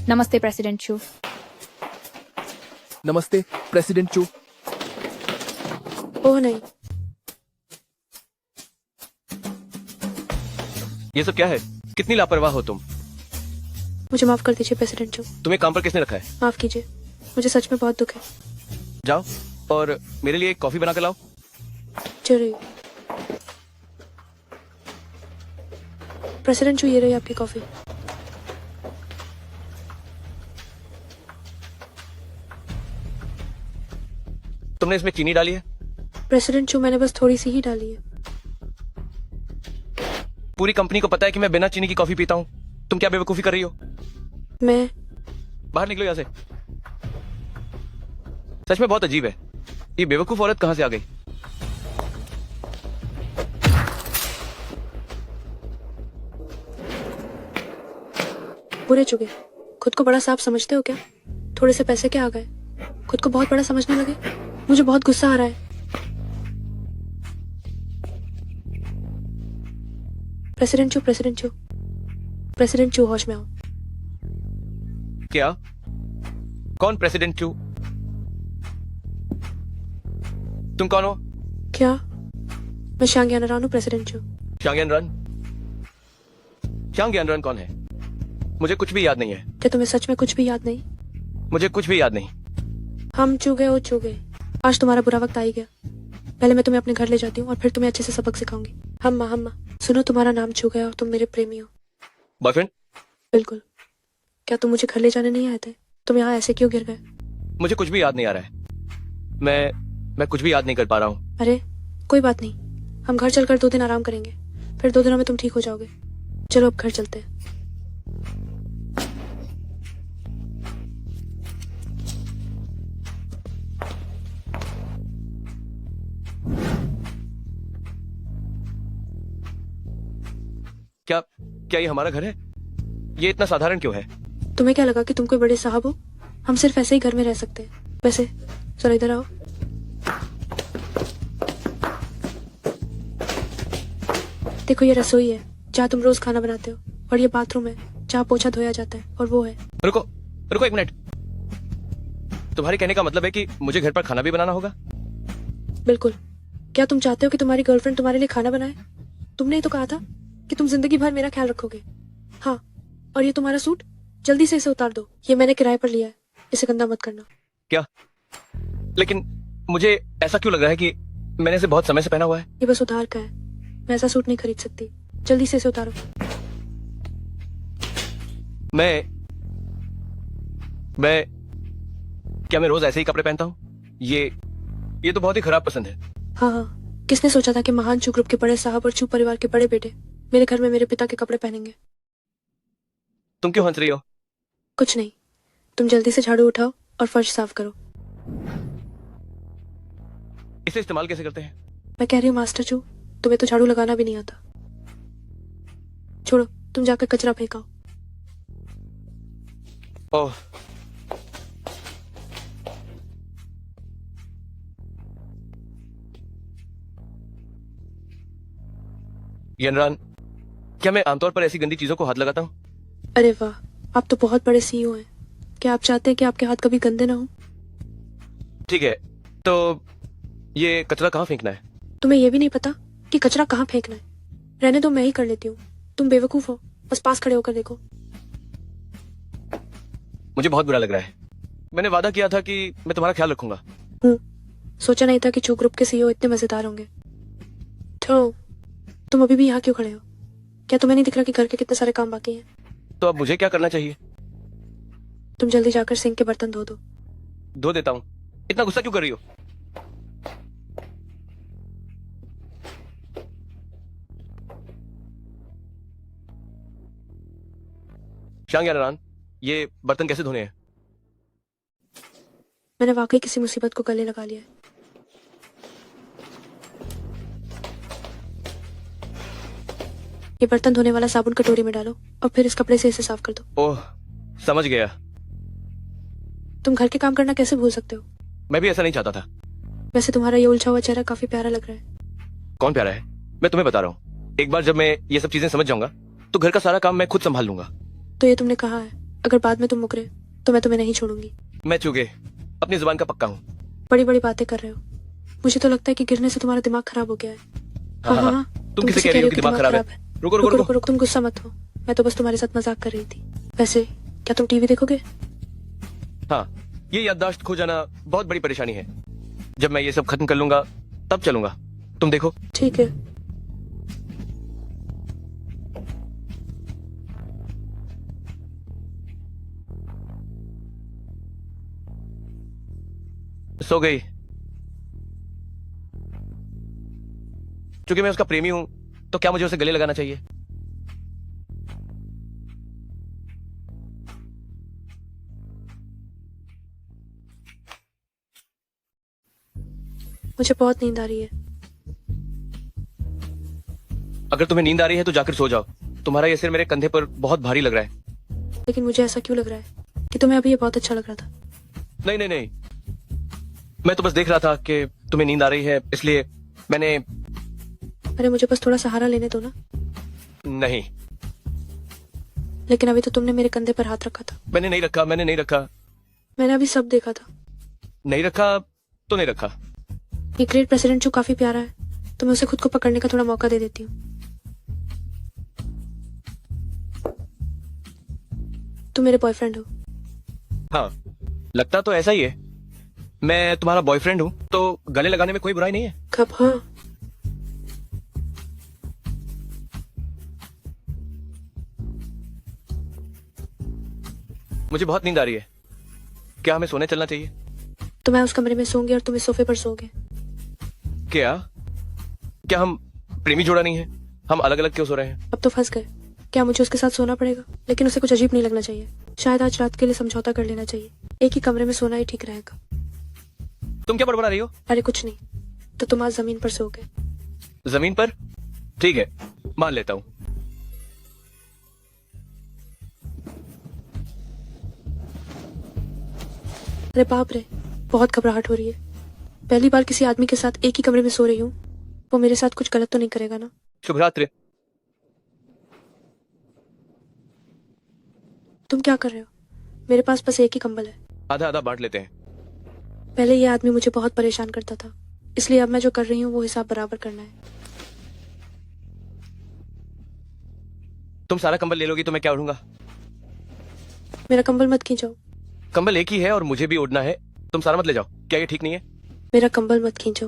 नमस्ते प्रेसिडेंट चू। नमस्ते प्रेसिडेंट चू। ओह नहीं, ये सब क्या है? कितनी लापरवाह हो तुम। मुझे माफ कर दीजिए प्रेसिडेंट चू। तुम्हें काम पर किसने रखा है? माफ कीजिए, मुझे सच में बहुत दुख है। जाओ और मेरे लिए एक कॉफी बना कर लाओ। जरूर। प्रेसिडेंट चू, ये रही आपकी कॉफी। तुमने इसमें चीनी डाली है? प्रेसिडेंट चू, मैंने बस थोड़ी सी ही डाली है। पूरी कंपनी को पता है कि मैं बिना चीनी की कॉफी पीता हूँ। तुम क्या बेवकूफी कर रही हो? मैं बाहर निकलो यहाँ से। सच में बहुत अजीब है, ये बेवकूफ औरत कहाँ से आ गई? बुरे चुके। खुद को बड़ा साफ समझते हो क्या? थोड़े से पैसे क्या आ गए, खुद को बहुत बड़ा समझने लगे। मुझे बहुत गुस्सा आ रहा है। प्रेसिडेंट चू, प्रेसिडेंट चू, प्रेसिडेंट चू, होश में आओ। क्या? कौन प्रेसिडेंट चू? तुम कौन हो? क्या? मैं शांग्यान रानू, प्रेसिडेंट चू। शांग्यान रन? शांग्यान रन कौन है? मुझे कुछ भी याद नहीं है। क्या तुम्हें सच में कुछ भी याद नहीं? मुझे कुछ भी याद नहीं। हम चू गए, वो चू गए। आज तुम्हारा बुरा वक्त आ ही गया। पहले मैं तुम्हें अपने घर ले जाती हूँ और फिर तुम्हें अच्छे से सबक सिखाऊंगी। हम्मा, सुनो, तुम्हारा नाम चू गया और तुम मेरे प्रेमी हो। बॉयफ्रेंड? बिल्कुल। क्या तुम मुझे घर ले जाने नहीं आए थे? तुम यहाँ ऐसे क्यों गिर गए? मुझे कुछ भी याद नहीं आ रहा है। मैं कुछ भी याद नहीं कर पा रहा हूँ। अरे कोई बात नहीं, हम घर चलकर 2 दिन आराम करेंगे, फिर 2 दिनों में तुम ठीक हो जाओगे। चलो अब घर चलते हैं। क्या क्या ये हमारा घर है? ये इतना साधारण क्यों है? तुम्हें क्या लगा कि तुम कोई बड़े साहब हो? हम सिर्फ ऐसे ही घर में रह सकते हैं। वैसे चलो इधर आओ। देखो, ये रसोई है जहाँ तुम रोज खाना बनाते हो, और ये बाथरूम है जहाँ पोछा धोया जाता है, और वो है। रुको रुको एक मिनट। तुम्हारे कहने का मतलब है कि मुझे घर पर खाना भी बनाना होगा? बिल्कुल। क्या तुम चाहते हो कि तुम्हारी गर्लफ्रेंड तुम्हारे लिए खाना बनाए? तुमने ही तो कहा था कि तुम जिंदगी भर मेरा ख्याल रखोगे। हाँ, और ये तुम्हारा सूट, जल्दी से इसे उतार दो। ये मैंने किराए पर लिया है, इसे गंदा मत करना। क्या? लेकिन मुझे ऐसा क्यों लग रहा है कि मैंने इसे बहुत समय से पहना हुआ है? ये बस उधार का है, मैं ऐसा सूट नहीं खरीद सकती। जल्दी से इसे उतारो। मैं क्या मैं रोज ऐसे ही कपड़े पहनता हूँ? ये तो बहुत ही खराब पसंद है। हाँ, किसने सोचा था कि महान चू ग्रुप के बड़े साहब और चू परिवार के बड़े बेटे मेरे घर में मेरे पिता के कपड़े पहनेंगे? तुम क्यों हंस रही हो? कुछ नहीं, तुम जल्दी से झाड़ू उठाओ और फर्श साफ करो। इसे इस्तेमाल कैसे करते हैं? मैं कह रही हूँ मास्टर चू, तुम्हें तो झाड़ू लगाना भी नहीं आता। छोड़ो, तुम जाकर कचरा फेंकाओ। ओह, यनरान, क्या मैं आमतौर पर ऐसी गंदी चीजों को हाथ लगाता हूँ? अरे वाह, आप तो बहुत बड़े सीईओ हैं। क्या आप चाहते हैं कि आपके हाथ कभी गंदे ना हो? ठीक है, तो ये कचरा कहाँ फेंकना है? तुम्हें ये भी नहीं पता कि कचरा कहाँ फेंकना है? रहने दो, मैं ही कर लेती हूँ। तुम बेवकूफ हो, बस पास खड़े होकर देखो। मुझे बहुत बुरा लग रहा है। मैंने वादा किया था कि मैं तुम्हारा ख्याल रखूंगा। सोचा नहीं था कि चू ग्रुप के सीईओ इतने मजेदार होंगे। तो तुम अभी भी यहाँ क्यों खड़े हो? क्या तुम्हें नहीं दिख रहा कि घर के कितने सारे काम बाकी हैं? तो अब मुझे क्या करना चाहिए? तुम जल्दी जाकर सिंक के बर्तन धो दो। धो देता हूँ। इतना गुस्सा क्यों कर रही हो? शांग्यान, ये बर्तन कैसे धोने हैं? मैंने वाकई किसी मुसीबत को गले लगा लिया है। ये बर्तन धोने वाला साबुन कटोरी में डालो और फिर इस कपड़े से इसे साफ कर दो। ओह, समझ गया। तुम घर के काम करना कैसे भूल सकते हो? मैं भी ऐसा नहीं चाहता था। वैसे तुम्हारा ये उलझा हुआ चेहरा काफी प्यारा लग रहा है। कौन प्यारा है? मैं तुम्हें बता रहा हूँ। एक बार जब मैं ये सब चीजें समझ जाऊंगा तो घर का सारा काम मैं खुद संभाल लूंगा। तो ये तुमने कहा है, अगर बाद में तुम मुकरे तो मैं तुम्हें नहीं छोड़ूंगी। मैं चूगे अपनी जुबान का पक्का हूँ। बड़ी बड़ी बातें कर रहे हो। मुझे तो लगता है कि गिरने से तुम्हारा दिमाग खराब हो गया है। हाँ हाँ हाँ, तुम किसे कह रही हो कि दिमाग खराब है? रुको रुको रुको रुको। रुको, तुम गुस्सा मत हो। मैं तो बस तुम्हारे साथ मजाक कर रही थी। वैसे क्या तुम टीवी देखोगे? हाँ, ये याददाश्त खो जाना बहुत बड़ी परेशानी है। जब मैं ये सब खत्म कर लूंगा तब चलूंगा। तुम देखो। ठीक है। सो गई। चूंकि मैं उसका प्रेमी हूं तो क्या मुझे उसे गले लगाना चाहिए? मुझे बहुत नींद आ रही है। अगर तुम्हें नींद आ रही है तो जाकर सो जाओ। तुम्हारा ये सिर मेरे कंधे पर बहुत भारी लग रहा है। लेकिन मुझे ऐसा क्यों लग रहा है कि तुम्हें अभी ये बहुत अच्छा लग रहा था? नहीं नहीं नहीं, मैं तो बस देख रहा था कि तुम्हें नींद आ रही है, इसलिए मैंने। अरे मुझे बस थोड़ा सहारा लेने दो ना। नहीं, लेकिन अभी तो तुमने मेरे कंधे पर हाथ रखा था। मैंने नहीं रखा, मैंने नहीं रखा। मैंने अभी सब देखा था। नहीं रखा तो नहीं रखा। ये ग्रेट प्रेसिडेंट जो काफी प्यारा है, तो मैं उसे खुद को पकड़ने का थोड़ा मौका दे देती हूँ। तुम मेरे बॉयफ्रेंड हो। हाँ, लगता तो ऐसा ही है। मैं तुम्हारा बॉयफ्रेंड हूँ तो गले लगाने में कोई बुराई नहीं है। कब? हाँ, मुझे बहुत नींद आ रही है। क्या हमें सोने चलना चाहिए? तो मैं उस कमरे में सोऊंगी और तुम इस सोफे पर सोओगे। क्या क्या हम प्रेमी जोड़ा नहीं है? हम अलग अलग क्यों सो रहे हैं? अब तो फंस गए। क्या मुझे उसके साथ सोना पड़ेगा? लेकिन उसे कुछ अजीब नहीं लगना चाहिए। शायद आज रात के लिए समझौता कर लेना चाहिए। एक ही कमरे में सोना ही ठीक रहेगा। तुम क्या बड़बड़ा रही हो? अरे कुछ नहीं। तो तुम आज जमीन पर सोओगे। जमीन पर? ठीक है, मान लेता हूँ। अरे बाप रे, बहुत घबराहट हो रही है। पहली बार किसी आदमी के साथ एक ही कमरे में सो रही हूँ। वो मेरे साथ कुछ गलत तो नहीं करेगा ना? शुभ रात्रि। तुम क्या कर रहे हो? मेरे पास बस एक ही कंबल है। आधा आधा बांट लेते हैं। पहले ये आदमी मुझे बहुत परेशान करता था, इसलिए अब मैं जो कर रही हूँ वो हिसाब बराबर करना है। तुम सारा कंबल ले लोगी तो मैं क्या ओढ़ूंगा? मेरा कंबल मत खींचो। कंबल एक ही है और मुझे भी ओढ़ना है। तुम सारा मत ले जाओ। क्या ये ठीक नहीं है? मेरा कंबल मत खींचो।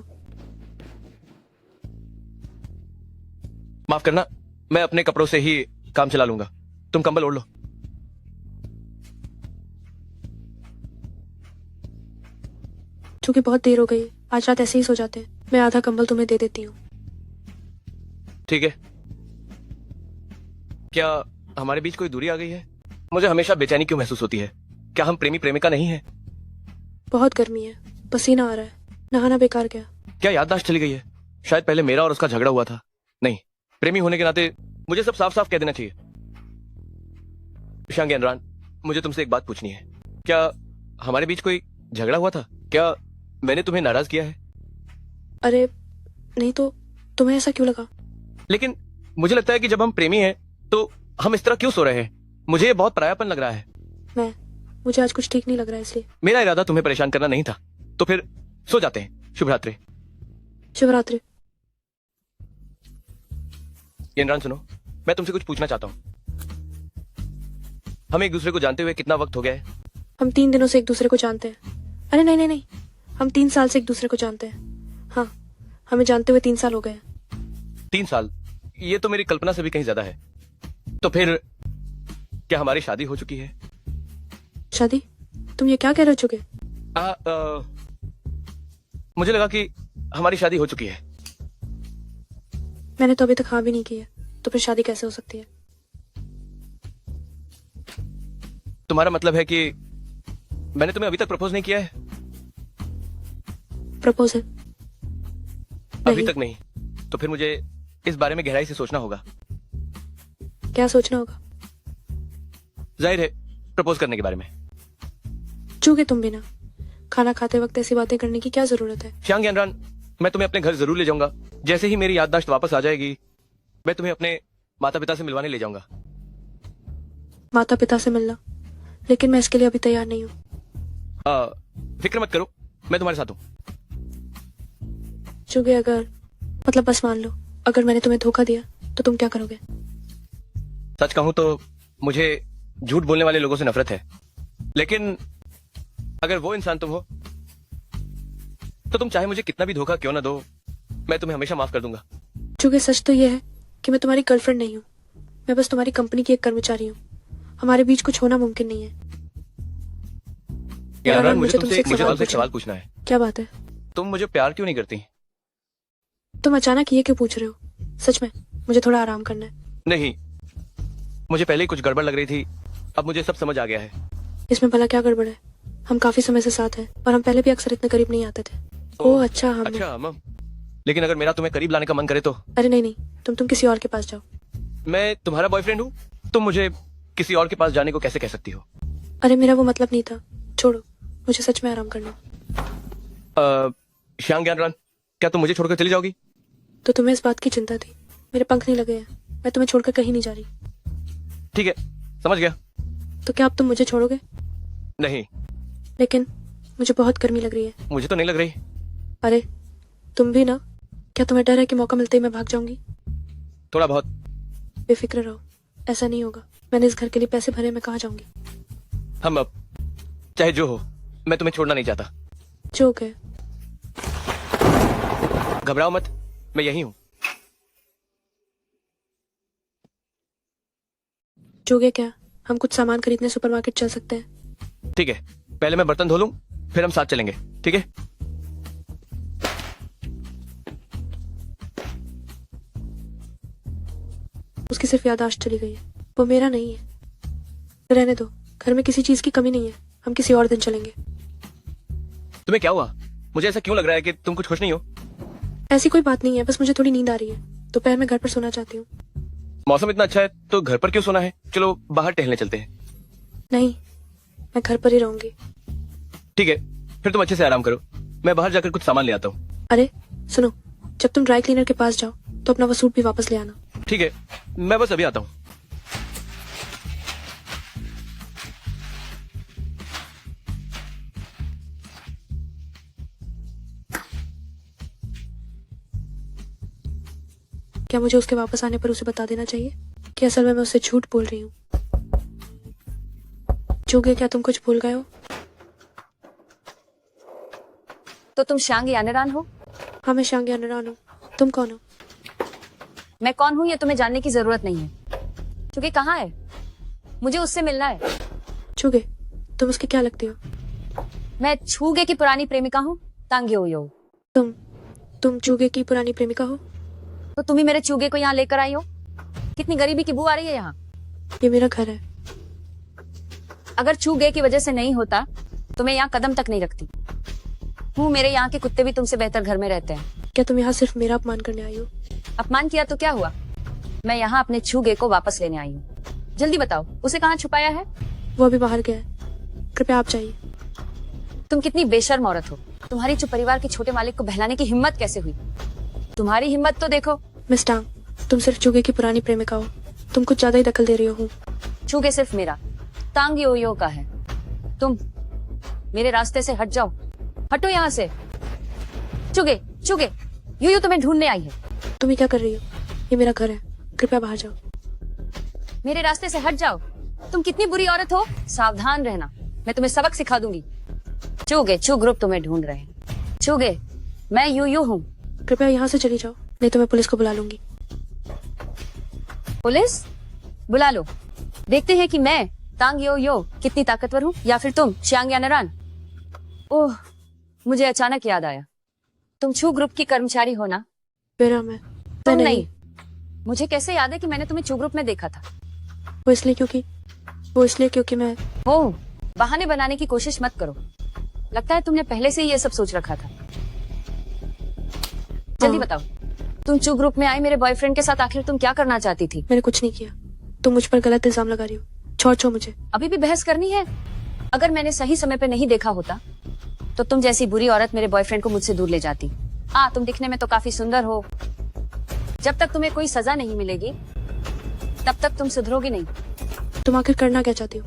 माफ करना, मैं अपने कपड़ों से ही काम चला लूंगा। तुम कंबल ओढ़ लो। क्योंकि बहुत देर हो गई, आज रात ऐसे ही सो जाते हैं। मैं आधा कंबल तुम्हें दे देती हूँ। ठीक है। क्या हमारे बीच कोई दूरी आ गई है? मुझे हमेशा बेचैनी क्यों महसूस होती है? क्या हम प्रेमी प्रेमिका नहीं है? बहुत गर्मी है, पसीना आ रहा है, नहाना बेकार गया। क्या याददाश्त चली गई है? शायद पहले मेरा और उसका झगड़ा हुआ था। नहीं, प्रेमी होने के नाते मुझे सब साफ साफ कह देना चाहिए। शांग इमरान, मुझे तुमसे एक बात पूछनी है। क्या हमारे बीच कोई झगड़ा हुआ था? क्या मैंने तुम्हें नाराज किया है? अरे नहीं तो तुम्हें ऐसा क्यों लगा? लेकिन मुझे लगता है कि जब हम प्रेमी हैं तो हम इस तरह क्यों सो रहे हैं? मुझे ये बहुत परायापन लग रहा है। मुझे आज कुछ ठीक नहीं लग रहा है, इसलिए। मेरा इरादा तुम्हें परेशान करना नहीं था, तो फिर सो जाते हैं। शुभ रात्रि। शुभ रात्रि। इमरान सुनो, मैं तुमसे कुछ पूछना चाहता हूँ। हम एक दूसरे को जानते हुए कितना वक्त हो गया है? हम 3 दिनों से एक दूसरे को जानते हैं। अरे नहीं नहीं नहीं, हम 3 साल से एक दूसरे को जानते हैं। हाँ, हमें जानते हुए 3 साल हो गए। 3 साल? ये तो मेरी कल्पना से भी कहीं ज्यादा है। तो फिर क्या हमारी शादी हो चुकी है? शादी? तुम ये क्या कह रहे हो चुके? मुझे लगा कि हमारी शादी हो चुकी है। मैंने तो अभी तक हाँ भी नहीं की है, तो फिर शादी कैसे हो सकती है? तुम्हारा मतलब है कि मैंने तुम्हें अभी तक प्रपोज नहीं किया है? प्रपोजल? अभी तक नहीं? तो फिर मुझे इस बारे में गहराई से सोचना होगा। क्या सोचना होगा? जाहिर है, प्रपोज करने के बारे में। चूके तुम भी ना। खाना खाते वक्त ऐसी बातें करने की क्या जरूरत है? श्यांग इमरान, मैं तुम्हें अपने घर जरूर ले जाऊंगा। जैसे ही मेरी याददाश्त वापस आ जाएगी, मैं तुम्हें अपने माता पिता से मिलवाने ले जाऊंगा। माता पिता से मिलना? लेकिन मैं इसके लिए अभी तैयार नहीं हूँ। फिक्र मत करो, मैं तुम्हारे साथ हूँ। चुगे अगर मतलब बस मान लो, अगर मैंने तुम्हें धोखा दिया तो तुम क्या करोगे? सच कहूँ तो मुझे झूठ बोलने वाले लोगों से नफरत है, लेकिन अगर वो इंसान तुम हो तो तुम चाहे मुझे कितना भी धोखा क्यों ना दो, मैं तुम्हें हमेशा माफ कर दूंगा। चुगे सच तो ये है कि मैं तुम्हारी गर्लफ्रेंड नहीं हूँ, मैं बस तुम्हारी कंपनी की एक कर्मचारी हूँ। हमारे बीच कुछ होना मुमकिन नहीं है। यार मुझे तुमसे तुमसे एक सवाल पूछना है। क्या बात है? तुम मुझे प्यार क्यों नहीं करती? तुम अचानक ये क्यों पूछ रहे हो? सच में मुझे थोड़ा आराम करना है। नहीं, मुझे पहले ही कुछ गड़बड़ लग रही थी, अब मुझे सब समझ आ गया है। इसमें भला क्या गड़बड़ है? हम काफी समय से साथ हैं और हम पहले भी अक्सर इतने करीब नहीं आते थे। ओह अच्छा, हम अच्छा अमम, लेकिन अगर मेरा तुम्हें करीब लाने का मन करे तो? अरे नहीं नहीं, तुम किसी और के पास जाओ। मैं तुम्हारा बॉयफ्रेंड हूँ, तुम मुझे किसी और के पास जाने को कैसे कह सकती हो? अरे मेरा वो मतलब नहीं था, छोड़ो, मुझे सच में आराम करना। श्याम ज्ञानरान, क्या तुम मुझे छोड़कर चली जाओगी? तो तुम्हें इस बात की चिंता थी? मेरे पंख नहीं लगे हैं, मैं तुम्हें छोड़कर कहीं नहीं जा रही। ठीक है, समझ गया। तो क्या अब तुम मुझे छोड़ोगे? नहीं, लेकिन मुझे बहुत गर्मी लग रही है। मुझे तो नहीं लग रही। अरे तुम भी ना? क्या तुम्हें डर है कि मौका मिलते ही मैं भाग जाऊंगी? थोड़ा बहुत। बेफिक्र रहो, ऐसा नहीं होगा। मैंने इस घर के लिए पैसे भरे, मैं कहाँ जाऊंगी? हम अब चाहे जो हो, मैं तुम्हें छोड़ना नहीं चाहता। जो गए। घबराओ मत, मैं यही हूँ। जोगे क्या? हम कुछ सामान खरीदने सुपरमार्केट चल सकते हैं? ठीक है, पहले मैं बर्तन धो लूं, फिर हम साथ चलेंगे, ठीक है? उसकी सिर्फ याददाश्त चली गई है, वो मेरा नहीं है। रहने दो, घर में किसी चीज की कमी नहीं है, हम किसी और दिन चलेंगे। तुम्हें क्या हुआ? मुझे ऐसा क्यों लग रहा है कि तुम कुछ खुश नहीं हो? ऐसी कोई बात नहीं है, बस मुझे थोड़ी नींद आ रही है। दोपहर में घर पर सोना चाहती हूँ। मौसम इतना अच्छा है तो घर पर क्यों सोना है? चलो बाहर टहलने चलते हैं। नहीं, मैं घर पर ही रहूंगी। ठीक है, फिर तुम अच्छे से आराम करो, मैं बाहर जाकर कुछ सामान ले आता हूँ। अरे सुनो, जब तुम ड्राई क्लीनर के पास जाओ तो अपना वो सूट भी वापस ले आना। ठीक है, मैं बस अभी आता हूँ। क्या मुझे उसके वापस आने पर उसे बता देना चाहिए कि असल में मैं उससे झूठ बोल रही हूँ? जोगे, क्या तुम कुछ भूल गए हो? तो तुम शांग यानरान हो? हाँ, मैं शांग यानरान हूँ। तुम कौन हो? मैं कौन हूँ ये तुम्हें जानने की जरूरत नहीं है। क्योंकि कहाँ है? मुझे उससे मिलना है। चुगे, तुम उसके क्या लगते हो? मैं छूगे की पुरानी प्रेमिका हूँ, तांग्यो यो। तुम चुगे की पुरानी प्रेमिका हो? तो तुम ही मेरे चूगे को यहाँ लेकर आई हो? कितनी गरीबी की बू आ रही है यहाँ। ये मेरा घर है। अगर चूगे की वजह से नहीं होता तो मैं यहाँ कदम तक नहीं रखती हूँ। मेरे यहाँ के कुत्ते भी तुमसे बेहतर घर में रहते हैं। क्या तुम यहाँ सिर्फ मेरा अपमान करने आई हो? अपमान किया तो क्या हुआ? मैं यहाँ अपने छूगे को वापस लेने आई हूँ। जल्दी बताओ, उसे कहाँ छुपाया है? वो अभी बाहर गया है, कृपया आप जाइए। तुम कितनी बेशर्म औरत हो। तुम्हारी जो परिवार के छोटे मालिक को बहलाने की हिम्मत कैसे हुई? तुम्हारी हिम्मत तो देखो। मिस टांग, तुम सिर्फ चुगे की पुरानी प्रेमिका हो, तुम कुछ ज्यादा ही दखल दे रही हो। चूगे सिर्फ मेरा, तांग यो यो का है। तुम मेरे रास्ते से हट जाओ, हटो यहाँ से। चुगे चुगे, यो तुम्हें ढूंढने आई है। तुम ये क्या कर रही हो? ये मेरा घर है, कृपया बाहर जाओ। मेरे रास्ते से हट जाओ। तुम कितनी बुरी औरत हो, सावधान रहना, मैं तुम्हें सबक सिखा दूंगी। चुगे चू ग्रुप तुम्हें ढूंढ रहे हैं। चुगे, मैं यू हूँ। कृपया यहाँ से चली जाओ, नहीं तो मैं पुलिस को बुला लूंगी। पुलिस बुला लो, देखते हैं कि मैं तांग यो कितनी ताकतवर हूँ या फिर तुम श्यांग यानरान। ओह, मुझे अचानक याद आया, तुम छू ग्रुप की कर्मचारी हो ना? मेरा मैं तुम नहीं। मुझे कैसे याद है कि मैंने तुम्हें छू ग्रुप में देखा था? वो इसलिए क्योंकि मैं ओह, बहाने बनाने की कोशिश मत करो, लगता है तुमने पहले से ही ये सब सोच रखा था। जल्दी बताओ, तुम चू ग्रुप में आई मेरे बॉयफ्रेंड के साथ, आखिर तुम क्या करना चाहती थी? मैंने कुछ नहीं किया, तुम मुझ पर गलत इल्जाम लगा रही हो। छोड़ मुझे। अभी भी बहस करनी है? अगर मैंने सही समय पे नहीं देखा होता तो तुम जैसी बुरी औरत मेरे बॉयफ्रेंड को मुझसे दूर ले जाती। तुम दिखने में तो काफी सुंदर हो। जब तक तुम्हें कोई सजा नहीं मिलेगी तब तक तुम सुधरोगी नहीं। तुम आखिर करना क्या चाहती हो?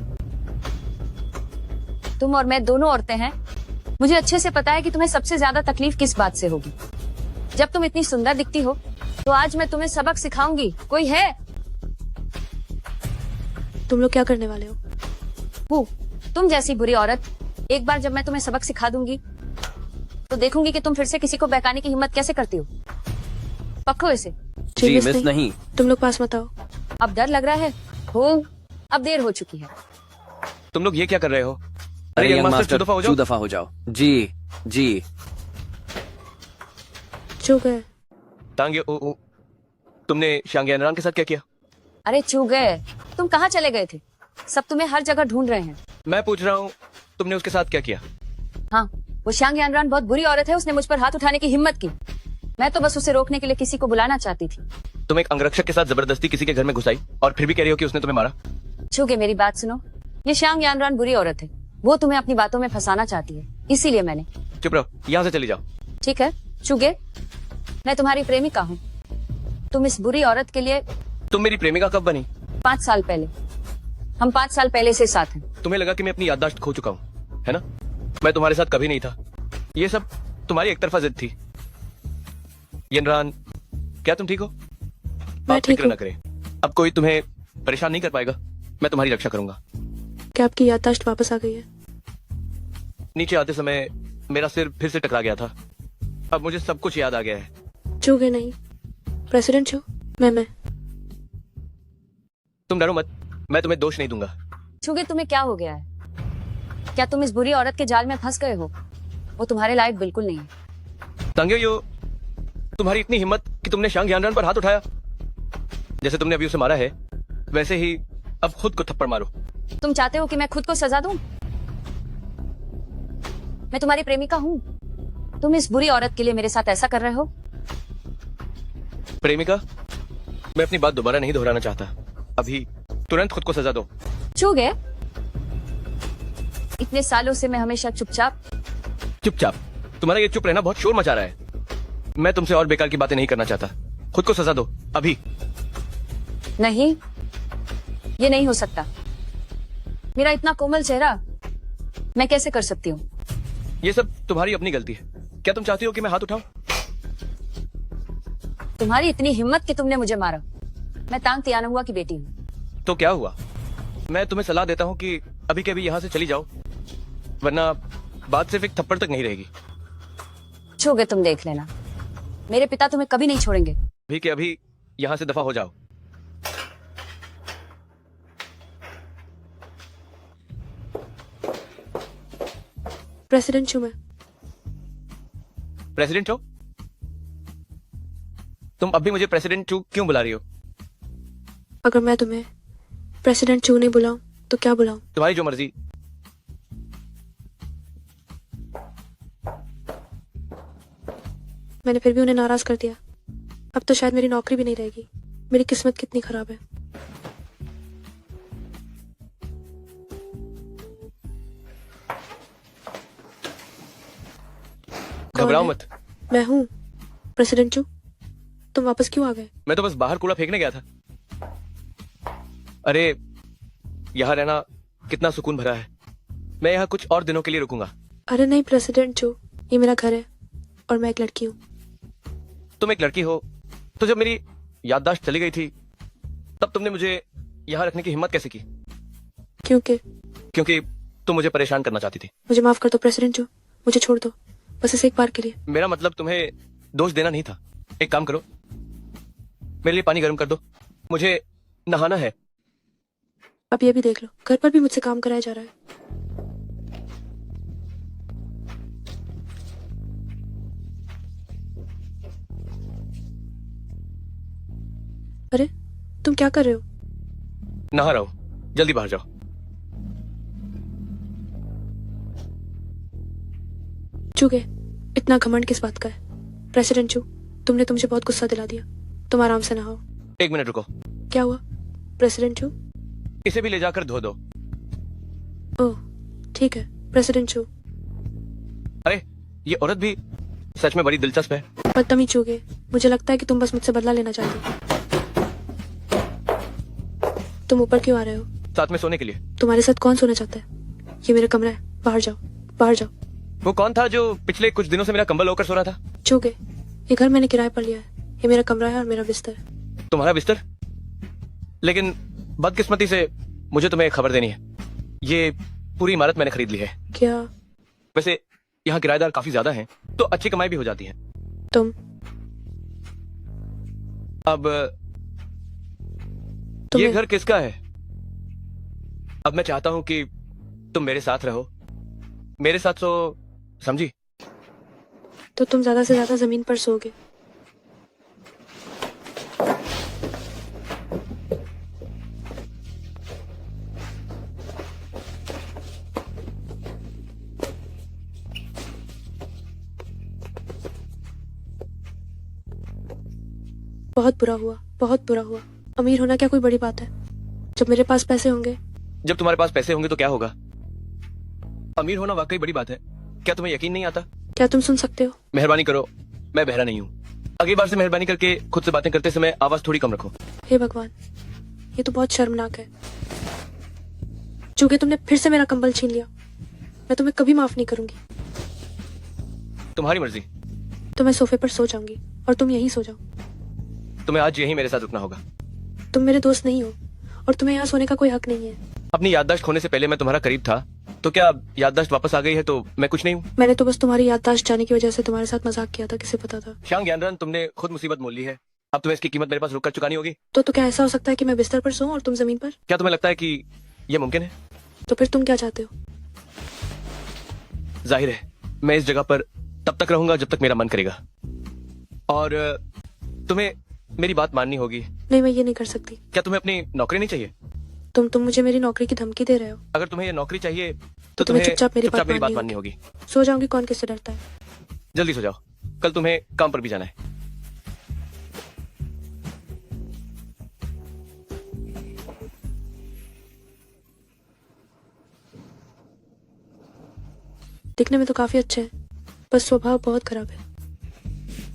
तुम और मैं दोनों औरतें हैं। मुझे अच्छे से पता है कि तुम्हें सबसे ज्यादा तकलीफ किस बात से होगी। जब तुम इतनी सुंदर दिखती हो तो आज मैं तुम्हें सबक सिखाऊंगी। कोई है? तुम लोग क्या करने वाले हो? हूँ तुम जैसी बुरी औरत। एक बार जब मैं तुम्हें सबक सिखा दूंगी तो देखूंगी कि तुम फिर से किसी को बहकाने की हिम्मत कैसे करती हो। पक्को इसे। जी मिस नहीं। तुम लोग पास मत आओ। अब डर लग रहा है? हो, अब देर हो चुकी है। तुम लोग ये क्या कर रहे हो? अरे यंग यंग मास्टर, मास्टर चुप दफा हो जाओ। दफा हो जाओ। जी जी। चुप है। तांग यो, तुमने शांग यानरान के साथ क्या किया? अरे चू गए, तुम कहाँ चले गए थे? सब तुम्हें हर जगह ढूंढ रहे हैं। मैं पूछ रहा हूँ तुमने उसके साथ क्या किया? हाँ, वो शांग यानरान बहुत बुरी औरत है। उसने मुझ पर हाथ उठाने की हिम्मत की। मैं तो बस उसे रोकने के लिए किसी को बुलाना चाहती थी। तुम एक अंगरक्षक के साथ जबरदस्ती किसी के घर में घुसाई और फिर भी कह रही हो कि उसने तुम्हें मारा? छूगे, मेरी बात सुनो। ये शांग यानरान बुरी औरत है। वो तुम्हें अपनी बातों में फंसाना चाहती है, इसीलिए मैंने। चुप रहो, यहाँ से चली जाओ। ठीक है चुगे, मैं तुम्हारी प्रेमिका हूँ। तुम इस बुरी औरत के लिए तुम मेरी प्रेमिका कब बनी? 5 साल पहले। हम 5 साल पहले से साथ हैं। तुम्हें लगा कि मैं अपनी याददाश्त खो चुका हूँ, है ना? मैं तुम्हारे साथ कभी नहीं था। ये सब तुम्हारी एक तरफा जिद थी। यनरान, क्या तुम ठीक हो? मैं आप ठीक फिक्र न हूँ। करें। अब कोई तुम्हें परेशान नहीं कर पाएगा। मैं तुम्हारी रक्षा करूंगा। क्या आपकी याददाश्त वापस आ गई है? नीचे आते समय मेरा सिर फिर से टकरा गया था। अब मुझे सब कुछ याद आ गया है। चुगे नहीं। प्रेसिडेंट छू। मैं तुम डरो मत, मैं तुम्हें दोष नहीं दूंगा। छुगे, तुम्हें क्या हो गया है? क्या तुम इस बुरी औरत के जाल में फंस गए हो? वो तुम्हारे लायक बिल्कुल नहीं है। तांग्यो यो, तुम्हारी इतनी हिम्मत कि तुमने शांग यानरान पर हाथ उठाया। जैसे तुमने अभी उसे मारा है वैसे ही अब खुद को थप्पड़ मारो। तुम चाहते हो कि मैं खुद को सजा दूं? मैं तुम्हारी प्रेमिका हूँ। तुम इस बुरी औरत के लिए मेरे साथ ऐसा कर रहे हो? प्रेमिका, मैं अपनी बात दोबारा नहीं दोहराना चाहता। अभी तुरंत खुद को सजा दो। छूगे, इतने सालों से मैं हमेशा चुपचाप। चुपचाप? तुम्हारा ये चुप रहना बहुत शोर मचा रहा है। मैं तुमसे और बेकार की बातें नहीं करना चाहता। खुद को सजा दो अभी। नहीं, ये नहीं हो सकता। मेरा इतना कोमल चेहरा मैं कैसे कर सकती हूँ? ये सब तुम्हारी अपनी गलती है। क्या तुम चाहती हो कि मैं हाथ उठाऊं? तुम्हारी इतनी हिम्मत कि तुमने मुझे मारा। मैं तांग तियानहुआ की बेटी हूँ। तो क्या हुआ? मैं तुम्हें सलाह देता हूँ कि अभी के अभी यहाँ से चली जाओ, वरना बात सिर्फ एक थप्पड़ तक नहीं रहेगी। छूगे, तुम देख लेना, मेरे पिता तुम्हें कभी नहीं छोड़ेंगे। अभी के अभी यहाँ से दफा हो जाओ। प्रेसिडेंट छू मैं। प्रेसिडेंट हो? तुम अब भी मुझे प्रेसिडेंट चू क्यों बुला रही हो? अगर मैं तुम्हें प्रेसिडेंट छू नहीं बुलाऊं तो क्या बुलाऊं? तुम्हारी जो मर्जी। मैंने फिर भी उन्हें नाराज कर दिया। अब तो शायद मेरी नौकरी भी नहीं रहेगी। मेरी किस्मत कितनी खराब है। घबराओ है? मत। मैं हूँ प्रेसिडेंट चू। तुम वापस क्यों आ गए? मैं तो बस बाहर कूड़ा फेंकने गया था। अरे, यहाँ रहना कितना सुकून भरा है। मैं यहाँ कुछ और दिनों के लिए रुकूंगा। अरे नहीं प्रेसिडेंट चू, ये मेरा घर है और मैं एक लड़की हूँ। तुम एक लड़की हो तो जब मेरी याददाश्त चली गई थी तब तुमने मुझे यहाँ रखने की हिम्मत कैसे की? क्योंकि तुम मुझे परेशान करना चाहती थी। मुझे माफ कर दो प्रेसिडेंट चू, मुझे छोड़ दो बस इस एक बार के लिए। मेरा मतलब तुम्हें दोष देना नहीं था। एक काम करो, मेरे लिए पानी गर्म कर दो, मुझे नहाना है। अब ये भी देख लो, घर पर भी मुझसे काम कराया जा रहा है। अरे तुम क्या कर रहे हो? नहा रहा हूं, जल्दी बाहर जाओ। चूके, इतना घमंड किस बात का है? प्रेसिडेंट चू, तुमने मुझे बहुत गुस्सा दिला दिया। तुम आराम से नहाओ। एक मिनट रुको। क्या हुआ प्रेसिडेंट चू? इसे भी ले जाकर धो दो। ओह ठीक है प्रेसिडेंट चू। अरे, ये औरत भी सच में बड़ी दिलचस्प है। बदतमीज चूके, मुझे लगता है कि तुम बस मुझसे बदला लेना चाहते हो। तुम ऊपर क्यों आ रहे हो? साथ में सोने के लिए। तुम्हारे साथ कौन सोना चाहता है? ये मेरा कमरा है, बाहर जाओ, बाहर जाओ। वो कौन था जो पिछले कुछ दिनों से मेरा कंबल होकर सो रहा था? चूके, ये घर मैंने किराए पर लिया है। ये मेरा कमरा है और मेरा बिस्तर। तुम्हारा बिस्तर? लेकिन बदकिस्मती से मुझे तुम्हें एक खबर देनी है। ये पूरी इमारत मैंने खरीद ली है। क्या? वैसे यहाँ किराएदार काफी ज्यादा हैं, तो अच्छी कमाई भी हो जाती है। तुम अब ये तुम्हें घर किसका है? अब मैं चाहता हूँ कि तुम मेरे साथ रहो, मेरे साथ सो, समझी? तो तुम ज्यादा से ज्यादा जमीन पर सोओगे। बहुत बुरा हुआ, बहुत बुरा हुआ। अमीर होना क्या कोई बड़ी बात है? जब मेरे पास पैसे होंगे। जब तुम्हारे पास पैसे होंगे तो क्या होगा? अमीर होना वाकई बड़ी बात है। क्या तुम्हें यकीन नहीं आता? क्या तुम सुन सकते हो? मेहरबानी करो, मैं बहरा नहीं हूँ। अगली बार से मेहरबानी करके खुद से बातें करते समय आवाज थोड़ी कम रखो। हे भगवान, ये तो बहुत शर्मनाक है। चूंकि तुमने फिर से मेरा कंबल छीन लिया, मैं तुम्हें कभी माफ नहीं करूंगी। तुम्हारी मर्जी। तो मैं सोफे पर सो जाऊंगी और तुम यहीं सो जाओ। तुम्हें आज यहीं मेरे साथ रुकना होगा। तुम मेरे दोस्त नहीं हो और तुम्हें यहाँ सोने का कोई हक नहीं है। अपनी याददाश्त खोने से पहले मैं तुम्हारा करीब था, तो क्या याददाश्त वापस आ गई है तो मैं कुछ नहीं हूँ? मैंने तो बस तुम्हारी याददाश्त जाने की वजह से तुम्हारे साथ मजाक किया था, किसे पता था। श्याम ज्ञानरन, तुमने खुद मुसीबत मोल ली है। अब तुम्हें इसकी कीमत मेरे पास रुक कर चुकानी होगी। तो क्या ऐसा हो सकता है कि मैं बिस्तर पर सोऊं और तुम जमीन पर? क्या तुम्हें लगता है कि यह मुमकिन है? तो फिर तुम क्या चाहते हो? जाहिर है मैं इस जगह पर तब तक रहूंगा जब तक मेरा मन करेगा, और तुम्हें मेरी बात माननी होगी। नहीं, मैं ये नहीं कर सकती। क्या तुम्हें अपनी नौकरी नहीं चाहिए? तुम मुझे मेरी नौकरी की धमकी दे रहे हो। अगर तुम्हें ये नौकरी चाहिए तो तुम्हें तुम्हें चुपचाप मेरी बात मेरी बात माननी माननी होगी। सो जाऊंगी, कौन किससे डरता है। जल्दी सो जाओ, कल तुम्हें काम पर भी जाना है। दिखने में तो काफी अच्छे हैं, बस स्वभाव बहुत खराब है।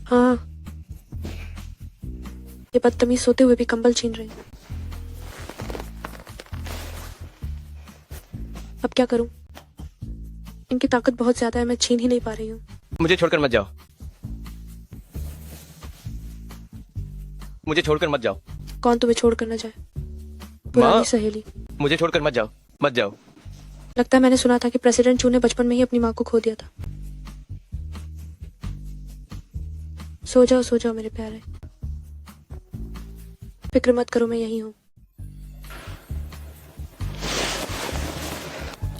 हाँ, ये बदतमीज सोते हुए भी कंबल छीन रहे हैं। अब क्या करूं? इनकी ताकत बहुत ज्यादा है, मैं छीन ही नहीं पा रही हूँ। मुझे छोड़कर मत जाओ, मुझे छोड़कर मत जाओ। कौन तुम्हें छोड़ कर न जाए? पुरानी माँ। सहेली। मुझे छोड़कर मत जाओ, मत जाओ। लगता है मैंने सुना था कि प्रेसिडेंट चू ने बचपन में ही अपनी माँ को खो दिया था। सो जाओ मेरे प्यारे, फिक्र मत करो, मैं यही हूँ।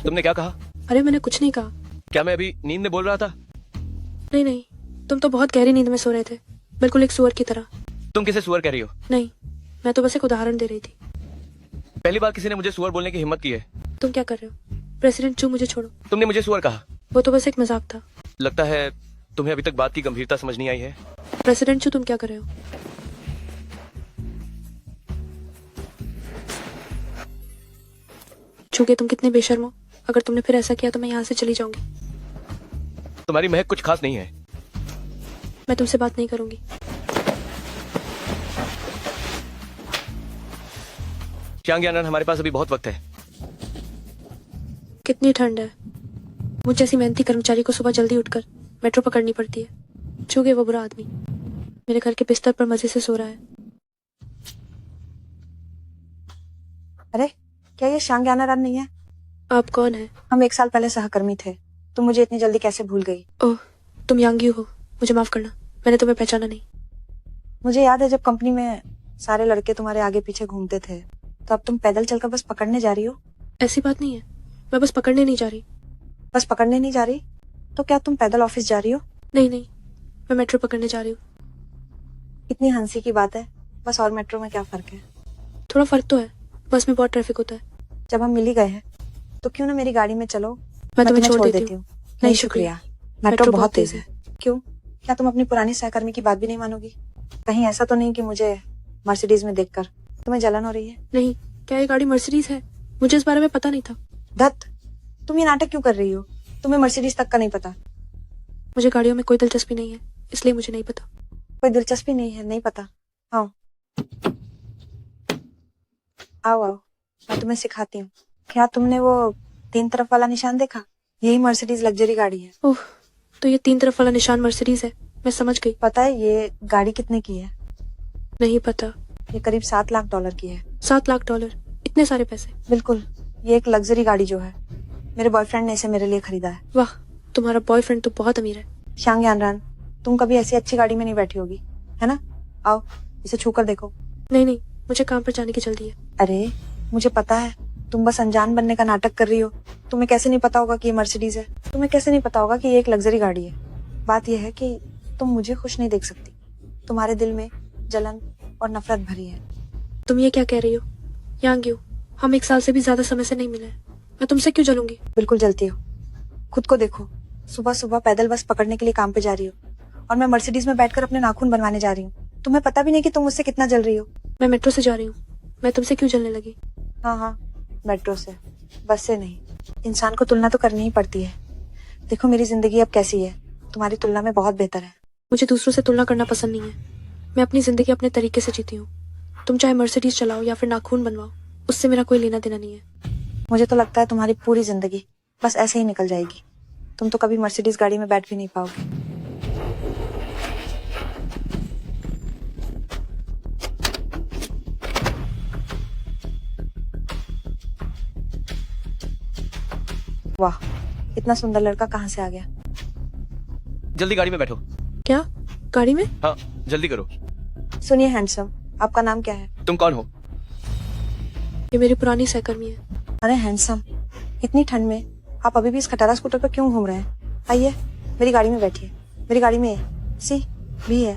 तुमने क्या कहा? अरे मैंने कुछ नहीं कहा। क्या मैं अभी नींद में बोल रहा था? नहीं, तुम तो बहुत गहरी नींद में सो रहे थे, बिल्कुल एक सुअर की तरह। तुम किसे सुअर कह रही हो? नहीं, मैं तो बस एक उदाहरण दे रही थी। पहली बार किसी ने मुझे सुअर बोलने की हिम्मत की है। तुम क्या कर रहे हो? प्रेसिडेंट चू, मुझे छोड़ो। तुमने मुझे सुअर कहा। वो तो बस एक मजाक था। लगता है तुम्हें अभी तक बात की गंभीरता समझ नहीं आई है। प्रेसिडेंट चू, तुम क्या कर रहे हो? चूंकि तुम कितने बेशर्म हो, अगर तुमने फिर ऐसा किया तो मैं यहाँ से चली जाऊंगी। तुम्हारी महक कुछ खास नहीं है। मैं तुमसे बात नहीं करूंगी। श्याम ज्ञानन, हमारे पास अभी बहुत वक्त है। कितनी ठंड है। मुझ जैसी मेहनती कर्मचारी को सुबह जल्दी उठकर मेट्रो पकड़नी पड़ती है। चूंकि वो बुरा आदमी मेरे घर के बिस्तर पर मजे से सो रहा है। अरे, क्या ये श्याम ज्ञानाराम नहीं है? आप कौन है? हम 1 साल पहले सहकर्मी थे। तुम मुझे इतनी जल्दी कैसे भूल गई? ओह, तुम यांगी हो, मुझे माफ करना, मैंने तुम्हें पहचाना नहीं। मुझे याद है जब कंपनी में सारे लड़के तुम्हारे आगे पीछे घूमते थे, तो अब तुम पैदल चलकर बस पकड़ने जा रही हो। ऐसी बात नहीं है, मैं बस पकड़ने नहीं जा रही। बस पकड़ने नहीं जा रही? तो क्या तुम पैदल ऑफिस जा रही हो? नहीं, मैं मेट्रो पकड़ने जा रही हूँ। इतनी हंसी की बात है। बस और मेट्रो में क्या फर्क है? थोड़ा फर्क तो है, बस में बहुत ट्रैफिक होता है। जब हम मिल ही गए हैं तो क्यों ना मेरी गाड़ी में चलो, मैं तुम्हें छोड़ देती हूँ। नहीं शुक्रिया, मेट्रो बहुत तेज है। क्यों? क्या तुम अपनी पुरानी सहकर्मी की बात भी नहीं मानोगी? कहीं ऐसा तो नहीं कि मुझे मर्सिडीज में देखकर तुम्हें जलन हो रही है? नहीं, क्या ये गाड़ी मर्सिडीज है? मुझे इस बारे में पता नहीं था। धत, तुम ये नाटक क्यों कर रही हो? तुम्हें मर्सिडीज तक का नहीं पता? मुझे गाड़ियों में कोई दिलचस्पी नहीं है, इसलिए मुझे नहीं पता। कोई दिलचस्पी नहीं है, नहीं पता? आओ आओ, मैं तुम्हें सिखाती हूँ। क्या तुमने वो 3 तरफ वाला निशान देखा? यही मर्सिडीज लग्जरी गाड़ी है। ओह, तो ये 3 तरफ वाला निशान मर्सिडीज है। मैं समझ गई। पता है ये गाड़ी कितने की है? नहीं पता। ये करीब $7 लाख की है। $7 लाख? इतने सारे पैसे? बिल्कुल, ये एक लग्जरी गाड़ी जो है मेरे बॉयफ्रेंड ने इसे मेरे लिए खरीदा है। वाह, तुम्हारा बॉयफ्रेंड तो बहुत अमीर है। शांग यानरान, तुम कभी ऐसी अच्छी गाड़ी में नहीं बैठी होगी, है ना? आओ इसे छू कर देखो। नहीं नहीं, मुझे काम पर जाने की जल्दी है। अरे मुझे पता है तुम बस अनजान बनने का नाटक कर रही हो। तुम्हें कैसे नहीं पता होगा कि ये मर्सिडीज है? तुम्हें कैसे नहीं पता होगा कि ये एक लग्जरी गाड़ी है? बात यह है कि तुम मुझे खुश नहीं देख सकती। तुम्हारे दिल में जलन और नफरत भरी है। तुम ये क्या कह रही हो? यांग यू, हम 1 साल से भी ज्यादा समय से नहीं मिले हैं। मैं तुमसे क्यों जलूंगी? बिल्कुल जलती हो। खुद को देखो, सुबह सुबह पैदल बस पकड़ने के लिए काम पे जा रही हो और मैं मर्सिडीज में बैठकर अपने नाखून बनवाने जा रही हूँ। तुम्हें पता भी नहीं कि तुम मुझसे कितना जल रही हो। मैं मेट्रो से जा रही हूँ। मैं तुमसे क्यों जलने लगी? हाँ, मेट्रो से, बस से नहीं। इंसान को तुलना तो करनी ही पड़ती है। देखो मेरी जिंदगी अब कैसी है, तुम्हारी तुलना में बहुत बेहतर है। मुझे दूसरों से तुलना करना पसंद नहीं है। मैं अपनी जिंदगी अपने तरीके से जीती हूँ। तुम चाहे मर्सिडीज चलाओ या फिर नाखून बनवाओ, उससे मेरा कोई लेना देना नहीं है। मुझे तो लगता है तुम्हारी पूरी जिंदगी बस ऐसे ही निकल जाएगी। तुम तो कभी मर्सिडीज गाड़ी में बैठ भी नहीं पाओगे। वाह, इतना सुंदर लड़का कहाँ से आ गया? जल्दी गाड़ी में बैठो। क्या? गाड़ी में? हाँ, जल्दी करो। सुनिए हैंडसम, आपका नाम क्या है? तुम कौन हो? ये मेरी पुरानी सहकर्मी है। अरे हैंडसम, इतनी ठंड में आप अभी भी इस खटारा स्कूटर पर क्यों घूम रहे हैं? आइए मेरी गाड़ी में बैठिए। मेरी गाड़ी में सी भी है।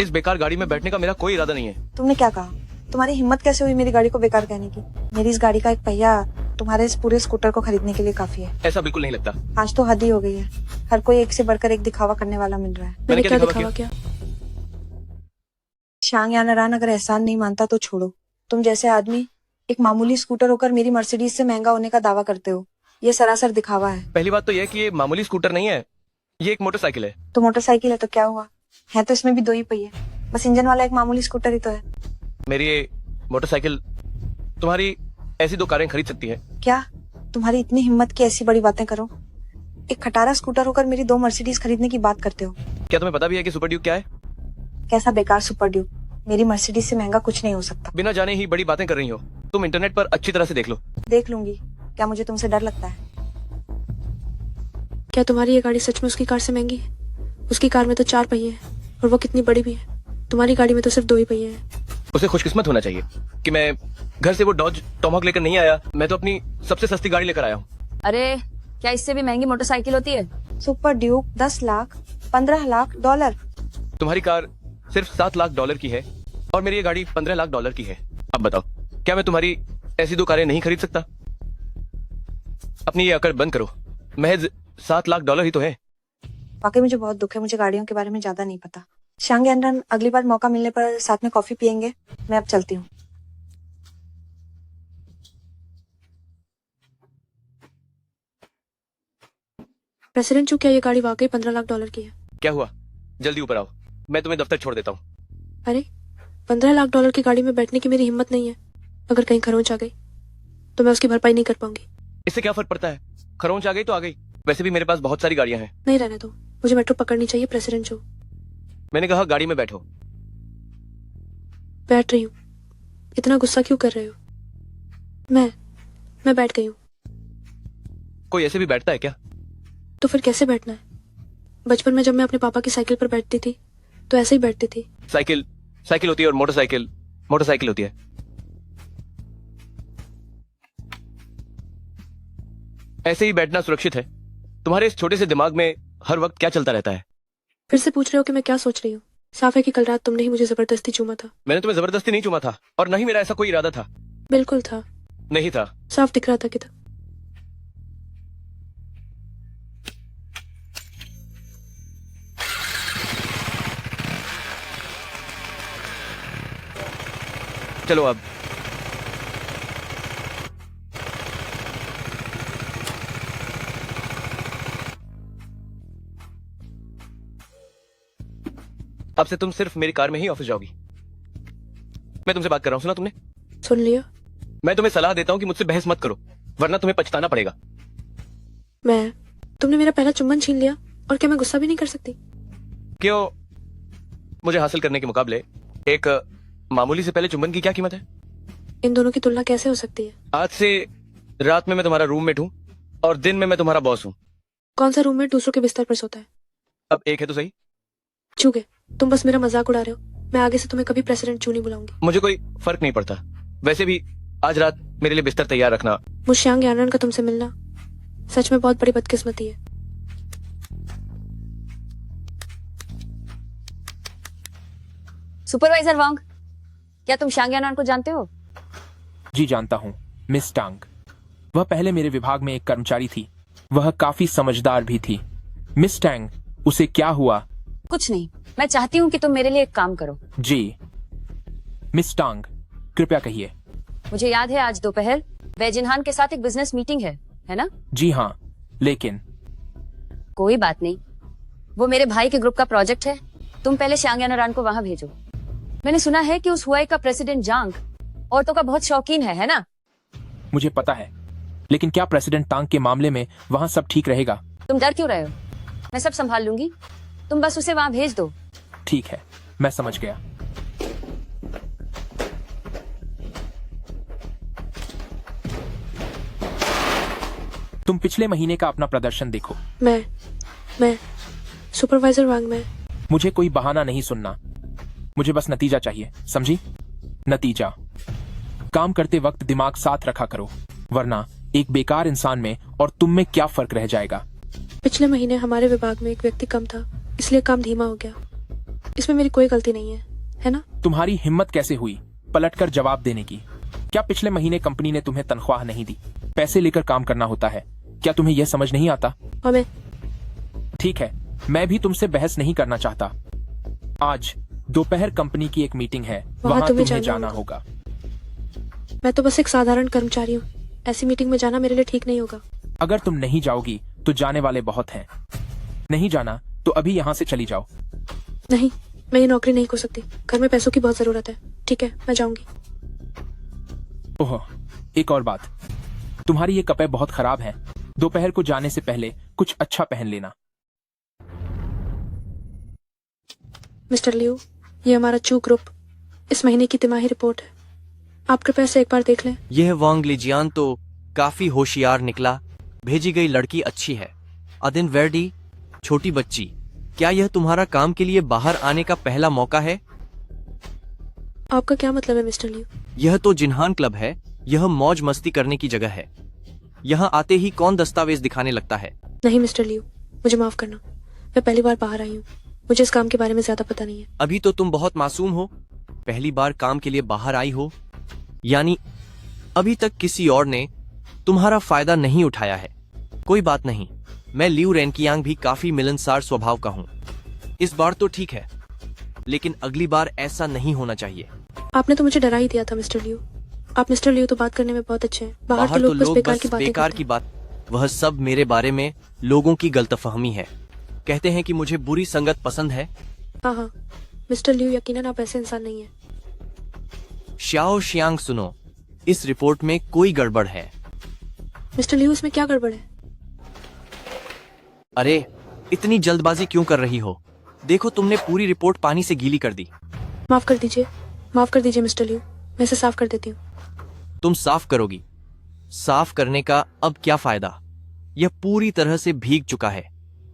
इस बेकार गाड़ी में बैठने का मेरा कोई इरादा नहीं है। तुमने क्या कहा? तुम्हारी हिम्मत कैसे हुई मेरी गाड़ी को बेकार कहने की? मेरी इस गाड़ी का एक पहिया तुम्हारे इस पूरे स्कूटर को खरीदने के लिए काफी है। ऐसा बिल्कुल नहीं लगता। आज तो हद ही हो गई है। हर कोई एक से बढ़कर एक दिखावा करने वाला मिल रहा है। मैंने क्या दिखावा दिखावा किया? शांग यानरान, अगर एहसान नहीं मानता तो छोड़ो। तुम जैसे आदमी एक मामूली स्कूटर होकर मेरी मर्सिडीज से महंगा होने का दावा करते हो, ये सरासर दिखावा है। पहली बात तो यह कि ये मामूली स्कूटर नहीं है, ये एक मोटरसाइकिल है। तो मोटरसाइकिल है तो क्या हुआ? है तो इसमें भी 2 ही पहिए, बस इंजन वाला एक मामूली स्कूटर ही तो है। मेरी ये मोटरसाइकिल तुम्हारी ऐसी 2 कारें खरीद सकती है। क्या तुम्हारी इतनी हिम्मत की ऐसी बड़ी बातें करो? एक खटारा स्कूटर होकर मेरी 2 मर्सिडीज खरीदने की बात करते हो? क्या तुम्हें पता भी है कि सुपर ड्यूक क्या है? कैसा बेकार सुपर ड्यूक? मेरी मर्सिडीज से महंगा कुछ नहीं हो सकता। बिना जाने ही बड़ी बातें कर रही हो। तुम इंटरनेट पर अच्छी तरह से देख लो। देख लूंगी। क्या मुझे तुमसे डर लगता है? क्या तुम्हारी ये गाड़ी सच में उसकी कार से महंगी है? उसकी कार में तो 4 पहिए हैं और वो कितनी बड़ी भी है। तुम्हारी गाड़ी में तो सिर्फ 2 ही पहिए हैं। उसे खुशकिस्मत होना चाहिए कि मैं घर से वो डॉज टॉमहॉक लेकर नहीं आया। मैं तो अपनी सबसे सस्ती गाड़ी लेकर आया हूँ। अरे क्या इससे भी महंगी मोटरसाइकिल होती है? Super Duke 10 lakh, 15 lakh dollar. तुम्हारी कार सिर्फ $7 लाख की है और मेरी ये गाड़ी $15 लाख की है। अब बताओ, क्या मैं तुम्हारी ऐसी 2 कारें नहीं खरीद सकता? अपनी ये अकड़ बंद करो। महज $7 लाख ही तो है। वाकई मुझे बहुत दुख है, मुझे गाड़ियों के बारे में ज्यादा नहीं पता। शांग यानरान, अगली बार मौका मिलने पर साथ में कॉफी पियेंगे। मैं अब चलती हूँ। प्रेसिडेंट चू, क्या ये गाड़ी वाकई $15 लाख की है? क्या हुआ? जल्दी ऊपर आओ, मैं तुम्हें दफ्तर छोड़ देता हूँ। अरे, $15 लाख की गाड़ी में बैठने की मेरी हिम्मत नहीं है। अगर कहीं खरोंच आ गई तो मैं उसकी भरपाई नहीं कर पाऊंगी। इससे क्या फर्क पड़ता है? खरोंच आ गई तो आ गई। वैसे भी मेरे पास बहुत सारी गाड़ियां हैं। नहीं रहने दो, मुझे मेट्रो पकड़नी चाहिए। प्रेसिडेंट चू, मैंने कहा गाड़ी में बैठो। बैठ रही हूँ। इतना गुस्सा क्यों कर रहे हो? मैं बैठ गई हूँ। कोई ऐसे भी बैठता है क्या? तो फिर कैसे बैठना है? बचपन में जब मैं अपने पापा की साइकिल पर बैठती थी तो ऐसे ही बैठती थी। साइकिल साइकिल होती है और मोटरसाइकिल मोटरसाइकिल होती है। ऐसे ही बैठना सुरक्षित है। तुम्हारे इस छोटे से दिमाग में हर वक्त क्या चलता रहता है? फिर से पूछ रहे हो कि मैं क्या सोच रही हूँ? साफ है कि कल रात तुमने ही मुझे जबरदस्ती चूमा था। मैंने तुम्हें जबरदस्ती नहीं चूमा था और न ही मेरा ऐसा कोई इरादा था। बिल्कुल था, नहीं था। साफ दिख रहा था कि था। चलो अब। अब से तुम सिर्फ मेरी कार में ही ऑफिस जाओगी। मैं तुमसे बात कर रहा हूं, सुना तुमने? सुन लिया? मैं तुम्हें सलाह देता हूं कि मुझसे बहस मत करो, वरना तुम्हें पछताना पड़ेगा। मैं तुमने मेरा पहला चुम्बन छीन लिया और क्या मैं गुस्सा भी नहीं कर सकती? क्यों? मुझे हासिल करने के मुकाबले एक मामूली से पहले चुंबन की क्या कीमत है? इन दोनों की तुलना कैसे हो सकती है? आज से रात में मैं तुम्हारा रूममेट हूँ और दिन में मैं तुम्हारा बॉस हूँ। कौन सा रूममेट दूसरों के बिस्तर पर सोता है? अब एक है तो सही। चूके, तुम बस मेरा मजाक उड़ा रहे हो। मैं आगे से तुम्हें कभी प्रेसिडेंट चू नहीं बुलाऊंगी। मुझे कोई फर्क नहीं पड़ता। वैसे भी आज रात मेरे लिए बिस्तर तैयार रखना। मुझ श्यांग यानन का तुमसे मिलना सच में बहुत बड़ी बदकिस्मती है। सुपरवाइजर वांग, क्या तुम शांग यानान को जानते हो? जी जानता हूँ, मिस टांग। वह पहले मेरे विभाग में एक कर्मचारी थी। वह काफी समझदार भी थी। मिस टांग, उसे क्या हुआ? कुछ नहीं, मैं चाहती हूँ कि तुम मेरे लिए एक काम करो। जी मिस टांग, कृपया कहिए। मुझे याद है आज दोपहर वै जिनहान के साथ एक बिजनेस मीटिंग है ना? जी हाँ, लेकिन कोई बात नहीं, वो मेरे भाई के ग्रुप का प्रोजेक्ट है। तुम पहले शांग यानारान को वहाँ भेजो। मैंने सुना है कि उस हुआई का प्रेसिडेंट जांग औरतों का बहुत शौकीन है ना? मुझे पता है, लेकिन क्या प्रेसिडेंट टांग के मामले में वहाँ सब ठीक रहेगा? तुम डर क्यों रहे हो? मैं सब संभाल लूंगी, तुम बस उसे वहाँ भेज दो। ठीक है, मैं समझ गया। तुम पिछले महीने का अपना प्रदर्शन देखो। मैं सुपरवाइजर वांग, मैं मुझे कोई बहाना नहीं सुनना। मुझे बस नतीजा चाहिए, समझी? नतीजा। काम करते वक्त दिमाग साथ रखा करो, वरना एक बेकार इंसान में और तुम में क्या फर्क रह जाएगा। पिछले महीने हमारे विभाग में एक व्यक्ति कम था, इसलिए काम धीमा हो गया। इसमें मेरी कोई गलती नहीं है ना? तुम्हारी हिम्मत कैसे हुई पलटकर जवाब देने की? क्या पिछले महीने कंपनी ने तुम्हें तनख्वाह नहीं दी? पैसे लेकर काम करना होता है, क्या तुम्हें यह समझ नहीं आता? और मैं ठीक है, मैं भी तुमसे बहस नहीं करना चाहता। आज दोपहर कंपनी की एक मीटिंग है, वहाँ तुम्हें जाना होगा। मैं तो बस एक साधारण कर्मचारी हूँ। ऐसी मीटिंग में जाना मेरे लिए ठीक नहीं होगा। अगर तुम नहीं जाओगी तो जाने वाले बहुत हैं। नहीं जाना तो अभी यहाँ से चली जाओ। नहीं, मैं ये नौकरी नहीं खो सकती। घर में पैसों की बहुत जरूरत है। ठीक है, मैं जाऊंगी। ओह, एक और बात, तुम्हारी ये कपड़े बहुत खराब हैं। दोपहर को जाने से पहले कुछ अच्छा पहन लेना। मिस्टर लियू, ये हमारा चू ग्रुप इस महीने की तिमाही रिपोर्ट है। आप कृपया इसे एक बार देख लें। यह वांग लिजियान तो काफी होशियार निकला। भेजी गई लड़की अच्छी है। अदिन वर्डी, छोटी बच्ची, क्या यह तुम्हारा काम के लिए बाहर आने का पहला मौका है? आपका क्या मतलब है मिस्टर लियू? यह तो जिन्हान क्लब है। यह मौज मस्ती करने की जगह है। यहाँ आते ही कौन दस्तावेज दिखाने लगता है? नहीं मिस्टर लियू, मुझे माफ करना। मैं पहली बार बाहर आई हूँ, मुझे इस काम के बारे में ज्यादा पता नहीं है। अभी तो तुम बहुत मासूम हो। पहली बार काम के लिए बाहर आई हो, यानी अभी तक किसी और ने तुम्हारा फायदा नहीं उठाया है। कोई बात नहीं, मैं लियू रेनकियांग भी काफी मिलनसार स्वभाव का हूँ। इस बार तो ठीक है, लेकिन अगली बार ऐसा नहीं होना चाहिए। आपने तो मुझे डरा ही दिया था मिस्टर लियू। आप मिस्टर लियू तो बात करने में बहुत अच्छे हैं। बाहर बाहर तो तो लोग बस लोग बेकार बस की बातें बेकार करते की हैं। बात। वह सब मेरे बारे में लोगों की गलतफहमी है। कहते हैं कि मुझे बुरी संगत पसंद है। हाँ, मिस्टर लियू, यकीनन आप ऐसे इंसान नहीं है। श्याओ शियांग, सुनो, इस रिपोर्ट में कोई गड़बड़ है। मिस्टर लियू, इसमें क्या गड़बड़ है? अरे, इतनी जल्दबाजी क्यों कर रही हो? देखो, तुमने पूरी रिपोर्ट पानी से गीली कर दी। माफ कर दीजिए मिस्टर लियू, मैं इसे साफ कर देती हूँ। तुम साफ करोगी? साफ करने का अब क्या फायदा? यह पूरी तरह से भीग चुका है।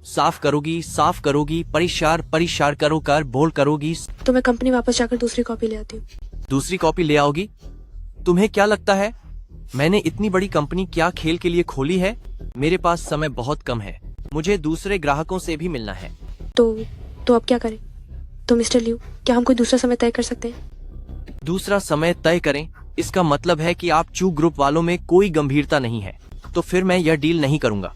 साफ करोगी, परिष्कार करोकार बोल करोगी। तो मैं कंपनी वापस जाकर दूसरी कॉपी ले आती हूँ। दूसरी कॉपी ले आओगी? तुम्हें क्या लगता है मैंने इतनी बड़ी कंपनी क्या खेल के लिए खोली है? मेरे पास समय बहुत कम है। मुझे दूसरे ग्राहकों से भी मिलना है। तो अब क्या करें? तो मिस्टर लियू, क्या हम कोई दूसरा समय तय कर सकते हैं? दूसरा समय तय करें? इसका मतलब है कि आप चू ग्रुप वालों में कोई गंभीरता नहीं है। तो फिर मैं यह डील नहीं करूंगा।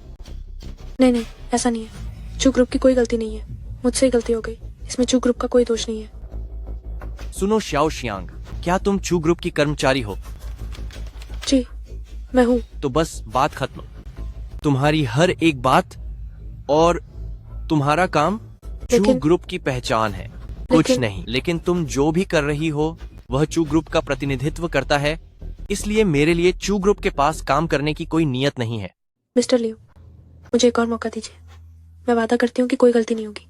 नहीं, ऐसा नहीं है। चू ग्रुप की कोई गलती नहीं है, मुझसे ही गलती हो गई। इसमें चू ग्रुप का कोई दोष नहीं है। सुनो श्याओ शियांग, क्या तुम चू ग्रुप की कर्मचारी हो? जी, मैं हूँ। तो बस बात खत्म। तुम्हारी हर एक बात और तुम्हारा काम चू लेकिन- ग्रुप की पहचान है, कुछ नहीं। लेकिन तुम जो भी कर रही हो वह चू ग्रुप का प्रतिनिधित्व करता है। इसलिए मेरे लिए चू ग्रुप के पास काम करने की कोई नियत नहीं है। मिस्टर लियू, मुझे एक और मौका दीजिए। मैं वादा करती हूँ कि कोई गलती नहीं होगी।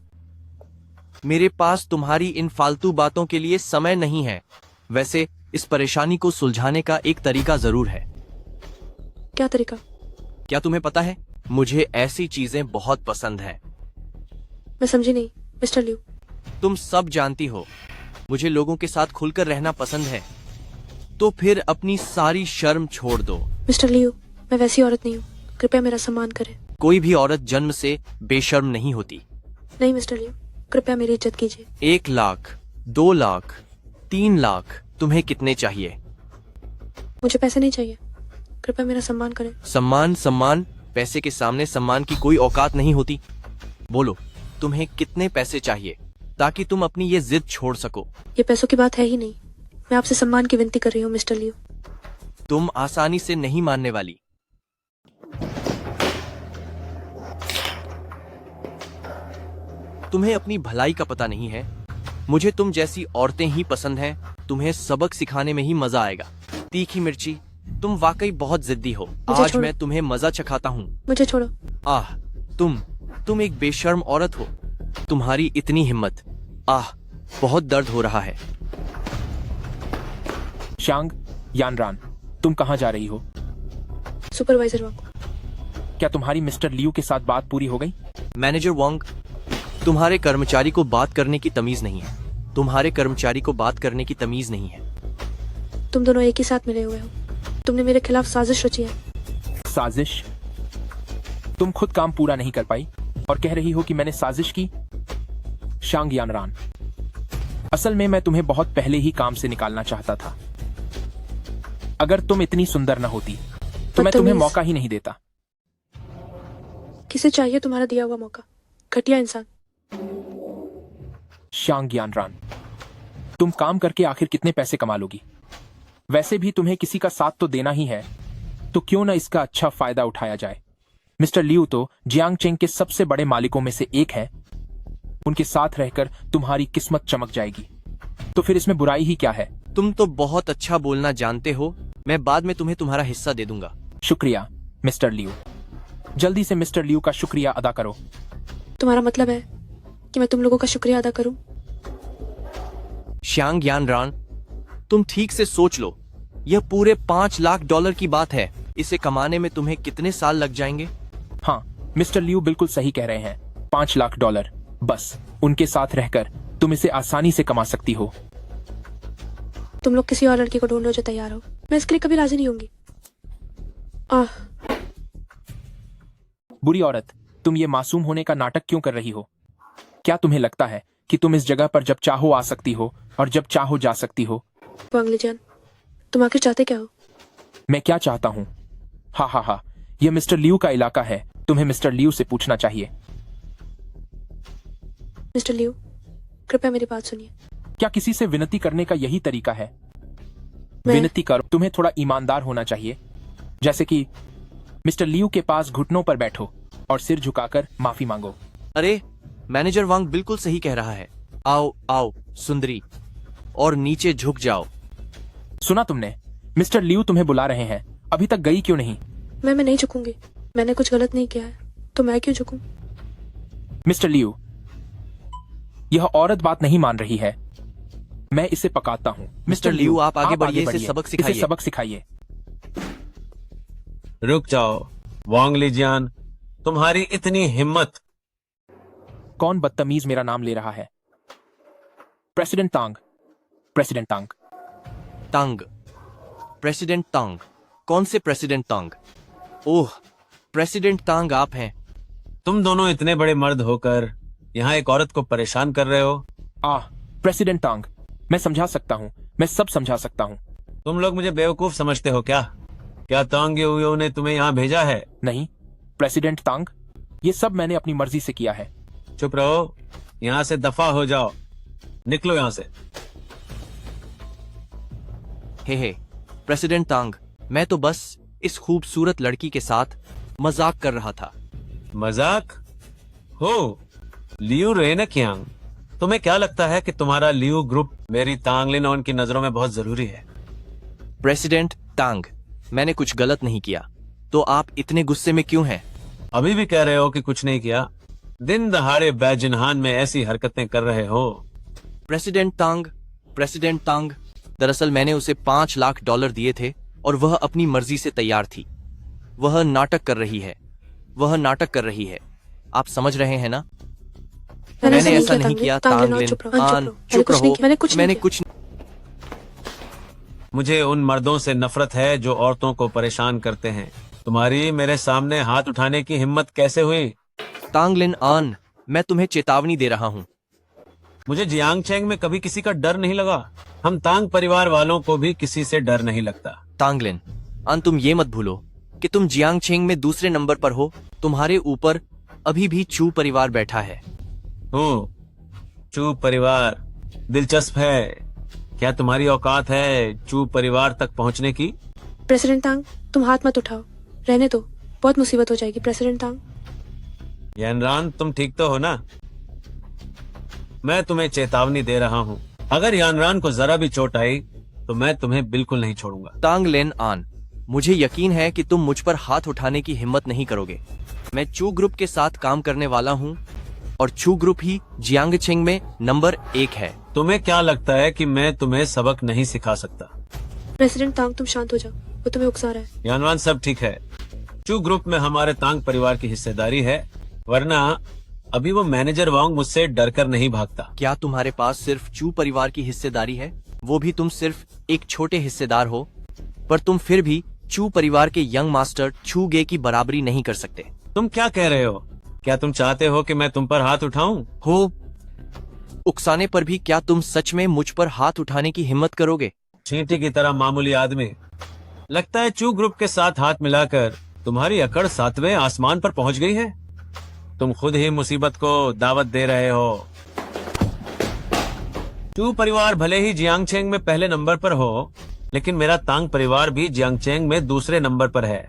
मेरे पास तुम्हारी इन फालतू बातों के लिए समय नहीं है। वैसे इस परेशानी को सुलझाने का एक तरीका जरूर है। क्या तरीका? क्या तुम्हें पता है, मुझे ऐसी चीजें बहुत पसंद हैं। मैं समझी नहीं मिस्टर लियू। तुम सब जानती हो, मुझे लोगों के साथ खुलकर रहना पसंद है। तो फिर अपनी सारी शर्म छोड़ दो। मिस्टर लियू, मैं वैसी औरत नहीं हूँ, कृपया मेरा सम्मान करें। कोई भी औरत जन्म से बेशर्म नहीं होती। नहीं मिस्टर लियू, कृपया मेरी इज्जत कीजिए। 1 लाख, 2 लाख, 3 लाख, तुम्हें कितने चाहिए? मुझे पैसे नहीं चाहिए, कृपया मेरा सम्मान करें। सम्मान? सम्मान? पैसे के सामने सम्मान की कोई औकात नहीं होती। बोलो, तुम्हें कितने पैसे चाहिए ताकि तुम अपनी ये जिद छोड़ सको? ये पैसों की बात है ही नहीं, मैं आपसे सम्मान की विनती कर रही हूँ मिस्टर लियू। तुम आसानी से नहीं मानने वाली। तुम्हें अपनी भलाई का पता नहीं है। मुझे तुम जैसी औरतें ही पसंद हैं। तुम्हें सबक सिखाने में ही मजा आएगा। तीखी मिर्ची, तुम वाकई बहुत जिद्दी हो। मुझे आज छोड़ो। मैं तुम्हें मजा चखाता हूँ। मुझे छोड़ो। आह, तुम एक बेशर्म औरत हो। तुम्हारी इतनी हिम्मत। आह, बहुत दर्द हो रहा है। शांग यानरान, तुम कहाँ जा रही हो? सुपरवाइजर वांग। क्या तुम्हारी मिस्टर लियू के साथ बात पूरी हो गई? मैनेजर वांग, तुम्हारे कर्मचारी को बात करने की तमीज नहीं है। तुम्हारे कर्मचारी को बात करने की तमीज नहीं है। तुम दोनों एक ही साथ मिले हुए हो। तुमने मेरे खिलाफ साजिश रची है। साजिश? तुम खुद काम पूरा नहीं कर पाई और कह रही हो कि मैंने साजिश की? शांग यानरान, असल में मैं तुम्हें बहुत पहले ही काम से निकालना चाहता था। अगर तुम इतनी सुंदर न होती तो मैं तुम्हें बदतमीज। मौका ही नहीं देता। किसे चाहिए तुम्हारा दिया हुआ मौका? घटिया इंसान। शांग यानरान, तुम काम करके आखिर कितने पैसे कमा लोगी? वैसे भी तुम्हें किसी का साथ तो देना ही है, तो क्यों ना इसका अच्छा फायदा उठाया जाए। मिस्टर लियू तो जियांग चेंग के सबसे बड़े मालिकों में से एक है। उनके साथ रहकर तुम्हारी किस्मत चमक जाएगी। तो फिर इसमें बुराई ही क्या है? तुम तो बहुत अच्छा बोलना जानते हो। मैं बाद में तुम्हें तुम्हारा हिस्सा दे दूंगा। शुक्रिया मिस्टर लियू। जल्दी से मिस्टर लियू का शुक्रिया अदा करो। तुम्हारा मतलब है कि मैं तुम लोगों का शुक्रिया अदा करूं? श्यांग यानरान, तुम ठीक से सोच लो। यह पूरे $5 लाख की बात है। इसे कमाने में तुम्हें कितने साल लग जाएंगे? हाँ, मिस्टर लियू बिल्कुल सही कह रहे हैं। $5 लाख। बस उनके साथ रहकर तुम इसे आसानी से कमा सकती हो। तुम लोग किसी और लड़की को ढूंढो जो तैयार हो। मैं इसके लिए कभी राजी नहीं होंगी। आह, बुरी औरत, तुम ये मासूम होने का नाटक क्यों कर रही हो? क्या तुम्हें लगता है कि तुम इस जगह पर जब चाहो आ सकती हो और जब चाहो जा सकती हो? वांग लीजियान, तुम आखिर चाहते क्या हो? मैं क्या चाहता हूँ? हा हा हा, यह मिस्टर लियू का इलाका है। तुम्हें मिस्टर लियू से पूछना चाहिए। मिस्टर लियू, कृपया मेरी बात सुनिए। क्या किसी से विनती करने का यही तरीका है? मैं- विनती करो। तुम्हें थोड़ा ईमानदार होना चाहिए। जैसे कि मिस्टर लियू के पास घुटनों पर बैठो और सिर झुकाकर माफी मांगो। अरे, मैनेजर वांग बिल्कुल सही कह रहा है। आओ आओ सुंदरी, और नीचे झुक जाओ। सुना तुमने? मिस्टर लियू तुम्हें बुला रहे हैं। अभी तक गई क्यों नहीं? मैं नहीं झुकूंगी। मैंने कुछ गलत नहीं किया है, तो मैं क्यों झुकूं? मिस्टर लियू, यह औरत बात नहीं मान रही है। मैं इसे पकाता हूँ। मिस्टर लियू, आप आगे बढ़िए, इसे सबक सिखाइए। इसे सबक सिखाइए। रुक जाओ वांग लीजियान, तुम्हारी इतनी हिम्मत। कौन बदतमीज मेरा नाम ले रहा है? प्रेसिडेंट तांग। प्रेसिडेंट तांग। तांग? प्रेसिडेंट तांग? कौन से प्रेसिडेंट तांग? ओह, प्रेसिडेंट तांग आप हैं। तुम दोनों इतने बड़े मर्द होकर यहाँ एक औरत को परेशान कर रहे हो। प्रेसिडेंट तांग, मैं समझा सकता हूँ। मैं सब समझा सकता हूँ। तुम लोग मुझे बेवकूफ समझते हो क्या? क्या तांग यो ने तुम्हें यहाँ भेजा है? नहीं प्रेसिडेंट तांग, ये सब मैंने अपनी मर्जी से किया है। चुप रहो, यहाँ से दफा हो जाओ। निकलो यहाँ से। हे प्रेसिडेंट तांग, मैं तो बस इस खूबसूरत लड़की के साथ मजाक कर रहा था। मजाक? हो, लियू रेनकियांग, तुम्हें क्या लगता है कि तुम्हारा लियू ग्रुप मेरी तांगलिन और उनकी नजरों में बहुत जरूरी है? प्रेसिडेंट तांग, मैंने कुछ गलत नहीं किया, तो आप इतने गुस्से में क्यों हैं? अभी भी कह रहे हो कि कुछ नहीं किया? दिन दहाड़े बैजिनहान में ऐसी हरकतें कर रहे हो। प्रेसिडेंट तांग, दरअसल मैंने उसे $5 लाख दिए थे और वह अपनी मर्जी से तैयार थी। वह नाटक कर रही है। आप समझ रहे हैं ना? मैंने ऐसा नहीं किया। तांगलिन, चुप रहो। मैंने कुछ मुझे उन मर्दों से नफरत है जो औरतों को परेशान करते हैं। तुम्हारी मेरे सामने हाथ उठाने की हिम्मत कैसे हुई? तांगलिन आन, मैं तुम्हें चेतावनी दे रहा हूँ। मुझे जियांग चेंग में कभी किसी का डर नहीं लगा। हम तांग परिवार वालों को भी किसी से डर नहीं लगता। तांगलिन आन, तुम ये मत भूलो कि तुम जियांग चेंग में दूसरे नंबर पर हो। तुम्हारे ऊपर अभी भी चू परिवार बैठा है। चू परिवार दिलचस्प है। क्या तुम्हारी औकात है चू परिवार तक पहुंचने की? प्रेसिडेंट तांग, तुम हाथ मत उठाओ, रहने दो, बहुत मुसीबत हो जाएगी। प्रेसिडेंट तांग, यानरान, तुम ठीक तो हो ना? मैं तुम्हें चेतावनी दे रहा हूँ, अगर यानरान को जरा भी चोट आई तो मैं तुम्हें बिल्कुल नहीं छोड़ूंगा। तांगलिन आन, मुझे यकीन है कि तुम मुझ पर हाथ उठाने की हिम्मत नहीं करोगे। मैं चू ग्रुप के साथ काम करने वाला हूँ और चू ग्रुप ही जियांगचेंग में नंबर 1 है। तुम्हें क्या लगता है कि मैं तुम्हें सबक नहीं सिखा सकता? प्रेसिडेंट तांग, तुम शांत हो जाओ, वो तुम्हें उकसा रहा है। यानवान, सब ठीक है। चू ग्रुप में हमारे तांग परिवार की हिस्सेदारी है, वरना अभी वो मैनेजर वांग मुझसे डरकर नहीं भागता। क्या तुम्हारे पास सिर्फ चू परिवार की हिस्सेदारी है? वो भी तुम सिर्फ एक छोटे हिस्सेदार हो, पर तुम फिर भी चू परिवार के यंग मास्टर चू गे की बराबरी नहीं कर सकते। तुम क्या कह रहे हो? क्या तुम चाहते हो कि मैं तुम पर हाथ उठाऊं? हो उकसाने पर भी क्या तुम सच में मुझ पर हाथ उठाने की हिम्मत करोगे? चींटी की तरह मामूली आदमी। लगता है चू ग्रुप के साथ हाथ मिलाकर तुम्हारी अकड़ 7वें आसमान पर पहुंच गई है। तुम खुद ही मुसीबत को दावत दे रहे हो। चू परिवार भले ही जियांगचेंग में पहले नंबर पर हो, लेकिन मेरा तांग परिवार भी जियांगचेंग में दूसरे नंबर पर है।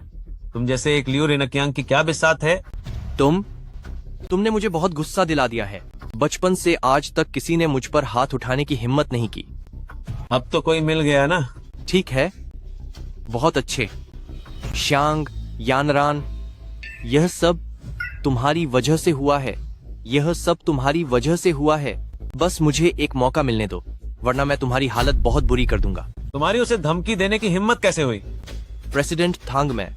तुम जैसे एक लियू रेनकियांग की क्या बिसात है? तुमने मुझे बहुत गुस्सा दिला दिया है। बचपन से आज तक किसी ने मुझ पर हाथ उठाने की हिम्मत नहीं की। अब तो कोई मिल गया ना? ठीक है, बहुत अच्छे। श्यांग, यानरान, यह सब तुम्हारी वजह से हुआ है। यह सब तुम्हारी वजह से हुआ है। बस मुझे एक मौका मिलने दो, वरना मैं तुम्हारी हालत बहुत बुरी कर दूंगा। तुम्हारी उसे धमकी देने की हिम्मत कैसे हुई? प्रेसिडेंट थांग, मैं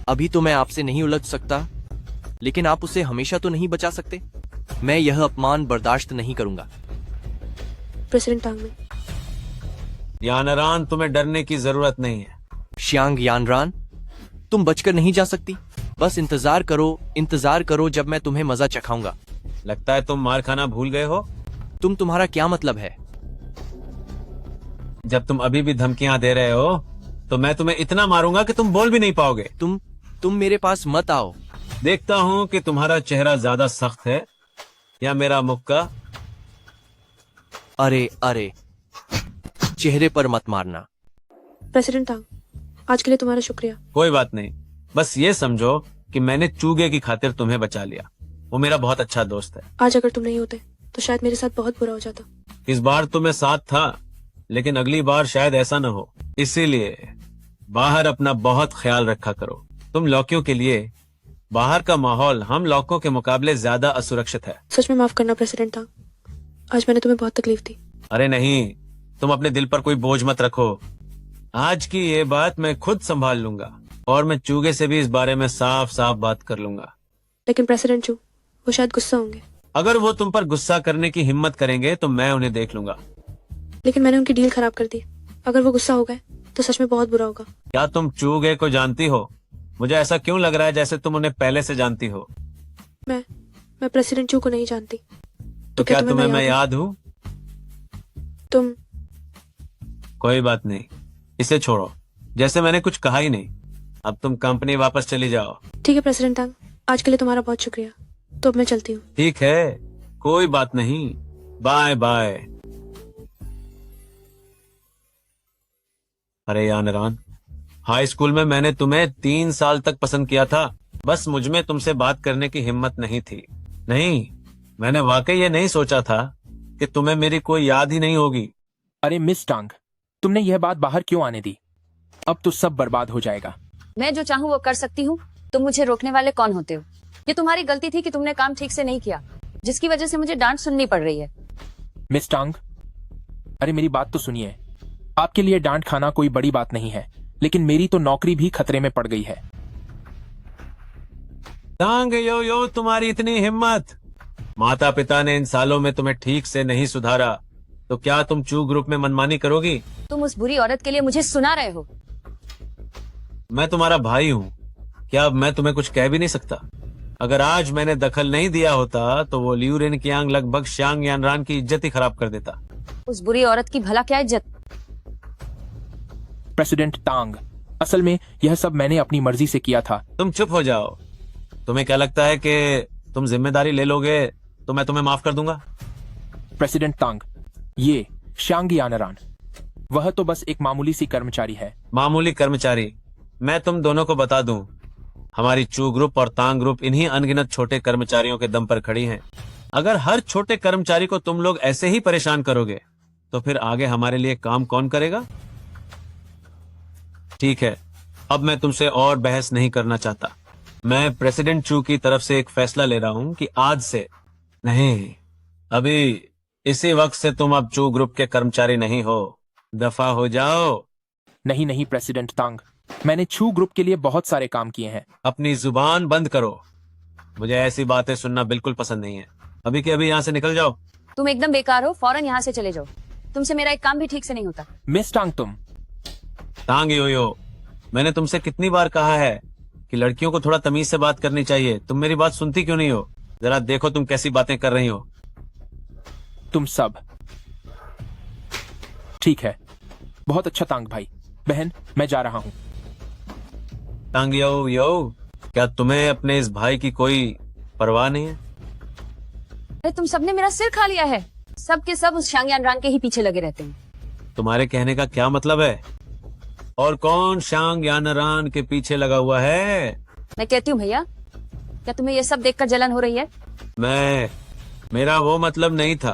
अभी तो मैं आपसे नहीं उलझ सकता, लेकिन आप उसे हमेशा तो नहीं बचा सकते। मैं यह अपमान बर्दाश्त नहीं करूंगा। प्रेसिडेंट तांग में यानरान, तुम्हें डरने की जरूरत नहीं है। श्यांग यानरान, तुम बचकर नहीं जा सकती। बस इंतजार करो जब मैं तुम्हें मजा चखाऊंगा। लगता है तुम मार खाना भूल गए हो। तुम्हारा क्या मतलब है? जब तुम अभी भी धमकियां दे रहे हो तो मैं तुम्हें इतना मारूंगा कि तुम बोल भी नहीं पाओगे। तुम मेरे पास मत आओ। देखता हूँ कि तुम्हारा चेहरा ज्यादा सख्त है या मेरा मुक्का। अरे चेहरे पर मत मारना। प्रेसिडेंट तांग, आज के लिए तुम्हारा शुक्रिया। कोई बात नहीं, बस ये समझो कि मैंने चूगे की खातिर तुम्हें बचा लिया। वो मेरा बहुत अच्छा दोस्त है। आज अगर तुम नहीं होते तो शायद मेरे साथ बहुत बुरा हो जाता। इस बार तो मैं साथ था, लेकिन अगली बार शायद ऐसा न हो। इसीलिए बाहर अपना बहुत ख्याल रखा करो। तुम लौकियों के लिए बाहर का माहौल हम लौकों के मुकाबले ज्यादा असुरक्षित है। सच में माफ करना प्रेसिडेंट तांग, आज मैंने तुम्हें बहुत तकलीफ दी। अरे नहीं, तुम अपने दिल पर कोई बोझ मत रखो। आज की ये बात मैं खुद संभाल लूंगा और मैं चूगे से भी इस बारे में साफ साफ बात कर लूंगा। लेकिन प्रेसिडेंट चू, वो शायद गुस्सा होंगे। अगर वो तुम पर गुस्सा करने की हिम्मत करेंगे तो मैं उन्हें देख लूंगा। लेकिन मैंने उनकी डील खराब कर दी। अगर वो गुस्सा हो गए तो सच में बहुत बुरा होगा। क्या तुम चूगे को जानती हो? मुझे ऐसा क्यों लग रहा है जैसे तुम उन्हें पहले से जानती हो। मैं प्रेसिडेंट चू को नहीं जानती। तो क्या तुम्हें मैं याद हूँ? तुम कोई बात नहीं, इसे छोड़ो, जैसे मैंने कुछ कहा ही नहीं। अब तुम कंपनी वापस चली जाओ। ठीक है प्रेसिडेंट तांग, आज के लिए तुम्हारा बहुत शुक्रिया। तो अब मैं चलती हूँ। ठीक है, कोई बात नहीं, बाय बाय। अरे यानरान, हाई स्कूल में मैंने तुम्हें 3 साल तक पसंद किया था। बस मुझ में तुमसे बात करने की हिम्मत नहीं थी। नहीं, मैंने वाकई ये नहीं सोचा था कि तुम्हें मेरी कोई याद ही नहीं होगी। अरे मिस टांग, तुमने यह बात बाहर क्यों आने दी? अब तो सब बर्बाद हो जाएगा। मैं जो चाहूँ वो कर सकती हूँ, तुम मुझे रोकने वाले कौन होते हो? ये तुम्हारी गलती थी कि तुमने काम ठीक से नहीं किया, जिसकी वजह से मुझे डांट सुननी पड़ रही है। मिस टांग, अरे मेरी बात तो सुनिए। आपके लिए डांट खाना कोई बड़ी बात नहीं है, लेकिन मेरी तो नौकरी भी खतरे में पड़ गई है। टांग यो तुम्हारी इतनी हिम्मत। माता पिता ने इन सालों में तुम्हें ठीक से नहीं सुधारा, तो क्या तुम चू ग्रुप में मनमानी करोगी? तुम उस बुरी औरत के लिए मुझे सुना रहे हो। मैं तुम्हारा भाई हूँ, क्या अब मैं तुम्हें कुछ कह भी नहीं सकता? अगर आज मैंने दखल नहीं दिया होता तो वो लियू रेनकियांग लगभग शांग यानरान की इज्जत ही खराब कर देता। उस बुरी औरत की भला क्या इज्जत? प्रेसिडेंट टांग, असल में यह सब मैंने अपनी मर्जी से किया था। तुम चुप हो जाओ। तुम्हें क्या लगता है कि तुम जिम्मेदारी ले लोगे तो मैं तुम्हें माफ कर दूंगा? प्रेसिडेंट टांग, ये शांग यानरान, वह तो बस एक मामूली सी कर्मचारी है। मामूली कर्मचारी? मैं तुम दोनों को बता दूं, हमारी चू ग्रुप और तांग ग्रुप इन्हीं अनगिनत छोटे कर्मचारियों के दम पर खड़ी हैं। अगर हर छोटे कर्मचारी को तुम लोग ऐसे ही परेशान करोगे तो फिर आगे हमारे लिए काम कौन करेगा? ठीक है, अब मैं तुमसे और बहस नहीं करना चाहता। मैं प्रेसिडेंट चू की तरफ से एक फैसला ले रहा हूं कि आज से नहीं, अभी इसी वक्त से तुम अब चू ग्रुप के कर्मचारी नहीं हो। दफा हो जाओ। नहीं नहीं प्रेसिडेंट टांग, मैंने छू ग्रुप के लिए बहुत सारे काम किए हैं। अपनी जुबान बंद करो। मुझे ऐसी बातें सुनना बिल्कुल पसंद नहीं है। अभी के अभी यहाँ से निकल जाओ। तुम एकदम बेकार हो, फौरन यहाँ से चले जाओ। तुमसे मेरा एक काम भी ठीक से नहीं होता। मिस टांग, तुम टांग यो, मैंने तुमसे कितनी बार कहा है कि लड़कियों को थोड़ा तमीज से बात करनी चाहिए। तुम मेरी बात सुनती क्यों नहीं हो? जरा देखो तुम कैसी बातें कर रही हो। तुम सब ठीक है। बहुत अच्छा टांग भाई। बहन, मैं जा रहा हूँ। टांग यो, क्या तुम्हें अपने इस भाई की कोई परवाह नहीं है? अरे तुम सबने मेरा सिर खा लिया है। सब के सब उस शांग यानरान के ही पीछे लगे रहते हैं। तुम्हारे कहने का क्या मतलब है? और कौन शांग यानरान के पीछे लगा हुआ है? मैं कहती हूँ भैया, क्या तुम्हें ये सब देखकर जलन हो रही है? मेरा वो मतलब नहीं था।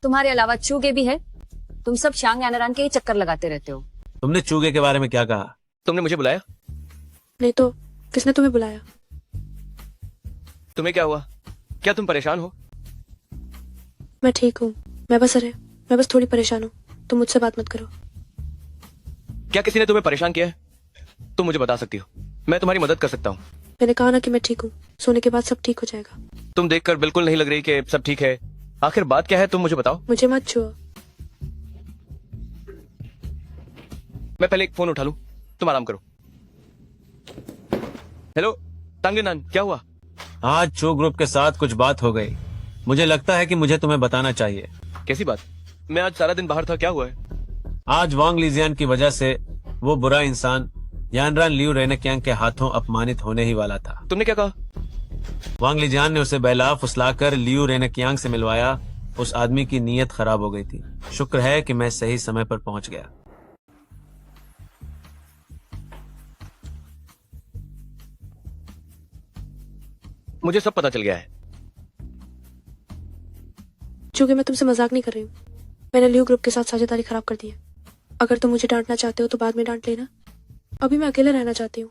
तुम्हारे अलावा चूगे भी है। तुम सब शांग यानरान के ही चक्कर लगाते रहते हो। तुमने चूगे के बारे में क्या कहा? तुमने मुझे बुलाया? नहीं तो किसने तुम्हें बुलाया? तुम्हें क्या हुआ? क्या तुम परेशान हो? मैं ठीक हूँ। मैं बस थोड़ी परेशान हूँ। तुम मुझसे बात मत करो। क्या किसी ने तुम्हें परेशान किया है? तुम मुझे बता सकती हो, मैं तुम्हारी मदद कर सकता हूँ। मैंने कहा ना कि मैं ठीक हूँ। सोने के बाद सब ठीक हो जाएगा। तुम देखकर बिल्कुल नहीं लग रही कि सब ठीक है। आखिर बात क्या है, तुम मुझे बताओ। मुझे मत छुओ। मैं पहले एक फोन उठा लूं, तुम आराम करो। हेलो तांगेनान, क्या हुआ? आज चू ग्रुप के साथ कुछ बात हो गई। मुझे लगता है कि मुझे तुम्हें बताना चाहिए। कैसी बात? मैं आज सारा दिन बाहर था, क्या हुआ है? आज वांग लीजियान की वजह से वो बुरा इंसान यानरान लियू रेनकियांग के हाथों अपमानित होने ही वाला था। तुमने क्या कहा? वांग लीजियान ने उसे बेला फुसलाकर लियू रेनकियांग से मिलवाया। उस आदमी की नीयत खराब हो गई थी। शुक्र है कि मैं सही समय पर पहुंच गया। मुझे सब पता चल गया है। चूंकि मैं तुमसे मजाक नहीं कर रही हूँ। मैंने लियो ग्रुप के साथ साझेदारी खराब कर दी है। अगर तुम मुझे डांटना चाहते हो तो बाद में डांट लेना। अभी मैं अकेले रहना चाहती हूँ।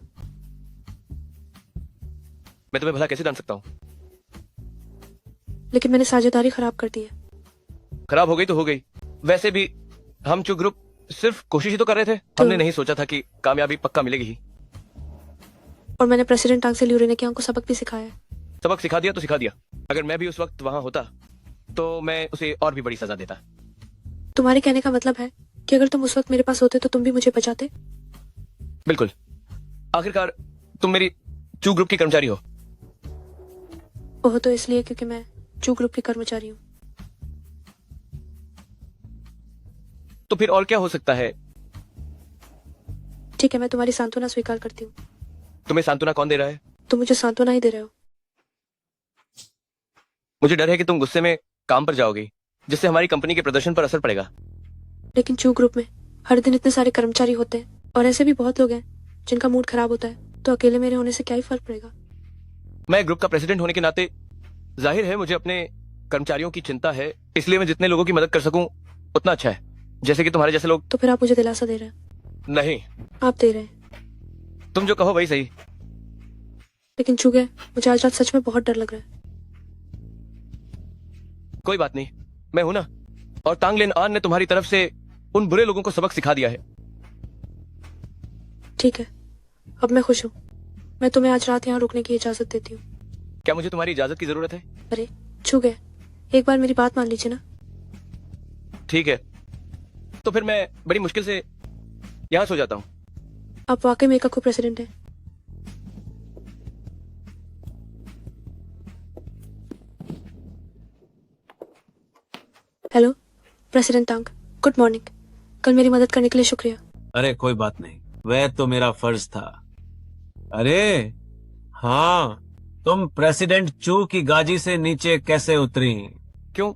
मैं तुम्हें भला कैसे डांट सकता हूँ? लेकिन मैंने साझेदारी खराब कर दी है। खराब हो गई तो हो गई। वैसे भी हम जो ग्रुप सिर्फ कोशिश ही तो कर रहे थे। हमने नहीं सोचा था कि कामयाबी पक्का मिलेगी ही। और मैंने प्रेसिडेंट टांग से लियो रेनकियांग को सबक भी सिखाया है। सबक सिखा दिया तो सिखा दिया। अगर मैं भी उस वक्त वहां होता तो मैं उसे और भी बड़ी सजा देता। तुम्हारे कहने का मतलब है कि अगर तुम उस वक्त मेरे पास होते तो तुम भी मुझे बचाते? बिल्कुल। आखिरकार तुम मेरी चू ग्रुप की कर्मचारी हो। ओह, तो इसलिए क्योंकि मैं चू ग्रुप की कर्मचारी हूँ। तो फिर और क्या हो सकता है? ठीक है, मैं तुम्हारी सांत्वना स्वीकार करती हूँ। तुम्हें सांत्वना कौन दे रहा है? तुम मुझे सांत्वना ही दे रहे हो। मुझे डर है कि तुम गुस्से में काम पर जाओगी, जिससे हमारी कंपनी के प्रदर्शन पर असर पड़ेगा। लेकिन चू ग्रुप में हर दिन इतने सारे कर्मचारी होते हैं और ऐसे भी बहुत लोग हैं जिनका मूड खराब होता है, तो अकेले मेरे होने से क्या ही फर्क पड़ेगा। मैं ग्रुप का प्रेसिडेंट होने के नाते जाहिर है मुझे अपने कर्मचारियों की चिंता है, इसलिए मैं जितने लोगों की मदद कर सकूं उतना अच्छा है। जैसे कि तुम्हारे जैसे लोग। तो फिर आप मुझे दिलासा दे रहे हैं? नहीं, आप दे रहे हैं। तुम जो कहो वही सही। लेकिन चूगे मुझे आज रात सच में बहुत डर लग रहा है। कोई बात नहीं, मैं हूं ना। और तांगलिन आन ने तुम्हारी तरफ से उन बुरे लोगों को सबक सिखा दिया है। ठीक है, अब मैं खुश हूँ। मैं तुम्हें आज रात यहाँ रुकने की इजाजत देती हूँ। क्या मुझे तुम्हारी इजाजत की जरूरत है? अरे चूगे, एक बार मेरी बात मान लीजिए ना। ठीक है, तो फिर मैं बड़ी मुश्किल से यहां सो जाता हूँ। आप वाकई में एक को प्रेसिडेंट हैं। हेलो प्रेसिडेंट तांग, गुड मॉर्निंग। कल मेरी मदद करने के लिए शुक्रिया। अरे कोई बात नहीं, वह तो मेरा फर्ज था। अरे हाँ, तुम प्रेसिडेंट चू की गाजी से नीचे कैसे उतरी? क्यों,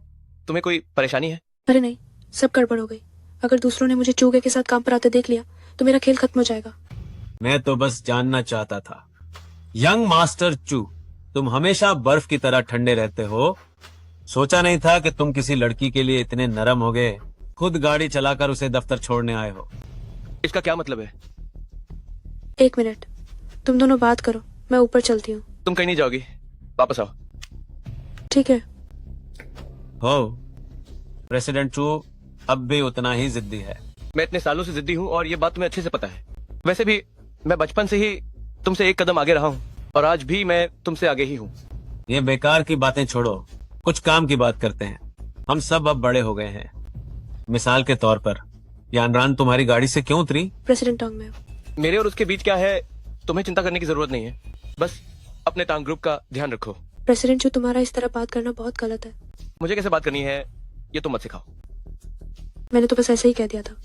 तुम्हें कोई परेशानी है? अरे नहीं, सब गड़बड़ हो गई। अगर दूसरों ने मुझे चूगे के साथ काम पर आते देख लिया तो मेरा खेल खत्म हो जाएगा। मैं तो बस जानना चाहता था, यंग मास्टर चू, तुम हमेशा बर्फ की तरह ठंडे रहते हो। सोचा नहीं था कि तुम किसी लड़की के लिए इतने नरम हो गए, खुद गाड़ी चलाकर उसे दफ्तर छोड़ने आए हो। इसका क्या मतलब है? एक मिनट, तुम दोनों बात करो, मैं ऊपर चलती हूँ। तुम कहीं नहीं जाओगी, वापस आओ। ठीक है। हो, प्रेसिडेंट चू अब भी उतना ही जिद्दी है। मैं इतने सालों से जिद्दी हूँ और ये बात तुम्हें अच्छे से पता है। वैसे भी मैं बचपन से ही तुमसे एक कदम आगे रहा हूँ और आज भी मैं तुमसे आगे ही हूँ। ये बेकार की बातें छोड़ो, कुछ काम की बात करते हैं। हम सब अब बड़े हो गए हैं। मिसाल के तौर पर यानरान तुम्हारी गाड़ी से क्यों उतरी? प्रेसिडेंट टांग में मेरे और उसके बीच क्या है, तुम्हें चिंता करने की जरूरत नहीं है। बस अपने टांग ग्रुप का ध्यान रखो। प्रेसिडेंट जो तुम्हारा इस तरह बात करना बहुत गलत है। मुझे कैसे बात करनी है ये तुम मत सिखाओ। मैंने तो बस ऐसे ही कह दिया था।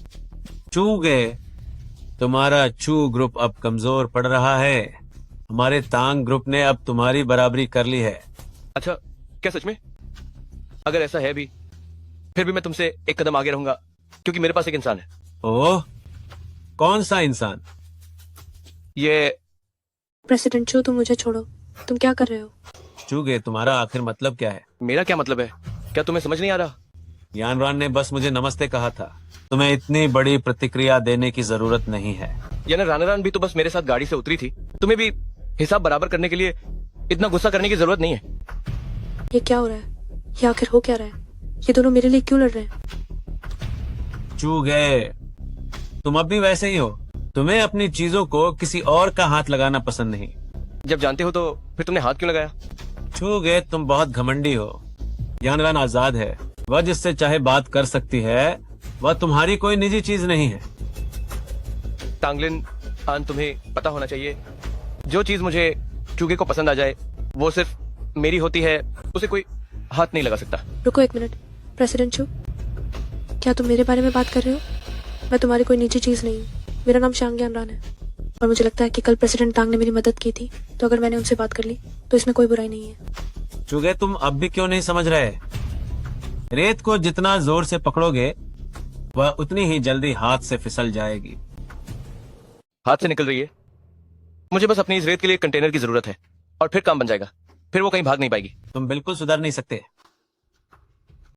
चू गए, तुम्हारा चू ग्रुप अब कमजोर पड़ रहा है। हमारे तांग ग्रुप ने अब तुम्हारी बराबरी कर ली है। अच्छा, क्या सच में? अगर ऐसा है भी, फिर भी मैं तुमसे एक कदम आगे रहूंगा, क्योंकि मेरे पास एक इंसान है। ओह, कौन सा इंसान? ये प्रेसिडेंट जो तुम मुझे छोड़ो, तुम क्या कर रहे हो? चूगे, तुम्हारा आखिर मतलब क्या है? मेरा क्या मतलब है? क्या तुम्हें समझ नहीं आ रहा? यानरान ने बस मुझे नमस्ते कहा था। तुम्हें इतनी बड़ी प्रतिक्रिया देने की जरूरत नहीं है। यानी रानारान भी तो बस मेरे साथ गाड़ी से उतरी थी। तुम्हें भी हिसाब बराबर करने के लिए इतना गुस्सा करने की जरूरत नहीं है। ये क्या हो रहा है? ये आखिर हो क्या रहा है? ये दोनों मेरे लिए क्यों लड़ रहे हैं? चूगे, तुम अब भी वैसे ही हो। तुम्हें अपनी चीजों को किसी और का हाथ लगाना पसंद नहीं। जब जानते हो तो फिर तुमने हाथ क्यों लगाया? चूगे, तुम बहुत घमंडी हो। यानरान आजाद है, वह जिससे चाहे बात कर सकती है। वह तुम्हारी कोई निजी चीज नहीं है। तांगलिन आन, तुम्हें पता होना चाहिए, जो चीज मुझे चूगे को पसंद आ जाए वो सिर्फ मेरी होती है, उसे कोई हाथ नहीं लगा सकता। रुको एक मिनट, प्रेसिडेंट चू, क्या तुम मेरे बारे में बात कर रहे हो? मैं तुम्हारी कोई निजी चीज नहीं हूँ। मेरा नाम शांग यानरान है और मुझे लगता है कि कल प्रेसिडेंट तांग ने मेरी मदद की थी, तो अगर मैंने उनसे बात कर ली तो इसमें कोई बुराई नहीं है। चूगे, तुम अब भी क्यों नहीं समझ रहे? रेत को जितना जोर से पकड़ोगे वह उतनी ही जल्दी हाथ से फिसल जाएगी। हाथ से निकल रही है। मुझे बस अपनी इस रेत के लिए कंटेनर की जरूरत है और फिर काम बन जाएगा। फिर वो कहीं भाग नहीं पाएगी। तुम बिल्कुल सुधर नहीं सकते।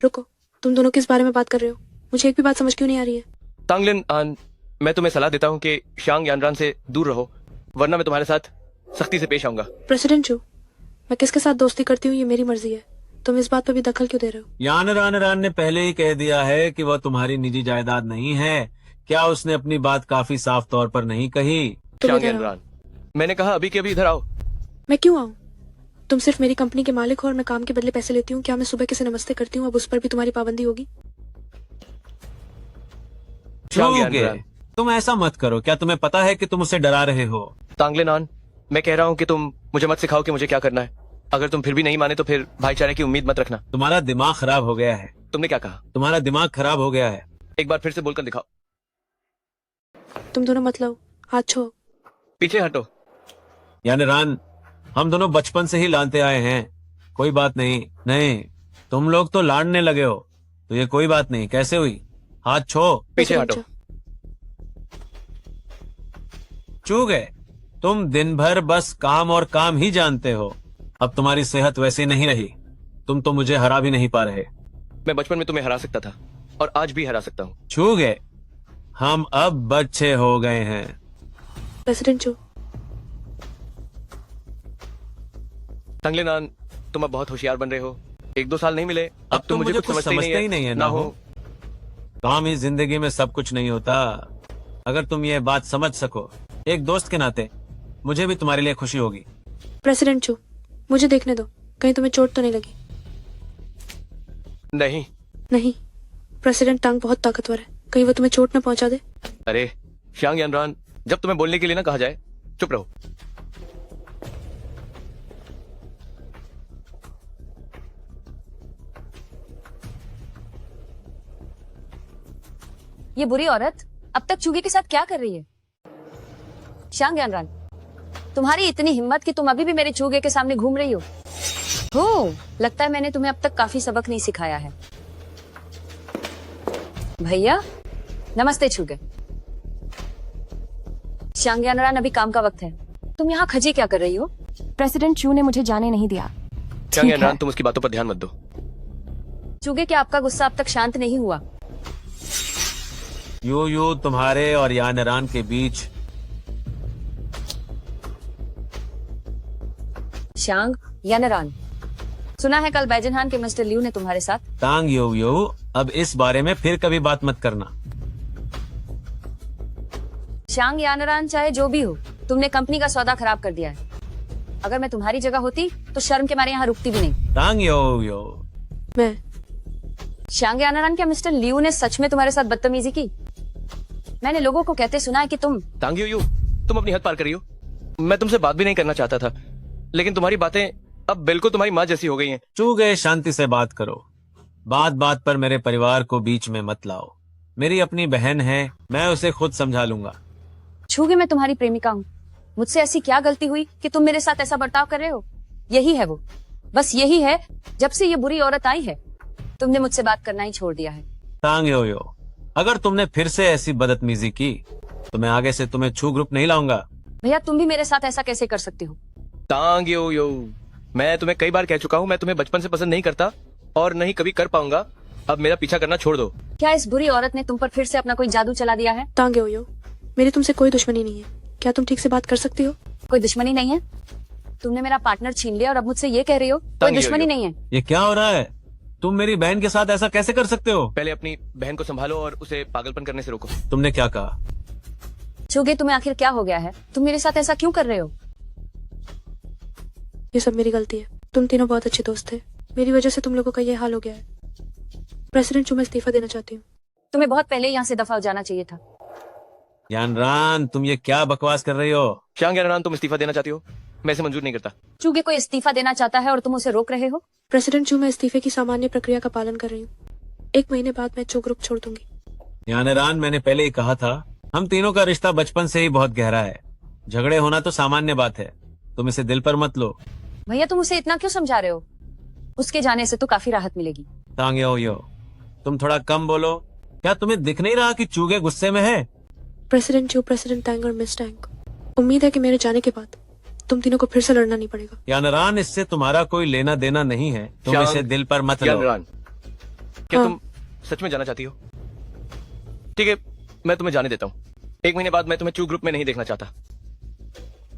रुको, तुम दोनों किस बारे में बात कर रहे हो? मुझे एक भी बात समझ क्यों नहीं आ रही है? तांगलिन आन, मैं तुम्हें सलाह देता हूँ कि शांग यानरान से दूर रहो, वरना मैं तुम्हारे साथ सख्ती से पेश आऊंगा। प्रेसिडेंट चू, मैं किसके साथ दोस्ती करती हूँ ये मेरी मर्जी है। तुम इस बात पर भी दखल क्यों दे रहे हो? यानरान ने पहले ही कह दिया है कि वह तुम्हारी निजी जायदाद नहीं है। क्या उसने अपनी बात काफी साफ तौर पर नहीं कही? तुम शांग इधर आओ। यानरान, मैंने कहा अभी के अभी इधर आओ। मैं क्यों आऊँ? तुम सिर्फ मेरी कंपनी के मालिक हो और मैं काम के बदले पैसे लेती हूँ। क्या मैं सुबह किसे नमस्ते करती हूँ अब उस पर भी तुम्हारी पाबंदी होगी? शांग चूगे, यानरान, तुम ऐसा मत करो। क्या तुम्हें पता है कि तुम उसे डरा रहे हो? तांगलिन आन, मैं कह रहा हूँ कि तुम मुझे मत सिखाओ कि मुझे क्या करना है। अगर तुम फिर भी नहीं माने तो फिर भाईचारे की उम्मीद मत रखना। तुम्हारा दिमाग खराब हो गया है। तुमने क्या कहा? तुम्हारा दिमाग खराब हो गया है। एक बार फिर से बोलकर दिखाओ। तुम दोनों मतलब हाथ छोड़ो। पीछे हटो। यानरान, हम दोनों बचपन से ही लानते आए हैं। कोई बात नहीं। नहीं, तुम लोग तो लाड़ने लगे हो, तो ये कोई बात नहीं। कैसे हुई? हाथ छो। पीछे हटो। चूगे, तुम दिन भर बस काम और काम ही जानते हो। अब तुम्हारी सेहत वैसी नहीं रही। तुम तो मुझे हरा भी नहीं पा रहे। मैं बचपन में तुम्हें हरा सकता था और आज भी हरा सकता हूँ। चूगे, हम अब बच्चे हो गए हैं। प्रेसिडेंट चू, तंगले नान, तुम अब बहुत होशियार बन रहे हो। 1-2 साल नहीं मिले, अब तुम मुझे कुछ समझते ही नहीं है ना हो। काम ही जिंदगी में सब कुछ नहीं होता। अगर तुम ये बात समझ सको एक दोस्त के नाते, मुझे भी तुम्हारे लिए खुशी होगी। प्रेसिडेंट चू, मुझे देखने दो, कहीं तुम्हें चोट तो नहीं लगी? नहीं। नहीं, प्रेसिडेंट टांग बहुत ताकतवर है, कहीं वो तुम्हें चोट न पहुंचा दे। अरे श्यांग यानरान, जब तुम्हें बोलने के लिए ना कहा जाए, चुप रहो। ये बुरी औरत अब तक चूगे के साथ क्या कर रही है? शांग यानरान, तुम्हारी इतनी हिम्मत कि तुम अभी भी मेरे चूगे के सामने घूम रही हो। लगता है मैंने तुम्हें अब तक काफी सबक नहीं सिखाया है। भैया नमस्ते चूगे। शांग यानरान, अभी काम का वक्त है, तुम यहाँ खजी क्या कर रही हो? प्रेसिडेंट चू ने मुझे जाने नहीं दिया। श्यांग यानरान, तुम उसकी बातों पर ध्यान मत दो। चूगे, क्या आपका गुस्सा अब तक शांत नहीं हुआ? यो तुम्हारे और यानरान के बीच। शांग यानरान, सुना है कल बैजनहान के मिस्टर लियू ने तुम्हारे साथ। तांग यो, अब इस बारे में फिर कभी बात मत करना। शांग यानरान, चाहे जो भी हो, तुमने कंपनी का सौदा खराब कर दिया है। अगर मैं तुम्हारी जगह होती तो शर्म के मारे यहाँ रुकती भी नहीं। तांग यो, मैं शांग यानरान, क्या मिस्टर लियू ने सच में तुम्हारे साथ बदतमीजी की? मैंने लोगों को कहते सुना है कि तुम तांग यू, तुम अपनी हद पार कर रही हो। मैं तुमसे बात भी नहीं करना चाहता था, लेकिन तुम्हारी बातें अब बिल्कुल तुम्हारी माँ जैसी हो गई हैं। चू गए, शांति से बात करो। बात बात पर मेरे परिवार को बीच में मत लाओ। मेरी अपनी बहन है, मैं उसे खुद समझा लूंगा। छूगे, मैं तुम्हारी प्रेमिका हूँ। मुझसे ऐसी क्या गलती हुई कि तुम मेरे साथ ऐसा बर्ताव कर रहे हो? यही है वो, बस यही है। जब से ये बुरी औरत आई है, तुमने मुझसे बात करना ही छोड़ दिया है। तांग यो, अगर तुमने फिर से ऐसी बदतमीजी की तो मैं आगे से तुम्हें छू ग्रुप नहीं लाऊंगा। भैया, तुम भी मेरे साथ ऐसा कैसे कर सकते हो? तांग यो, मैं तुम्हें कई बार कह चुका हूँ, मैं तुम्हें बचपन से पसंद नहीं करता और नहीं कभी कर पाऊंगा। अब मेरा पीछा करना छोड़ दो। क्या इस बुरी औरत ने तुम पर फिर से अपना कोई जादू चला दिया है? तांग यो, मेरी तुमसे कोई दुश्मनी नहीं है, क्या तुम ठीक से बात कर सकती हो? कोई दुश्मनी नहीं है? तुमने मेरा पार्टनर छीन लिया और अब मुझसे ये कह रही हो कोई तांग दुश्मनी यो। नहीं है? ये क्या हो रहा है? तुम मेरी बहन के साथ ऐसा कैसे कर सकते हो? पहले अपनी बहन को संभालो और उसे पागलपन करने से रोको। तुमने क्या कहा? छूगे, तुम्हें आखिर क्या हो गया है? तुम मेरे साथ ऐसा क्यों कर रहे हो? ये सब मेरी गलती है। तुम तीनों बहुत अच्छे दोस्त थे, मेरी वजह से तुम लोगों का ये हाल हो गया है। प्रेसिडेंट चू, मैं इस्तीफा देना चाहती हूँ। तुम्हें बहुत पहले यहाँ से दफा हो जाना चाहिए था। यानरान, तुम ये क्या बकवास कर रही हो? श्यांग यानरान, तुम इस्तीफा देना चाहती हो? मैं इसे मंजूर नहीं करता। चूगे, कोई इस्तीफा देना चाहता है और तुम उसे रोक रहे हो। प्रेसिडेंट चू, मैं इस्तीफे की सामान्य प्रक्रिया का पालन कर रही हूँ। 1 महीने बाद मैं चू ग्रुप छोड़ दूंगी। यानरान, मैंने पहले ही कहा था, हम तीनों का रिश्ता बचपन से ही बहुत गहरा है। झगड़े होना तो सामान्य बात है, तुम इसे दिल पर मत लो। भैया, तुम उसे इतना क्यों समझा रहे हो? उसके जाने से तो काफी राहत मिलेगी। तांग यो, तुम थोड़ा कम बोलो। क्या तुम्हें दिख नहीं रहा कि चूगे गुस्से में है? प्रेसिडेंट चू, प्रेसिडेंट टैंग और मिस टैंग, उम्मीद है कि मेरे जाने के बाद तुम तीनों को फिर से लड़ना नहीं पड़ेगा। यानरान, इससे तुम्हारा कोई लेना देना नहीं है, तुम श्यांग इसे दिल पर मत लो। यानरान, क्या हाँ। तुम सच में जाना चाहती हो? ठीक है, मैं तुम्हें जाने देता हूँ। 1 महीने बाद मैं तुम्हें चू ग्रुप में नहीं देखना चाहता।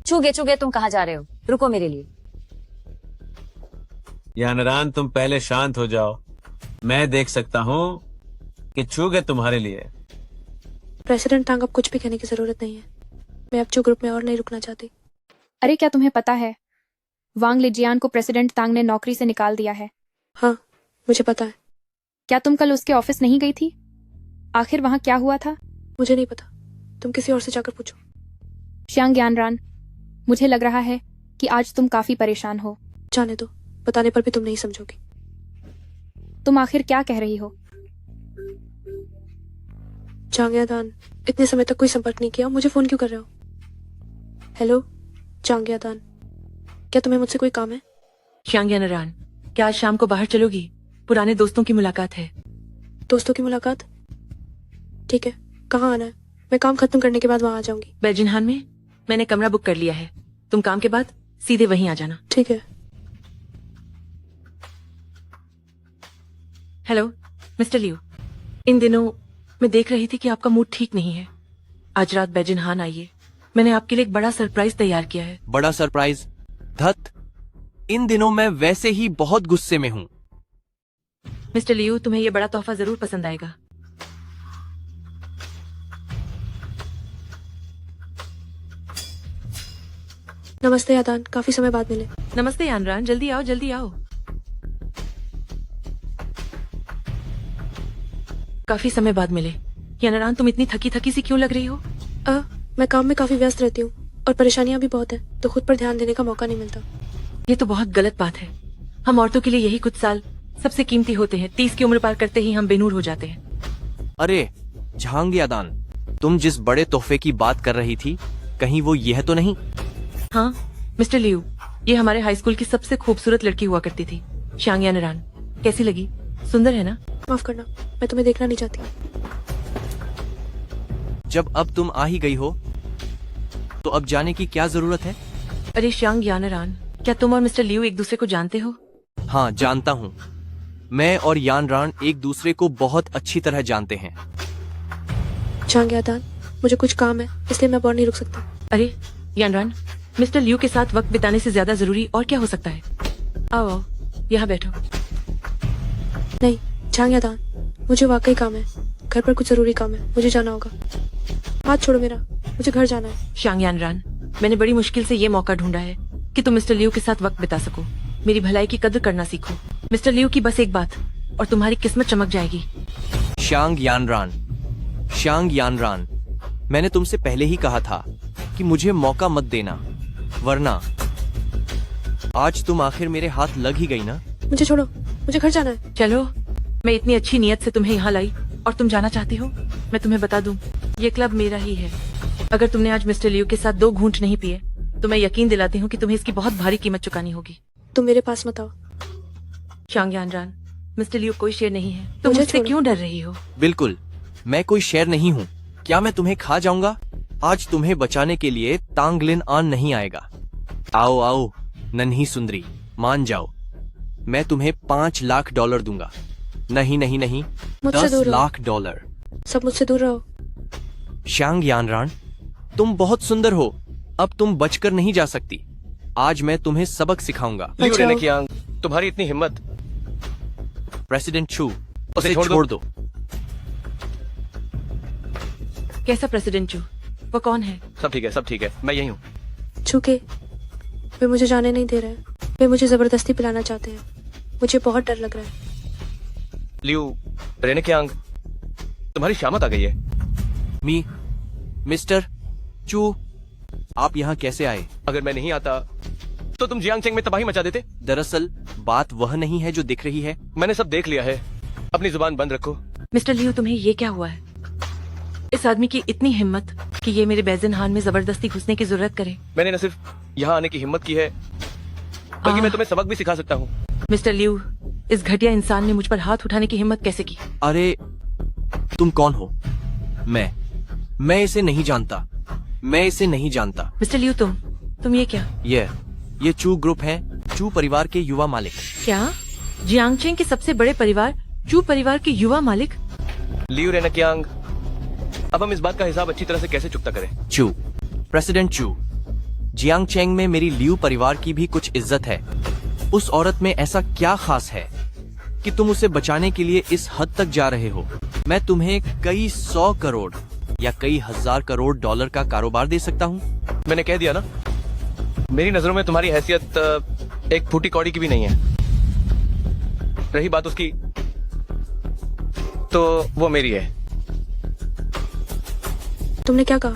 चूगे, तुम कहाँ जा रहे हो? रुको मेरे लिए। यानरान, तुम पहले शांत हो जाओ। मैं देख सकता हूँ कि चूगे तुम्हारे लिए। प्रेसिडेंट टांग, अब कुछ भी कहने की जरूरत नहीं है। मैं अब चू ग्रुप में और नहीं रुकना चाहती। अरे, क्या तुम्हें पता है वांग लिजियान को प्रेसिडेंट तांग ने नौकरी से निकाल दिया है? हाँ, मुझे पता है। क्या तुम कल उसके ऑफिस नहीं गई थी? आखिर वहां क्या हुआ था? मुझे नहीं पता, तुम किसी और से जाकर पूछो। श्यांग यानरान, मुझे लग रहा है कि आज तुम काफी परेशान हो। जाने दो, बताने पर भी तुम नहीं समझोगी। तुम आखिर क्या कह रही हो? चांग्यादान, इतने समय तक कोई संपर्क नहीं किया, मुझे फोन क्यों कर रहे हो? हेलो चांग्यादान, क्या तुम्हें मुझसे कोई काम है? श्यांग यानरान, क्या आज शाम को बाहर चलोगी? पुराने दोस्तों की मुलाकात है। दोस्तों की मुलाकात? ठीक है, कहाँ आना है? मैं काम खत्म करने के बाद वहाँ आ जाऊंगी। बैजिनहान में मैंने कमरा बुक कर लिया है, तुम काम के बाद सीधे वहीं आ जाना। ठीक है। हेलो मिस्टर लियू, इन दिनों मैं देख रही थी कि आपका मूड ठीक नहीं है। आज रात बैजिनहान आइए, मैंने आपके लिए एक बड़ा सरप्राइज तैयार किया है। बड़ा सरप्राइज? धत, इन दिनों मैं वैसे ही बहुत गुस्से में हूँ। मिस्टर लियू, तुम्हें ये बड़ा तोहफा जरूर पसंद आएगा। नमस्ते यादान, काफी समय बाद मिले। नमस्ते यानरान, जल्दी आओ जल्दी आओ। काफी समय बाद मिले। यानरान, तुम इतनी थकी थकी सी क्यों लग रही हो? मैं काम में काफी व्यस्त रहती हूँ और परेशानियां भी बहुत है, तो खुद पर ध्यान देने का मौका नहीं मिलता। ये तो बहुत गलत बात है। हम औरतों के लिए यही कुछ साल सबसे कीमती होते हैं। 30 की उम्र पार करते ही हम बेनूर हो जाते हैं। अरे झांग यादान, तुम जिस बड़े तोहफे की बात कर रही थी, कहीं वो यह तो नहीं? हाँ मिस्टर लियू, ये हमारे हाई स्कूल की सबसे खूबसूरत लड़की हुआ करती थी, शांग यानरान। कैसी लगी? सुंदर है ना? माफ करना, मैं तुम्हें देखना नहीं चाहती। जब अब तुम आ ही गई हो तो अब जाने की क्या जरूरत है? अरे शांग यानरान, क्या तुम और मिस्टर लियू एक दूसरे को जानते हो? हाँ जानता हूँ। मैं और यानरान एक दूसरे को बहुत अच्छी तरह जानते हैं। शांग यादान, मुझे कुछ काम है, इसलिए मैं और नहीं रुक सकती। अरे यानरान, मिस्टर लियू के साथ वक्त बिताने से ज्यादा जरूरी और क्या हो सकता है? आओ आओ, यहाँ बैठो। नहीं शांग यादान, मुझे वाकई काम है। घर पर कुछ जरूरी काम है, मुझे जाना होगा। हाथ छोड़ो मेरा, मुझे घर जाना है। शांग यानरान, मैंने बड़ी मुश्किल से ये मौका ढूंढा है कि तुम मिस्टर लियू के साथ वक्त बिता सको। मेरी भलाई की कदर करना सीखो। मिस्टर लियू की बस एक बात और तुम्हारी किस्मत चमक जाएगी। शांग यानरान, शांग यानरान, मैंने तुमसे पहले ही कहा था कि मुझे मौका मत देना, वरना आज तुम आखिर मेरे हाथ लग ही गई ना। मुझे छोड़ो, मुझे घर जाना है। चलो, मैं इतनी अच्छी नीयत से तुम्हें यहाँ लाई और तुम जाना चाहती हो? मैं तुम्हें बता दूं, ये क्लब मेरा ही है। अगर तुमने आज मिस्टर लियू के साथ 2 घूंट नहीं पिए तो मैं यकीन दिलाती हूँ कि तुम्हें इसकी बहुत भारी कीमत चुकानी होगी। तुम मेरे पास मत आओ। शांग यानरान, मिस्टर लियू कोई शेर नहीं है। तुम मुझे मुझसे छोड़ो। क्यों डर रही हो? बिल्कुल, मैं कोई शेर नहीं हूँ। क्या मैं तुम्हें खा जाऊंगा? आज तुम्हें बचाने के लिए तांग लिन आन नहीं आएगा। आओ आओ नन्ही सुंदरी, मान जाओ। मैं तुम्हें $5 लाख दूंगा। नहीं नहीं नहीं, मुझसे 10 दूर रहो। लाख डॉलर। सब मुझसे दूर रहो। शांग यानरान, तुम बहुत सुंदर हो, अब तुम बचकर नहीं जा सकती। आज मैं तुम्हें सबक सिखाऊंगा। लियू अच्छा। रेनेकियांग, तुम्हारी इतनी हिम्मत। प्रेसिडेंट छू, उसे उसे छोड़ दो। छोड़ दो। कैसा प्रेसिडेंट चू? वो कौन है? सब ठीक है, सब ठीक है, मैं यही हूँ। छूके, वे मुझे जाने नहीं दे रहे। वे मुझे जबरदस्ती पिलाना चाहते हैं। मुझे बहुत डर लग रहा है। लियू रेनेकियांग, तुम्हारी शामत आ गई है। मिस्टर चू, आप यहाँ कैसे आए? अगर मैं नहीं आता तो तुम जियांगचेंग में तबाही मचा देते। दरअसल बात वह नहीं है जो दिख रही है। मैंने सब देख लिया है, अपनी जुबान बंद रखो। मिस्टर लियू, तुम्हें ये क्या हुआ है? इस आदमी की इतनी हिम्मत कि ये मेरे बैजन हान में जबरदस्ती घुसने की जरूरत करे। मैंने न सिर्फ यहाँ आने की हिम्मत की है, बल्कि मैं तुम्हें सबक भी सिखा सकता हूँ। मिस्टर लियू, इस घटिया इंसान ने मुझ पर हाथ उठाने की हिम्मत कैसे की? अरे तुम कौन हो? मैं इसे नहीं जानता। मैं इसे नहीं जानता। मिस्टर लियू, तुम ये क्या? ये चू ग्रुप है, चू परिवार के युवा मालिक। क्या? जियांगचेंग के सबसे बड़े परिवार चू परिवार के युवा मालिक? लियू रेनेकियांग, अब हम इस बात का हिसाब अच्छी तरह से कैसे चुकता करें? चू, प्रेसिडेंट चू, जियांगचेंग में मेरी लियू परिवार की भी कुछ इज्जत है। उस औरत में ऐसा क्या खास है कि तुम उसे बचाने के लिए इस हद तक जा रहे हो? मैं तुम्हें कई 100 करोड़ या कई हजार करोड़ डॉलर का कारोबार दे सकता हूँ। मैंने कह दिया ना, मेरी नजरों में तुम्हारी हैसियत एक फूटी कौड़ी की भी नहीं है। रही बात उसकी, तो वो मेरी है। तुमने क्या कहा?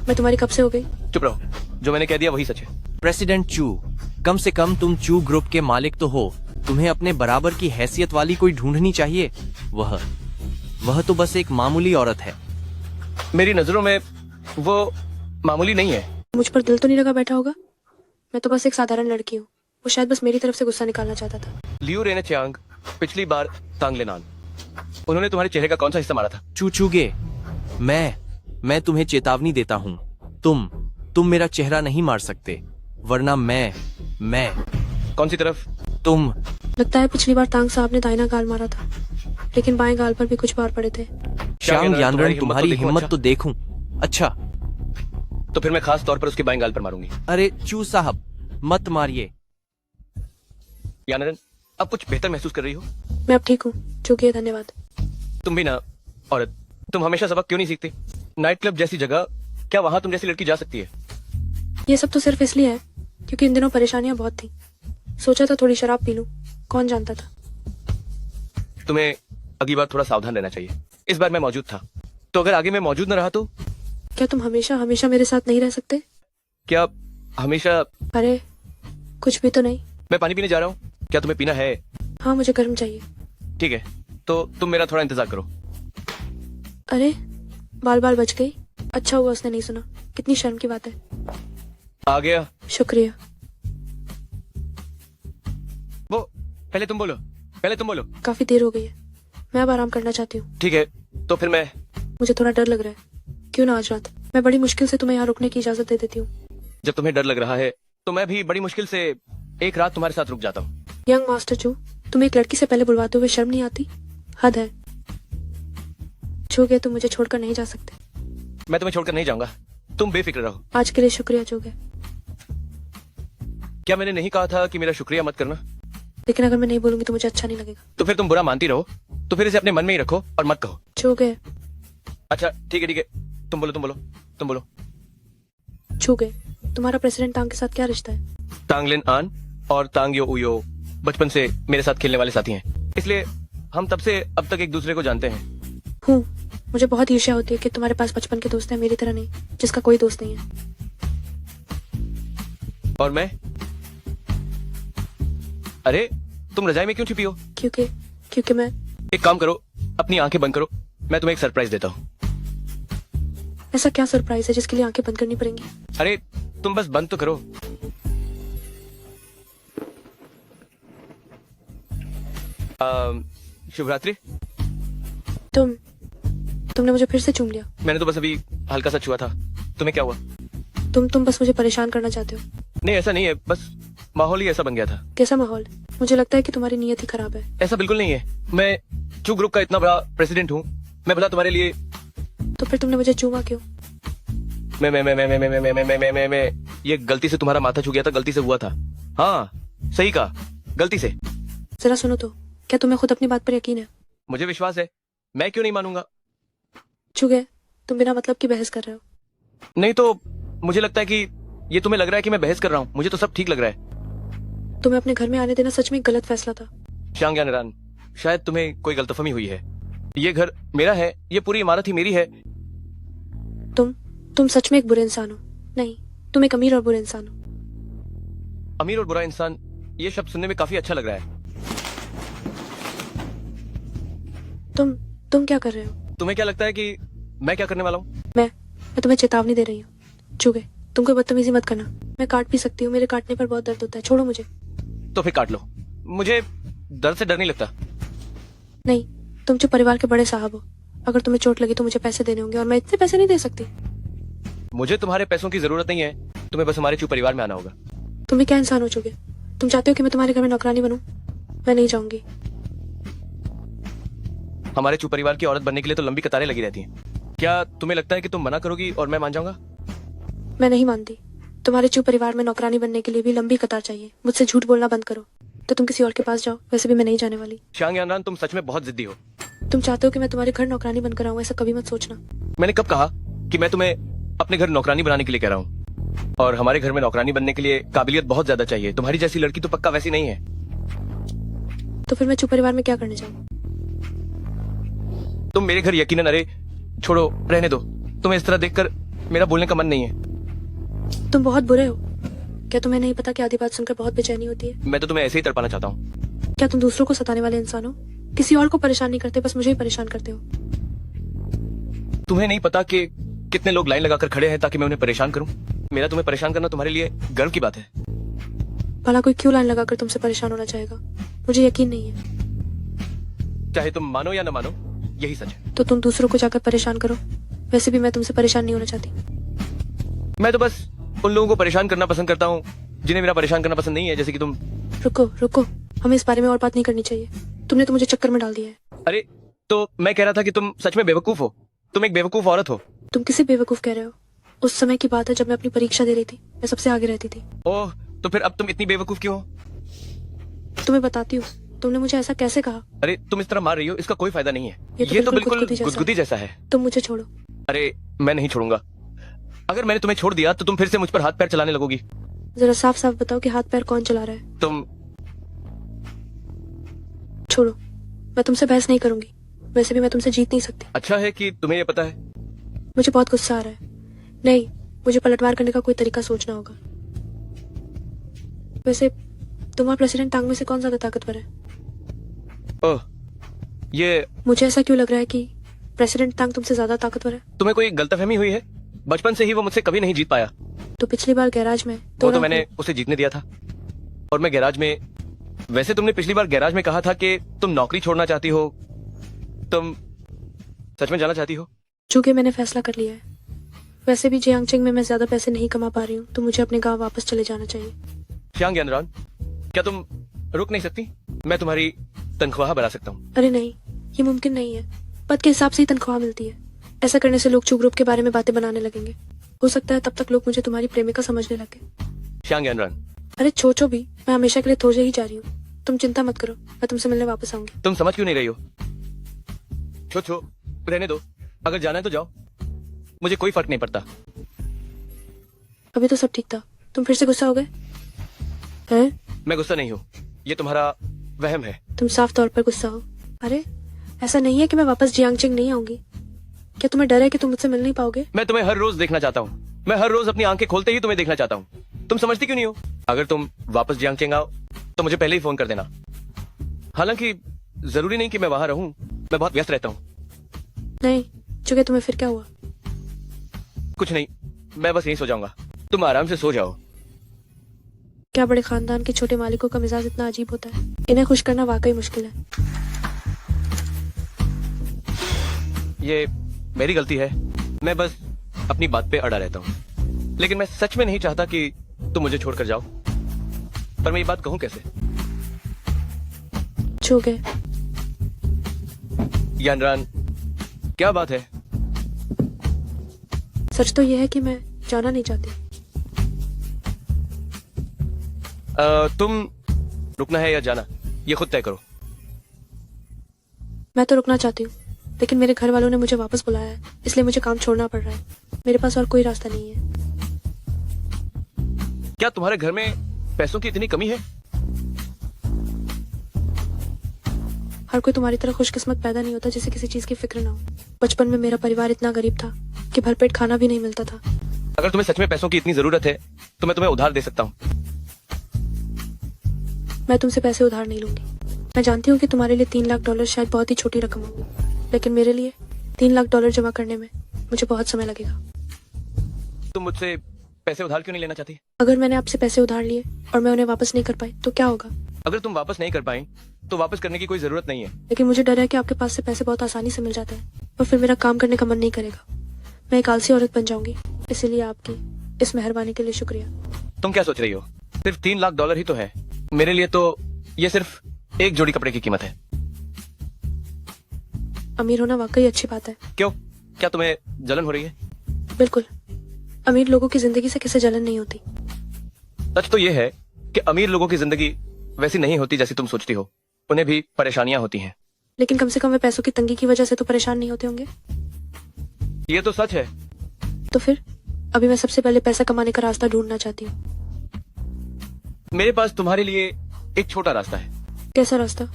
मैं तुम्हारी कब से हो गई? चुप रहो, जो मैंने कह दिया वही सच है। प्रेसिडेंट चू, कम से कम तुम चू ग्रुप के मालिक तो हो। तुम्हें अपने बराबर की हैसियत वाली कोई ढूंढनी चाहिए। वह तो बस एक मामूली औरत है। मेरी नजरों में वो मामूली नहीं है। मुझ पर दिल तो नहीं लगा बैठा होगा? मैं तो बस एक साधारण लड़की हूँ। वो शायद बस मेरी तरफ से गुस्सा निकालना चाहता था। लियू रेनेचियांग, पिछली बार तांग लेनान, उन्होंने तुम्हारे चेहरे का कौन सा हिस्सा मारा था? चूचूगे, मैं तुम्हें चेतावनी देता हूँ। तुम मेरा चेहरा नहीं मार सकते, वरना मैं कौन सी तरफ? तुम। लगता है पिछली बार तांग साहब ने दाहिना गाल मारा था, लेकिन बाएं गाल पर भी कुछ बार पड़े थे। शांग यानरन, तुम्हारी हिम्मत अच्छा? तो देखूं। अच्छा, तो फिर मैं खास तौर पर उसके बाएं गाल पर मारूंगी। अरे चू साहब, मत मारिए। यानरन, अब कुछ बेहतर महसूस कर रही हो? मैं अब ठीक हूँ, जो कि धन्यवाद। तुम भी ना औरत, तुम हमेशा सबक क्यों नहीं सीखती? नाइट क्लब जैसी जगह, क्या वहां तुम जैसी लड़की जा सकती है? ये सब तो सिर्फ इसलिए है क्योंकि इन दिनों परेशानियां बहुत थी। सोचा था थोड़ी शराब पी लूं, कौन जानता था। तुम्हें अगली बार थोड़ा सावधान रहना चाहिए। इस बार मैं मौजूद था, तो अगर आगे मैं मौजूद न रहा तो? क्या तुम हमेशा हमेशा मेरे साथ नहीं रह सकते? क्या हमेशा? अरे कुछ भी तो नहीं। मैं पानी पीने जा रहा हूँ, क्या तुम्हें पीना है? हाँ मुझे गर्म चाहिए। ठीक है, तो तुम मेरा थोड़ा इंतजार करो। अरे बाल बाल बच गई। अच्छा हुआ उसने नहीं सुना, कितनी शर्म की बात है। आ गया। शुक्रिया। वो पहले तुम बोलो, पहले तुम बोलो। काफी देर हो गई है, मैं अब आराम करना चाहती हूँ। ठीक है, तो फिर मैं मुझे थोड़ा डर लग रहा है। क्यों ना आज रात मैं बड़ी मुश्किल से तुम्हें यहाँ रुकने की इजाजत दे देती हूँ। जब तुम्हें डर लग रहा है तो मैं भी बड़ी मुश्किल से एक रात तुम्हारे साथ रुक जाता हूँ। यंग मास्टर जो, तुम एक लड़की से पहले बुलवाते हुए शर्म नहीं आती? हद है। छू गए, तुम मुझे छोड़कर नहीं जा सकते। मैं तुम्हें छोड़कर नहीं जाऊंगा, तुम बेफिक्र रहो। आज के लिए शुक्रिया जो गए। क्या मैंने नहीं कहा था कि मेरा शुक्रिया मत करना? लेकिन अगर मैं नहीं बोलूंगी तो मुझे अच्छा नहीं लगेगा। तो फिर तुम बुरा मानती रहो, तो फिर इसे अपने मन में ही रखो और मत कहो। छू गए। अच्छा ठीक है ठीक है, तुम बोलो तुम बोलो तुम बोलो। छू गए। तुम्हारा प्रेसिडेंट तांग के साथ क्या रिश्ता है? तांग लिन आन और तांग यो उयो बचपन से मेरे साथ खेलने वाले साथी हैं, इसलिए हम तब से अब तक एक दूसरे को जानते हैं। हूँ। मुझे बहुत ईर्ष्या होती है कि तुम्हारे पास बचपन के दोस्त हैं, मेरी तरह नहीं जिसका कोई दोस्त नहीं है। और मैं? अरे तुम रजाई में क्यों छिपी हो? क्योंकि मैं। एक काम करो, अपनी आंखें बंद करो, मैं तुम्हें एक सरप्राइज देता हूँ। ऐसा क्या सरप्राइज है जिसके लिए आंखें बंद करनी पड़ेंगी? अरे तुम बस बंद तो करो। शुभ रात्रि। तुमने मुझे फिर से चूम लिया। मैंने तो बस अभी हल्का सा छुआ था, तुम्हें क्या हुआ? तुम बस मुझे परेशान करना चाहते हो। नहीं ऐसा नहीं है, बस माहौल ही ऐसा बन गया था। कैसा माहौल? मुझे लगता है कि तुम्हारी नीयत ही खराब है। ऐसा बिल्कुल नहीं है, मैं चू ग्रुप का इतना बड़ा प्रेसिडेंट हूँ, मैं भला तुम्हारे लिए। तो फिर तुमने मुझे चूमा क्यों? मैं ये गलती से तुम्हारा माथा छू गया था, गलती से हुआ था। हाँ सही कहा, गलती से। जरा सुनो तो, क्या तुम्हें खुद अपनी बात पर यकीन है? मुझे विश्वास है, मैं क्यों नहीं मानूंगा? छू गए, तुम बिना मतलब की बहस कर रहे हो। नहीं तो मुझे लगता है कि ये तुम्हें लग रहा है कि मैं बहस कर रहा हूँ, मुझे तो सब ठीक लग रहा है। तुम्हें अपने घर में आने देना सच में एक गलत फैसला था। शांग यानरान, शायद तुम्हें कोई गलतफहमी हुई है। ये घर मेरा है, ये पूरी इमारत ही मेरी है। तुम सच में एक बुरे इंसान हो। नहीं, तुम एक अमीर और बुरे इंसान हो। अमीर और बुरा इंसान, ये शब्द सुनने में काफी अच्छा लग रहा है। तुम क्या कर रहे हो? तुम्हें क्या लगता है कि मैं क्या करने वाला हूँ? मैं तुम्हें चेतावनी दे रही हूँ। छू गए, तुम कोई बदतमीजी मत करना। मैं काट भी सकती हूँ, मेरे काटने पर बहुत दर्द होता है। छोड़ो मुझे। तो फिर काट लो, मुझे दर्द से डर नहीं लगता। नहीं, तुम जो परिवार के बड़े साहब हो, अगर तुम्हें चोट लगी तो मुझे पैसे देने होंगे और मैं इतने पैसे नहीं दे सकती। मुझे तुम्हारे पैसों की जरूरत नहीं है, तुम्हें बस हमारे चू परिवार में आना होगा। तुम भी क्या इंसान हो चुके? तुम चाहते हो कि मैं तुम्हारे घर में नौकरानी बनूं? मैं नहीं जाऊंगी। हमारे चू परिवार की औरत बनने के लिए तो लंबी कतारें लगी रहती हैं। क्या तुम्हें लगता है कि तुम मना करोगी और मैं मान जाऊंगा? मैं नहीं मानती। तुम्हारे चू परिवार में नौकरानी बनने के लिए भी लंबी कतार चाहिए। मुझसे झूठ बोलना बंद करो, तो तुम किसी और के पास जाओ। वैसे भी मैं नहीं जाने वाली। शांग यानरान, तुम सच में बहुत जिद्दी हो। तुम चाहते हो कि मैं तुम्हारे घर नौकरानी बनकर आऊं, ऐसा कभी मत सोचना। मैंने कब कहा कि मैं तुम्हें अपने घर नौकरानी बनाने के लिए कह रहा हूँ? और हमारे घर में नौकरानी बनने के लिए काबिलियत बहुत ज्यादा चाहिए। तुम्हारी जैसी लड़की तो पक्का वैसी नहीं है। तो फिर मैं चू परिवार में क्या करने जाऊँ? तुम मेरे घर यकीनन। अरे छोड़ो, रहने दो। तुम्हें इस तरह देखकर मेरा बोलने का मन नहीं है। तुम बहुत बुरे हो। क्या तुम्हें नहीं पता कि आधी बात सुनकर बहुत बेचैनी होती है? मैं तो तुम्हें ऐसे ही तड़पाना चाहता हूँ। क्या तुम दूसरों को सताने वाले इंसान हो? किसी और को परेशान नहीं करते, बस मुझे ही परेशान करते हो। तुम्हें नहीं पता कि कितने लोग लाइन लगाकर खड़े हैं ताकि मैं उन्हें परेशान करूं? मेरा तुम्हें परेशान करना तुम्हारे लिए गर्व की बात है। भला कोई क्यों लाइन लगाकर तुमसे परेशान होना चाहेगा? मुझे यकीन नहीं है। चाहे तुम मानो या न मानो, यही सच है। तो तुम दूसरों को जाकर परेशान करो। वैसे भी मैं तुमसे परेशान नहीं होना चाहती। मैं तो बस उन लोगों को परेशान करना पसंद करता हूँ जिन्हें मेरा परेशान करना पसंद नहीं है, जैसे कि तुम। रुको, हमें इस बारे में और बात नहीं करनी चाहिए। तुमने तो मुझे चक्कर में डाल दिया है। अरे तो मैं कह रहा था कि तुम सच में बेवकूफ हो। तुम एक बेवकूफ औरत हो। तुम किसे बेवकूफ कह रहे हो? उस समय की बात है जब मैं अपनी परीक्षा दे रही थी। मैं सबसे आगे रहती थी। ओह, तो फिर अब तुम इतनी बेवकूफ क्यों हो? तुम्हें बताती हूँ, तुमने मुझे ऐसा कैसे कहा? अरे तुम इस तरह मार रही हो, इसका कोई फायदा नहीं है। ये तो बिल्कुल गुदगुदी जैसा है। तुम मुझे छोड़ो। अरे मैं नहीं छोड़ूंगा। अगर मैंने तुम्हें छोड़ दिया तो तुम फिर से मुझ पर हाथ पैर चलाने लगोगी। जरा साफ साफ बताओ कि हाथ पैर कौन चला रहा है? तुम। छोड़ो, मैं तुमसे बहस नहीं करूंगी। वैसे भी मैं तुमसे जीत नहीं सकती। अच्छा है कि तुम्हें ये पता है। मुझे बहुत गुस्सा आ रहा है। नहीं, मुझे पलटवार करने का कोई तरीका सोचना होगा। वैसे तुम और प्रेसिडेंट तांग में से कौन ज्यादा ताकतवर है? ओह, ये मुझे ऐसा क्यों लग रहा है कि प्रेसिडेंट तांग तुमसे ज्यादा ताकतवर है? तुम्हें कोई गलतफहमी हुई है। बचपन से ही वो मुझसे कभी नहीं जीत पाया। तो पिछली बार गैराज में वो तो मैंने उसे जीतने दिया था। और मैं गैराज में, वैसे तुमने पिछली बार गैराज में कहा था कि तुम नौकरी छोड़ना चाहती हो। तुम सच में जाना चाहती हो? चूंकि मैंने फैसला कर लिया है। वैसे भी जियांगचेंग में मैं ज्यादा पैसे नहीं कमा पा रही हूँ, तो मुझे अपने गांव वापस चले जाना चाहिए। श्यांग यानरान, क्या तुम रुक नहीं सकती? मैं तुम्हारी तनख्वाह बढ़ा सकता हूँ। अरे नहीं, ये मुमकिन नहीं है। पद के हिसाब से ही तनख्वाह मिलती है। ऐसा करने से लोग चू ग्रुप के बारे में बातें बनाने लगेंगे। हो सकता है तब तक लोग मुझे तुम्हारी प्रेमिका समझने लगे। श्यांग यानरान, अरे छोचो भी, मैं हमेशा के लिए थोजे ही जा रही हूँ। तुम चिंता मत करो, मैं तुमसे मिलने वापस आऊंगी। तुम समझ क्यों नहीं रही हो? छो रहने दो। अगर जाना है तो जाओ, मुझे कोई फर्क नहीं पड़ता। अभी तो सब ठीक था, तुम फिर से गुस्सा हो गए हैं? मैं गुस्सा नहीं हूँ, ये तुम्हारा वहम है। तुम साफ तौर पर गुस्सा हो। अरे ऐसा नहीं है कि मैं वापस जियांगचेंग नहीं आऊंगी। क्या तुम्हें डर है कि तुम मुझसे मिल नहीं पाओगे? मैं तुम्हें हर रोज देखना चाहता हूँ। मैं हर रोज अपनी आंखें खोलते ही तुम्हें देखना चाहता हूँ। तुम समझती क्यों नहीं हो? अगर तुम वापस जियांगचेंग आओ तो मुझे पहले ही फोन कर देना। हालांकि जरूरी नहीं कि मैं वहां रहूं, मैं बहुत व्यस्त रहता हूँ। नहीं, चूंकि तुम्हें फिर क्या हुआ? कुछ नहीं, मैं बस यहीं सो जाऊंगा। तुम आराम से सो जाओ। क्या बड़े खानदान के छोटे मालिकों का मिजाज इतना अजीब होता है? इन्हें खुश करना वाकई मुश्किल है। ये मेरी गलती है। मैं बस अपनी बात पे अड़ा रहता हूँ। लेकिन मैं सच में नहीं चाहता कि तुम मुझे छोड़कर जाओ। पर मैं ये बात कहूँ कैसे? छू गए। यानरान, क्या बात है? सच तो यह है कि मैं जाना नहीं चाहती। तुम रुकना है या जाना, ये खुद तय करो। मैं तो रुकना चाहती हूँ, लेकिन मेरे घर वालों ने मुझे वापस बुलाया है, इसलिए मुझे काम छोड़ना पड़ रहा है। मेरे पास और कोई रास्ता नहीं है। क्या तुम्हारे घर में पैसों की इतनी कमी है? हर कोई तुम्हारी तरह खुशकिस्मत पैदा नहीं होता जिसे किसी चीज की फिक्र ना हो। बचपन में मेरा परिवार इतना गरीब था कि भरपेट खाना भी नहीं मिलता था। अगर तुम्हें सच में पैसों की इतनी जरूरत है तो मैं तुम्हें उधार दे सकता हूँ। मैं तुमसे पैसे उधार नहीं लूंगी। मैं जानती हूँ कि तुम्हारे लिए $3 लाख शायद बहुत ही छोटी रकम हो, लेकिन मेरे लिए $3 लाख जमा करने में मुझे बहुत समय लगेगा। तुम मुझसे पैसे उधार क्यों नहीं लेना चाहती? अगर मैंने आपसे पैसे उधार लिए और मैं उन्हें वापस नहीं कर पाई तो क्या होगा? अगर तुम वापस नहीं कर पाई तो वापस करने की कोई जरूरत नहीं है। लेकिन मुझे डर है कि आपके पास से पैसे बहुत आसानी से मिल जाते हैं और फिर मेरा काम करने का मन नहीं करेगा। मैं एक आलसी औरत बन जाऊंगी। इसीलिए आपकी इस मेहरबानी के लिए शुक्रिया। तुम क्या सोच रही हो? सिर्फ $3 लाख ही तो है। मेरे लिए तो ये सिर्फ एक जोड़ी कपड़े की कीमत है। अमीर होना वाकई अच्छी बात है। क्यों? क्या तुम्हें जलन हो रही है? बिल्कुल, अमीर लोगों की जिंदगी से किसे जलन नहीं होती। सच तो ये है कि अमीर लोगों की जिंदगी वैसी नहीं होती जैसी तुम सोचती हो। उन्हें भी परेशानियां होती हैं। लेकिन कम से कम वे पैसों की तंगी की वजह से तो परेशान नहीं होते होंगे। ये तो सच है। तो फिर अभी मैं सबसे पहले पैसा कमाने का रास्ता ढूंढना चाहती हूँ। मेरे पास तुम्हारे लिए एक छोटा रास्ता है। कैसा रास्ता?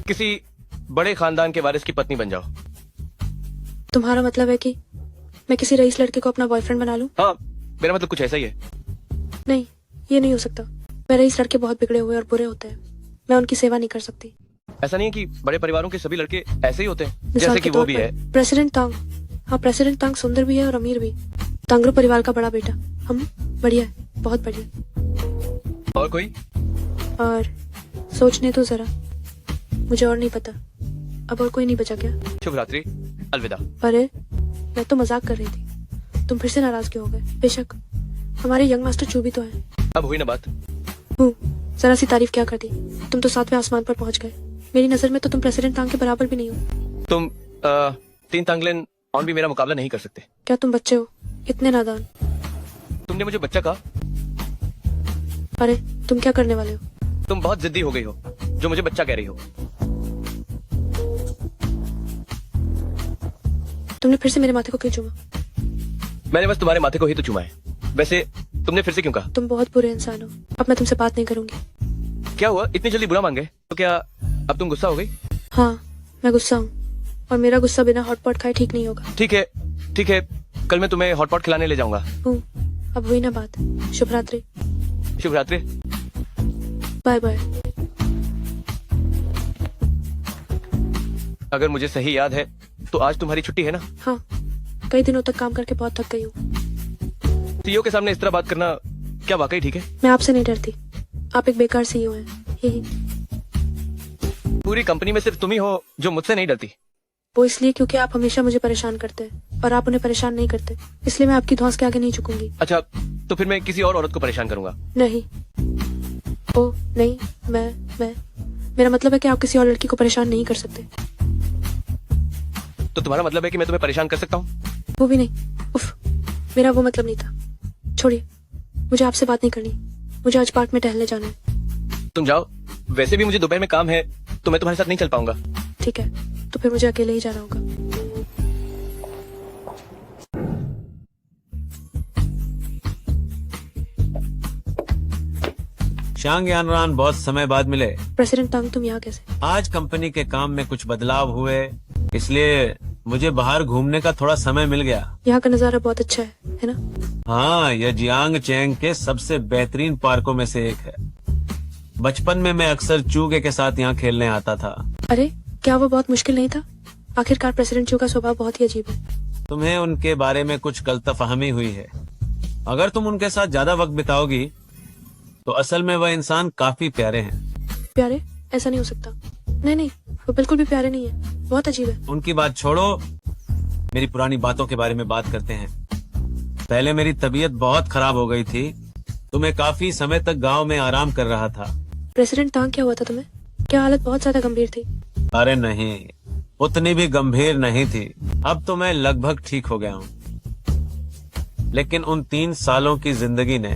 किसी बड़े खानदान के वारिस की पत्नी बन जाओ। तुम्हारा मतलब है कि मैं किसी रईस लड़के को अपना बॉयफ्रेंड बना लूं? हाँ, मेरा मतलब कुछ ऐसा ही है। नहीं, ये नहीं हो सकता। मेरे रईस लड़के बहुत बिगड़े हुए और बुरे होते हैं। मैं उनकी सेवा नहीं कर सकती। ऐसा नहीं है कि बड़े परिवारों के सभी लड़के ऐसे ही होते हैं, मिसाल जैसे के कि वो तौर भी पर है। प्रेसिडेंट तांग। हाँ, प्रेसिडेंट तांग सुंदर भी है और अमीर भी। तांगरो परिवार का बड़ा बेटा। हम बढ़िया है, बहुत बढ़िया। और कोई? और सोचने तो जरा, मुझे और नहीं पता। अब और कोई नहीं बचा क्या? शुभ रात्रि, अलविदा। अरे मैं तो मजाक कर रही थी, तुम फिर से नाराज क्यों हो गए? बेशक हमारे यंग मास्टर चू भी तो है। अब हुई ना बात। जरा सी तारीफ क्या कर दी। तुम तो 7वें आसमान पर पहुंच गए। मेरी नजर में तो तुम प्रेसिडेंट तांग के बराबर भी नहीं हो। तुम 3 तांगलेन ऑन भी मेरा मुकाबला नहीं कर सकते। क्या तुम बच्चे हो? इतने नादान। तुमने मुझे बच्चा कहा। अरे तुम क्या करने वाले हो? तुम बहुत जिद्दी हो गई हो, जो मुझे बच्चा कह रही हो। तुमने फिर से मेरे माथे को क्यों चूमा? मैंने बस तुम्हारे माथे को ही तो चुमा है। वैसे तुमने फिर से क्यों कहा? तुम बहुत बुरे इंसान हो। अब मैं तुमसे बात नहीं करूंगी। क्या हुआ, इतनी जल्दी बुरा मान गए? तो क्या अब तुम गुस्सा हो गई? हाँ, मैं गुस्सा हूँ और मेरा गुस्सा बिना हॉटपॉट खाए ठीक नहीं होगा। ठीक है, ठीक है, कल मैं तुम्हें हॉटपॉट खिलाने ले जाऊंगा। अब हुई ना बात। शुभ रात्रि। शुभ रात्रि। Bye bye. अगर मुझे सही याद है तो आज तुम्हारी छुट्टी है ना? हाँ, कई दिनों तक काम करके बहुत थक गई हूँ। सीईओ के सामने इस तरह बात करना क्या वाकई ठीक है? मैं आपसे नहीं डरती। आप एक बेकार सीईओ हैं। यही पूरी कंपनी में सिर्फ तुम ही हो जो मुझसे नहीं डरती। वो इसलिए क्योंकि आप हमेशा मुझे परेशान करते हैं और आप उन्हें परेशान नहीं करते, इसलिए मैं आपकी धौंस के आगे नहीं झुकूंगी। अच्छा, तो फिर मैं किसी और औरत को परेशान करूंगा? नहीं। ओ नहीं, मैं मेरा मतलब है कि आप किसी और लड़की को परेशान नहीं कर सकते। तो तुम्हारा मतलब है कि मैं तुम्हें परेशान कर सकता हूँ? वो भी नहीं। उफ, मेरा वो मतलब नहीं था। छोड़िए, मुझे आपसे बात नहीं करनी। मुझे आज पार्क में टहलने जाना है। तुम जाओ, वैसे भी मुझे दोपहर में काम है तो मैं तुम्हारे साथ नहीं चल पाऊंगा। ठीक है, तो फिर मुझे अकेले ही जाना होगा। शांग यानरान बहुत समय बाद मिले। प्रेसिडेंट तांग, तुम यहाँ कैसे? आज कंपनी के काम में कुछ बदलाव हुए, इसलिए मुझे बाहर घूमने का थोड़ा समय मिल गया। यहाँ का नजारा बहुत अच्छा है ना? हाँ, यह जियांग चेंग के सबसे बेहतरीन पार्कों में से एक है। बचपन में मैं अक्सर चूगे के साथ यहाँ खेलने आता था। अरे, क्या वो बहुत मुश्किल नहीं था? आखिरकार प्रेसिडेंट चू का स्वभाव बहुत ही अजीब है। तुम्हें उनके बारे में कुछ गलतफहमी हुई है। अगर तुम उनके साथ ज्यादा वक्त बिताओगी तो असल में वह इंसान काफी प्यारे हैं। प्यारे? ऐसा नहीं हो सकता। नहीं नहीं, वो बिल्कुल भी प्यारे नहीं है, बहुत अजीब है। उनकी बात छोड़ो, मेरी पुरानी बातों के बारे में बात करते हैं। पहले मेरी तबीयत बहुत खराब हो गई थी, तो मैं काफी समय तक गांव में आराम कर रहा था। प्रेसिडेंट तांग, क्या हुआ था तुम्हें? क्या हालत बहुत ज्यादा गंभीर थी? अरे नहीं, उतनी भी गंभीर नहीं थी। अब तो मैं लगभग ठीक हो गया हूँ। लेकिन उन 3 सालों की जिंदगी ने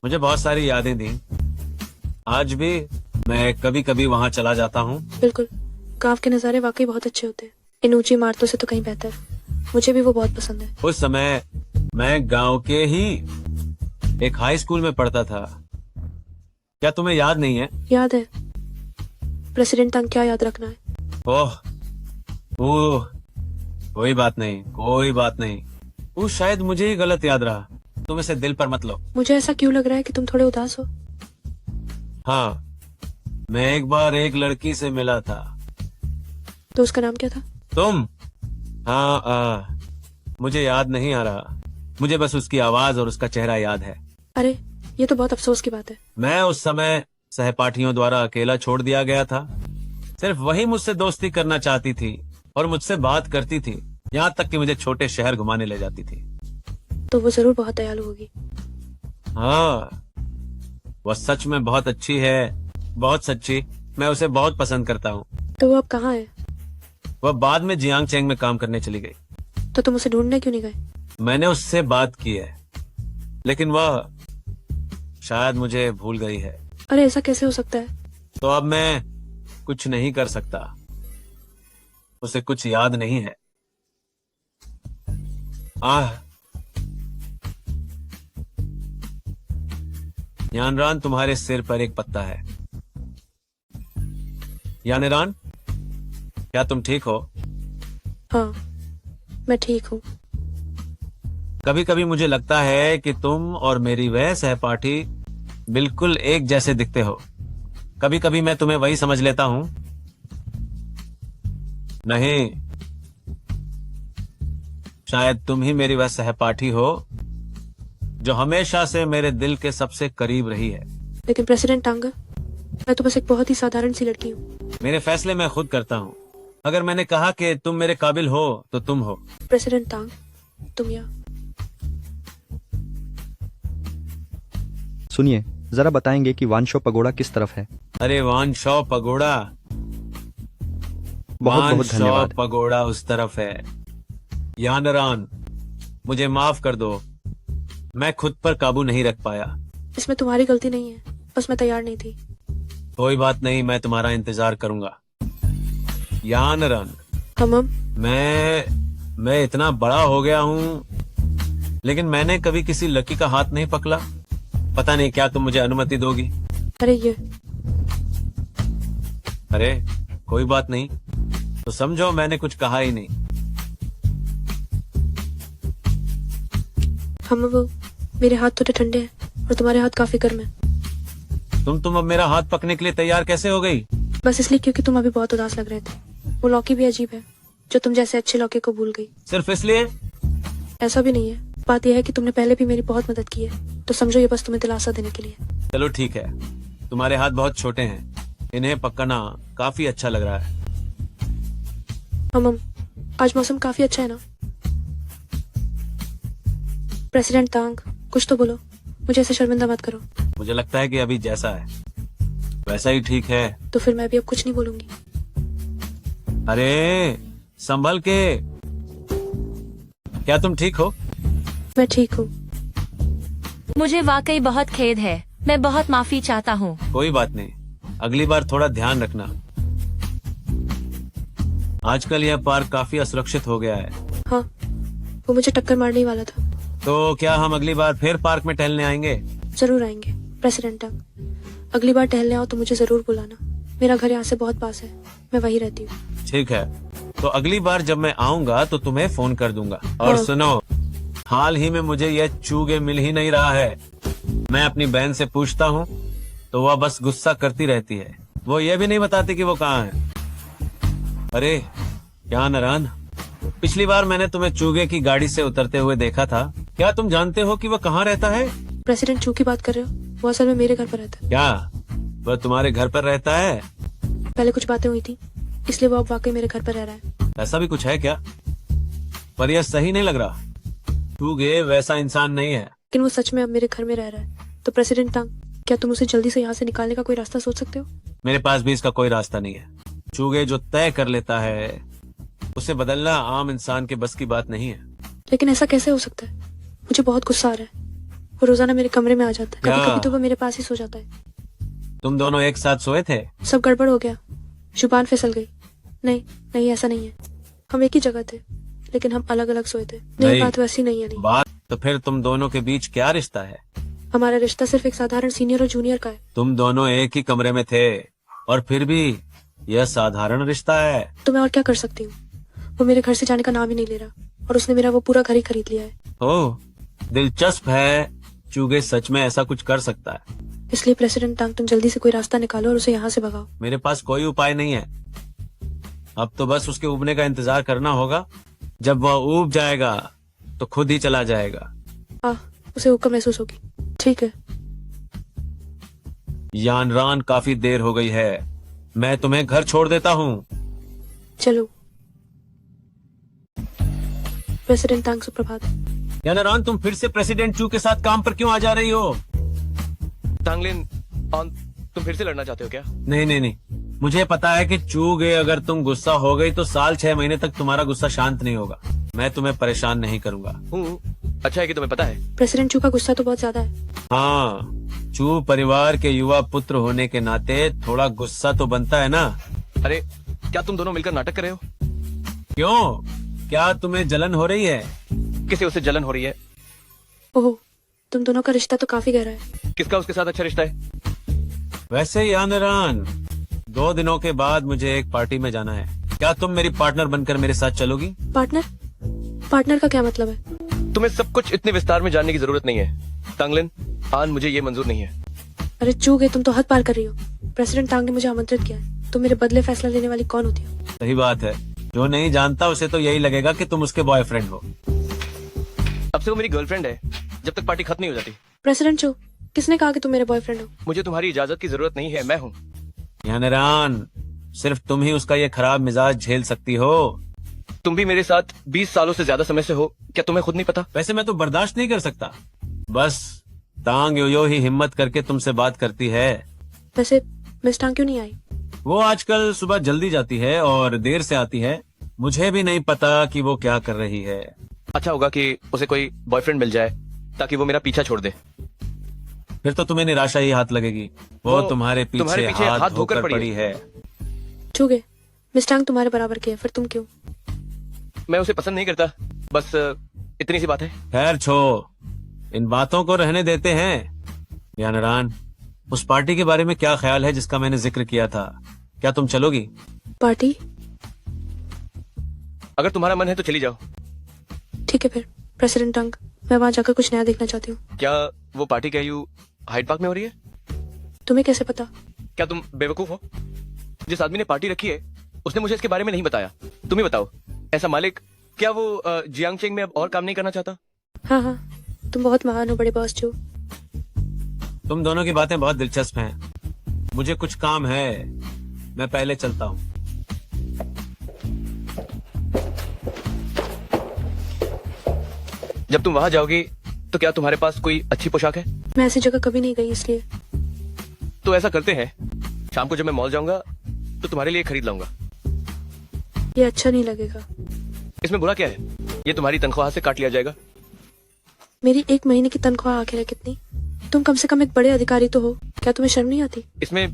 मुझे बहुत सारी यादें दी। आज भी मैं कभी कभी वहाँ चला जाता हूँ। बिल्कुल, गांव के नजारे वाकई बहुत अच्छे होते हैं, इन ऊंची इमारतों से तो कहीं बेहतर। मुझे भी वो बहुत पसंद है। उस समय मैं गांव के ही एक हाई स्कूल में पढ़ता था। क्या तुम्हें याद नहीं है? याद है। प्रेसिडेंट तांग, क्या याद रखना है? ओह, कोई बात नहीं, कोई बात नहीं। वो शायद मुझे ही गलत याद रहा। तुम इसे दिल पर मत लो। मुझे ऐसा क्यों लग रहा है कि तुम थोड़े उदास हो? हाँ, मैं एक बार एक लड़की से मिला था। तो उसका नाम क्या था? तुम? हाँ, मुझे याद नहीं आ रहा। मुझे बस उसकी आवाज और उसका चेहरा याद है। अरे, ये तो बहुत अफसोस की बात है। मैं उस समय सहपाठियों द्वारा अकेला छोड़ दिया गया था। सिर्फ वही मुझसे दोस्ती करना चाहती थी और मुझसे बात करती थी, यहाँ तक कि मुझे छोटे शहर घुमाने ले जाती थी। तो वो जरूर बहुत दयालु होगी। हाँ, वह सच में बहुत अच्छी है, बहुत सच्ची। मैं उसे बहुत पसंद करता हूँ। तो वो अब कहाँ है? वह बाद में जियांग चेंग में काम करने चली गई। तो तुम उसे ढूंढने क्यों नहीं गए? मैंने उससे बात की है, लेकिन वह शायद मुझे भूल गई है। अरे, ऐसा कैसे हो सकता है? तो अब मैं कुछ नहीं कर सकता। उसे कुछ याद नहीं है। यानरान, तुम्हारे सिर पर एक पत्ता है। यानरान, क्या तुम ठीक हो? हाँ, मैं ठीक हूँ। कभी कभी मुझे लगता है कि तुम और मेरी वह सहपाठी बिल्कुल एक जैसे दिखते हो। कभी कभी मैं तुम्हें वही समझ लेता हूँ। नहीं, शायद तुम ही मेरी वह सहपाठी हो जो हमेशा से मेरे दिल के सबसे करीब रही है। लेकिन प्रेसिडेंट तांग, मैं तो बस एक बहुत ही साधारण सी लड़की हूँ। मेरे फैसले मैं खुद करता हूँ। अगर मैंने कहा कि तुम मेरे काबिल हो तो तुम हो। प्रेसिडेंट तांग, तुम यहाँ। सुनिए, जरा बताएंगे कि वानशो पगोड़ा किस तरफ है? अरे वानशो पगोड़ा, बहुत बहुत धन्यवाद। पगोड़ा उस तरफ है। यानरान, मुझे माफ कर दो, मैं खुद पर काबू नहीं रख पाया। इसमें तुम्हारी गलती नहीं है, बस मैं तैयार नहीं थी। कोई बात नहीं, मैं तुम्हारा इंतजार करूंगा। यानरन, हम मैं इतना बड़ा हो गया हूँ, लेकिन मैंने कभी किसी लकी का हाथ नहीं पकड़ा। पता नहीं क्या तुम मुझे अनुमति दोगी? अरे ये अरे कोई बात नहीं, तो समझो मैंने कुछ कहा ही नहीं। हम वो मेरे हाथ थोड़े ठंडे हैं और तुम्हारे हाथ काफी गर्म हैं। तुम अब मेरा हाथ पकने के लिए तैयार कैसे हो गई? बस इसलिए क्योंकि तुम अभी बहुत उदास लग रहे थे। वो लौकी भी अजीब है जो तुम जैसे अच्छे लौकी को भूल गई। सिर्फ इसलिए? ऐसा भी नहीं है, बात यह है कि तुमने पहले भी मेरी बहुत मदद की है, तो समझो ये बस तुम्हें दिलासा देने के लिए। चलो ठीक है, तुम्हारे हाथ बहुत छोटे हैं, इन्हें पकना काफी अच्छा लग रहा है। हम आज मौसम काफी अच्छा है ना? प्रेसिडेंट तांग, कुछ तो बोलो, मुझे ऐसे शर्मिंदा मत करो। मुझे लगता है कि अभी जैसा है वैसा ही ठीक है। तो फिर मैं भी अब कुछ नहीं बोलूंगी। अरे संभल के, क्या तुम ठीक हो? मैं ठीक हूँ। मुझे वाकई बहुत खेद है, मैं बहुत माफी चाहता हूँ। कोई बात नहीं, अगली बार थोड़ा ध्यान रखना। आजकल यह पार्क काफी असुरक्षित हो गया है। हाँ, वो मुझे टक्कर मारने ही वाला था। तो क्या हम अगली बार फिर पार्क में टहलने आएंगे? जरूर आएंगे प्रेसिडेंट तांग। अगली बार टहलने आओ तो मुझे जरूर बुलाना। मेरा घर यहाँ से बहुत पास है, मैं वहीं रहती हूँ। ठीक है, तो अगली बार जब मैं आऊंगा तो तुम्हें फोन कर दूंगा। और हाँ। सुनो, हाल ही में मुझे यह चूगे मिल ही नहीं रहा है। मैं अपनी बहन से पूछता हूँ तो वह बस गुस्सा करती रहती है। वो ये भी नहीं बताती कि वो कहाँ है। अरे क्या नारायण, पिछली बार मैंने तुम्हें चूगे की गाड़ी से उतरते हुए देखा था। क्या तुम जानते हो कि वह कहाँ रहता है? प्रेसिडेंट चू की बात कर रहे हो? वो असल में मेरे घर पर रहता है। क्या वह तुम्हारे घर पर रहता है? पहले कुछ बातें हुई थी, इसलिए वो अब वाकई मेरे घर पर रह रहा है। ऐसा भी कुछ है क्या? पर यह सही नहीं लग रहा। चूगे वैसा इंसान नहीं है। लेकिन वो सच में अब मेरे घर में रह रहा है। तो प्रेसिडेंट तांग, क्या तुम उसे जल्दी से यहाँ से निकालने का कोई रास्ता सोच सकते हो? मेरे पास भी इसका कोई रास्ता नहीं है। चूगे जो तय कर लेता है उसे बदलना आम इंसान के बस की बात नहीं है। लेकिन ऐसा कैसे हो सकता है? मुझे बहुत गुस्सा आ रहा है। वो रोजाना मेरे कमरे में आ जाता है, कभी क्या? कभी तो वो मेरे पास ही सो जाता है। तुम दोनों एक साथ सोए थे? सब गड़बड़ हो गया, जुबान फिसल गई। नहीं नहीं, ऐसा नहीं है। हम एक ही जगह थे, लेकिन हम अलग अलग सोए थे। नहीं, नहीं। बात वैसी नहीं है। नहीं, बात तो फिर तुम दोनों के बीच क्या रिश्ता है? हमारा रिश्ता सिर्फ एक साधारण सीनियर और जूनियर का है। तुम दोनों एक ही कमरे में थे और फिर भी यह साधारण रिश्ता है। तो मैं और क्या कर सकती हूँ? वो मेरे घर से जाने का नाम ही नहीं ले रहा और उसने मेरा वो पूरा घर ही खरीद लिया है। ओह, दिलचस्प है। चूगे सच में ऐसा कुछ कर सकता है। इसलिए प्रेसिडेंट तांग, तुम जल्दी से कोई रास्ता निकालो और उसे यहाँ से भगाओ। मेरे पास कोई उपाय नहीं है। अब तो बस उसके उबने का इंतजार करना होगा। जब वह ऊब जाएगा तो खुद ही चला जाएगा। उसे ऊब का महसूस होगी। ठीक है। यानरान, काफी देर हो गई है, मैं तुम्हें घर छोड़ देता हूँ। चलो। प्रेसिडेंट तांग, सुप्रभात। यानरान, तुम फिर से प्रेसिडेंट चू के साथ काम पर क्यों आ जा रही हो? तांगलिन, तुम फिर से लड़ना चाहते हो क्या? नहीं नहीं नहीं, मुझे पता है कि चूगे अगर तुम गुस्सा हो गई तो साल 6 महीने तक तुम्हारा गुस्सा शांत नहीं होगा। मैं तुम्हें परेशान नहीं करूंगा। अच्छा है कि तुम्हें पता है। प्रेसिडेंट चू का गुस्सा तो बहुत ज्यादा है। हाँ, चू परिवार के युवा पुत्र होने के नाते थोड़ा गुस्सा तो बनता है ना। अरे क्या तुम दोनों मिलकर नाटक कर रहे हो? क्यों, क्या तुम्हें जलन हो रही है? किसे उससे जलन हो रही है? ओह, तुम दोनों का रिश्ता तो काफी गहरा है। किसका उसके साथ अच्छा रिश्ता है? वैसे यानरान, 2 दिनों के बाद मुझे एक पार्टी में जाना है। क्या तुम मेरी पार्टनर बनकर मेरे साथ चलोगी? पार्टनर? पार्टनर का क्या मतलब है? तुम्हें सब कुछ इतने विस्तार में जानने की जरूरत नहीं है तांगलिन। मुझे ये मंजूर नहीं है। अरे चूगे, तुम तो हद पार कर रही हो। प्रेसिडेंट तांग ने मुझे आमंत्रित किया है। तुम मेरे बदले फैसला लेने वाली कौन होती हो? सही बात है, जो नहीं जानता उसे तो यही लगेगा कि तुम उसके बॉयफ्रेंड हो। अब से वो मेरी गर्लफ्रेंड है, जब तक पार्टी खत्म नहीं हो जाती। प्रेसिडेंट चू, किसने कहा कि तुम मेरे बॉयफ्रेंड हो? मुझे तुम्हारी इजाजत की जरूरत नहीं है, मैं हूँ। यानरान, सिर्फ तुम ही उसका ये खराब मिजाज झेल सकती हो। तुम भी मेरे साथ 20 सालों से ज्यादा समय से हो, क्या तुम्हें खुद नहीं पता? वैसे मैं तो बर्दाश्त नहीं कर सकता। बस तांग यो ही हिम्मत करके तुमसे बात करती है। वैसे मिस तांग क्यों नहीं आई? वो आजकल सुबह जल्दी जाती है और देर से आती है। मुझे भी नहीं पता कि वो क्या कर रही है। अच्छा होगा कि उसे कोई बॉयफ्रेंड मिल जाए ताकि वो मेरा पीछा छोड़ दे। फिर तो तुम्हें निराशा ही हाथ लगेगी। वो तुम्हारे पीछे हाथ धोकर पड़ी है। चूगे मिस टांग तुम्हारे बराबर की है, फिर तुम क्यों? मैं उसे पसंद नहीं करता, बस इतनी सी बात है। खैर छोड़, इन बातों को रहने देते हैं। यानरान, उस पार्टी के बारे में क्या ख्याल है जिसका मैंने जिक्र किया था? क्या तुम चलोगी? पार्टी? अगर तुम्हारा मन है तो चली जाओ। ठीक है फिर प्रेसिडेंट टंग, मैं वहां जाकर कुछ नया देखना चाहती हूँ। क्या वो पार्टी KU हाइड पार्क में हो रही है? तुम्हें कैसे पता? क्या तुम बेवकूफ हो? जिस आदमी ने पार्टी रखी है उसने मुझे इसके बारे में नहीं बताया। तुम ही बताओ, ऐसा मालिक, क्या वो जियांगचेंग में अब और काम नहीं करना चाहता? हाँ हाँ, तुम बहुत महान हो बड़े बॉस जो। तुम दोनों की बातें बहुत दिलचस्प हैं। मुझे कुछ काम है, मैं पहले चलता हूँ। जब तुम वहां जाओगी तो क्या तुम्हारे पास कोई अच्छी पोशाक है? मैं ऐसी जगह कभी नहीं गई, इसलिए। तो ऐसा करते हैं, शाम को जब मैं मॉल जाऊंगा तो तुम्हारे लिए खरीद लाऊंगा। ये अच्छा नहीं लगेगा। इसमें बुरा क्या है? ये तुम्हारी तनख्वाह से काट लिया जाएगा। मेरी 1 महीने की तनख्वाह आखिर है कितनी? तुम कम से कम एक बड़े अधिकारी तो हो, क्या तुम्हें शर्म नहीं आती? इसमें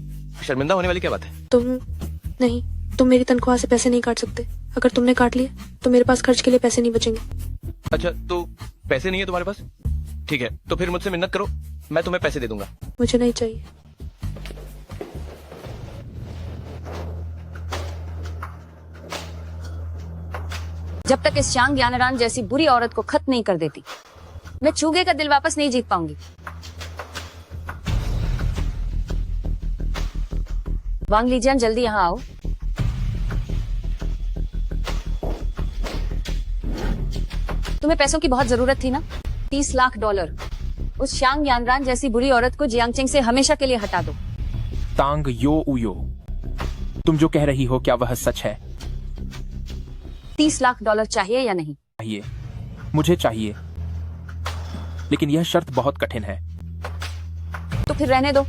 शर्मिंदा होने वाली क्या बात है? तुम मेरी तनख्वाह से पैसे नहीं काट सकते। अगर तुमने काट लिए तो मेरे पास खर्च के लिए पैसे नहीं बचेंगे। अच्छा, तो पैसे नहीं है तुम्हारे पास? ठीक है, तो फिर मुझसे मिन्नत करो, मैं तुम्हें पैसे दे दूंगा। मुझे नहीं चाहिए। जब तक इस चांग यानरान जैसी बुरी औरत को खत्म नहीं कर देती, मैं चूगे का दिल वापस नहीं जीत पाऊंगी। वांग लीजियान, जल्दी यहाँ आओ। तुम्हें पैसों की बहुत जरूरत थी ना? $30 लाख। उस शांग यानरान जैसी बुरी औरत को जियांगचेंग से हमेशा के लिए हटा दो। तांग यो उयो, तुम जो कह रही हो क्या वह सच है? $30 लाख चाहिए या नहीं? चाहिए, मुझे चाहिए, लेकिन यह शर्त बहुत कठिन है। तो फिर रहने दो,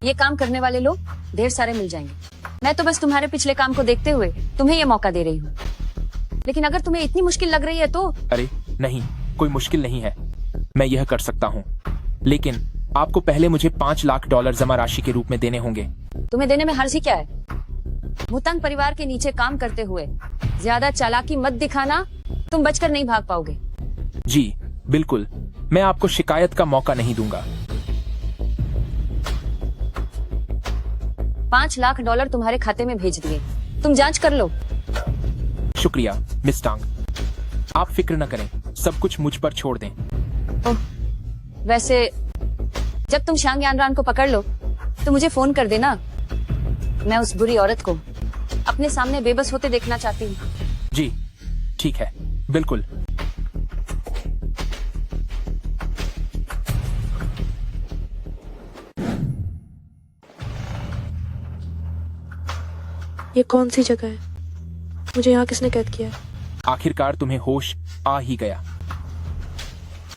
ये काम करने वाले लोग ढेर सारे मिल जाएंगे। मैं तो बस तुम्हारे पिछले काम को देखते हुए तुम्हें ये मौका दे रही हूँ, लेकिन अगर तुम्हें इतनी मुश्किल लग रही है तो। अरे नहीं, कोई मुश्किल नहीं है, मैं यह कर सकता हूँ, लेकिन आपको पहले मुझे $5 लाख जमा राशि के रूप में देने होंगे। तुम्हें देने में हर्ज ही क्या है? मुतांग परिवार के नीचे काम करते हुए ज्यादा चालाकी मत दिखाना, तुम बचकर नहीं भाग पाओगे। जी बिल्कुल, मैं आपको शिकायत का मौका नहीं दूंगा। $5 लाख तुम्हारे खाते में भेज दिए, तुम जांच कर लो। शुक्रिया मिस टांग, आप फिक्र न करें, सब कुछ मुझ पर छोड़ दें। ओह, वैसे जब तुम शांग यानरान को पकड़ लो तो मुझे फोन कर देना। मैं उस बुरी औरत को अपने सामने बेबस होते देखना चाहती हूँ। जी ठीक है, बिल्कुल। ये कौन सी जगह है? मुझे यहाँ किसने कैद किया है? आखिरकार तुम्हें होश आ ही गया।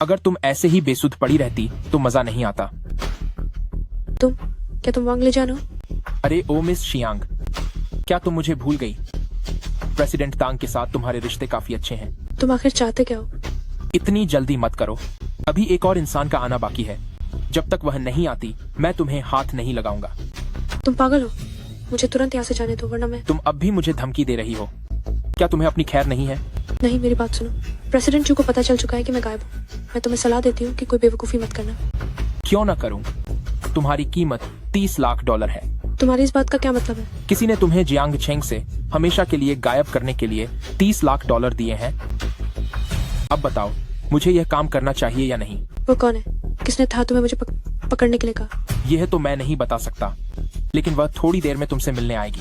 अगर तुम ऐसे ही बेसुध पड़ी रहती तो मजा नहीं आता। क्या तुम वांग लीजियान हो? अरे ओ मिस शियांग, क्या तुम मुझे भूल गई? प्रेसिडेंट तांग के साथ तुम्हारे रिश्ते काफी अच्छे हैं। तुम आखिर चाहते क्या हो? इतनी जल्दी मत करो, अभी एक और इंसान का आना बाकी है। जब तक वह नहीं आती मैं तुम्हें हाथ नहीं लगाऊंगा। तुम पागल हो, मुझे तुरंत यहाँ से जाने दो, वरना मैं। तुम अब भी मुझे धमकी दे रही हो, क्या तुम्हें अपनी खैर नहीं है? नहीं, मेरी बात सुनो। प्रेसिडेंट चू को पता चल चुका है कि मैं गायब हूँ। मैं तुम्हें सलाह देती हूँ कि कोई बेवकूफी मत करना। क्यों ना करूं? तुम्हारी कीमत $30 लाख है। तुम्हारी इस बात का क्या मतलब है? किसी ने तुम्हें जियांगचेंग से हमेशा के लिए गायब करने के लिए $30 लाख दिए हैं। अब बताओ, मुझे यह काम करना चाहिए या नहीं? वो कौन है? किसने था तुम्हें मुझे पकड़ने के लिए कहा? यह तो मैं नहीं बता सकता, लेकिन वह थोड़ी देर में तुमसे मिलने आएगी।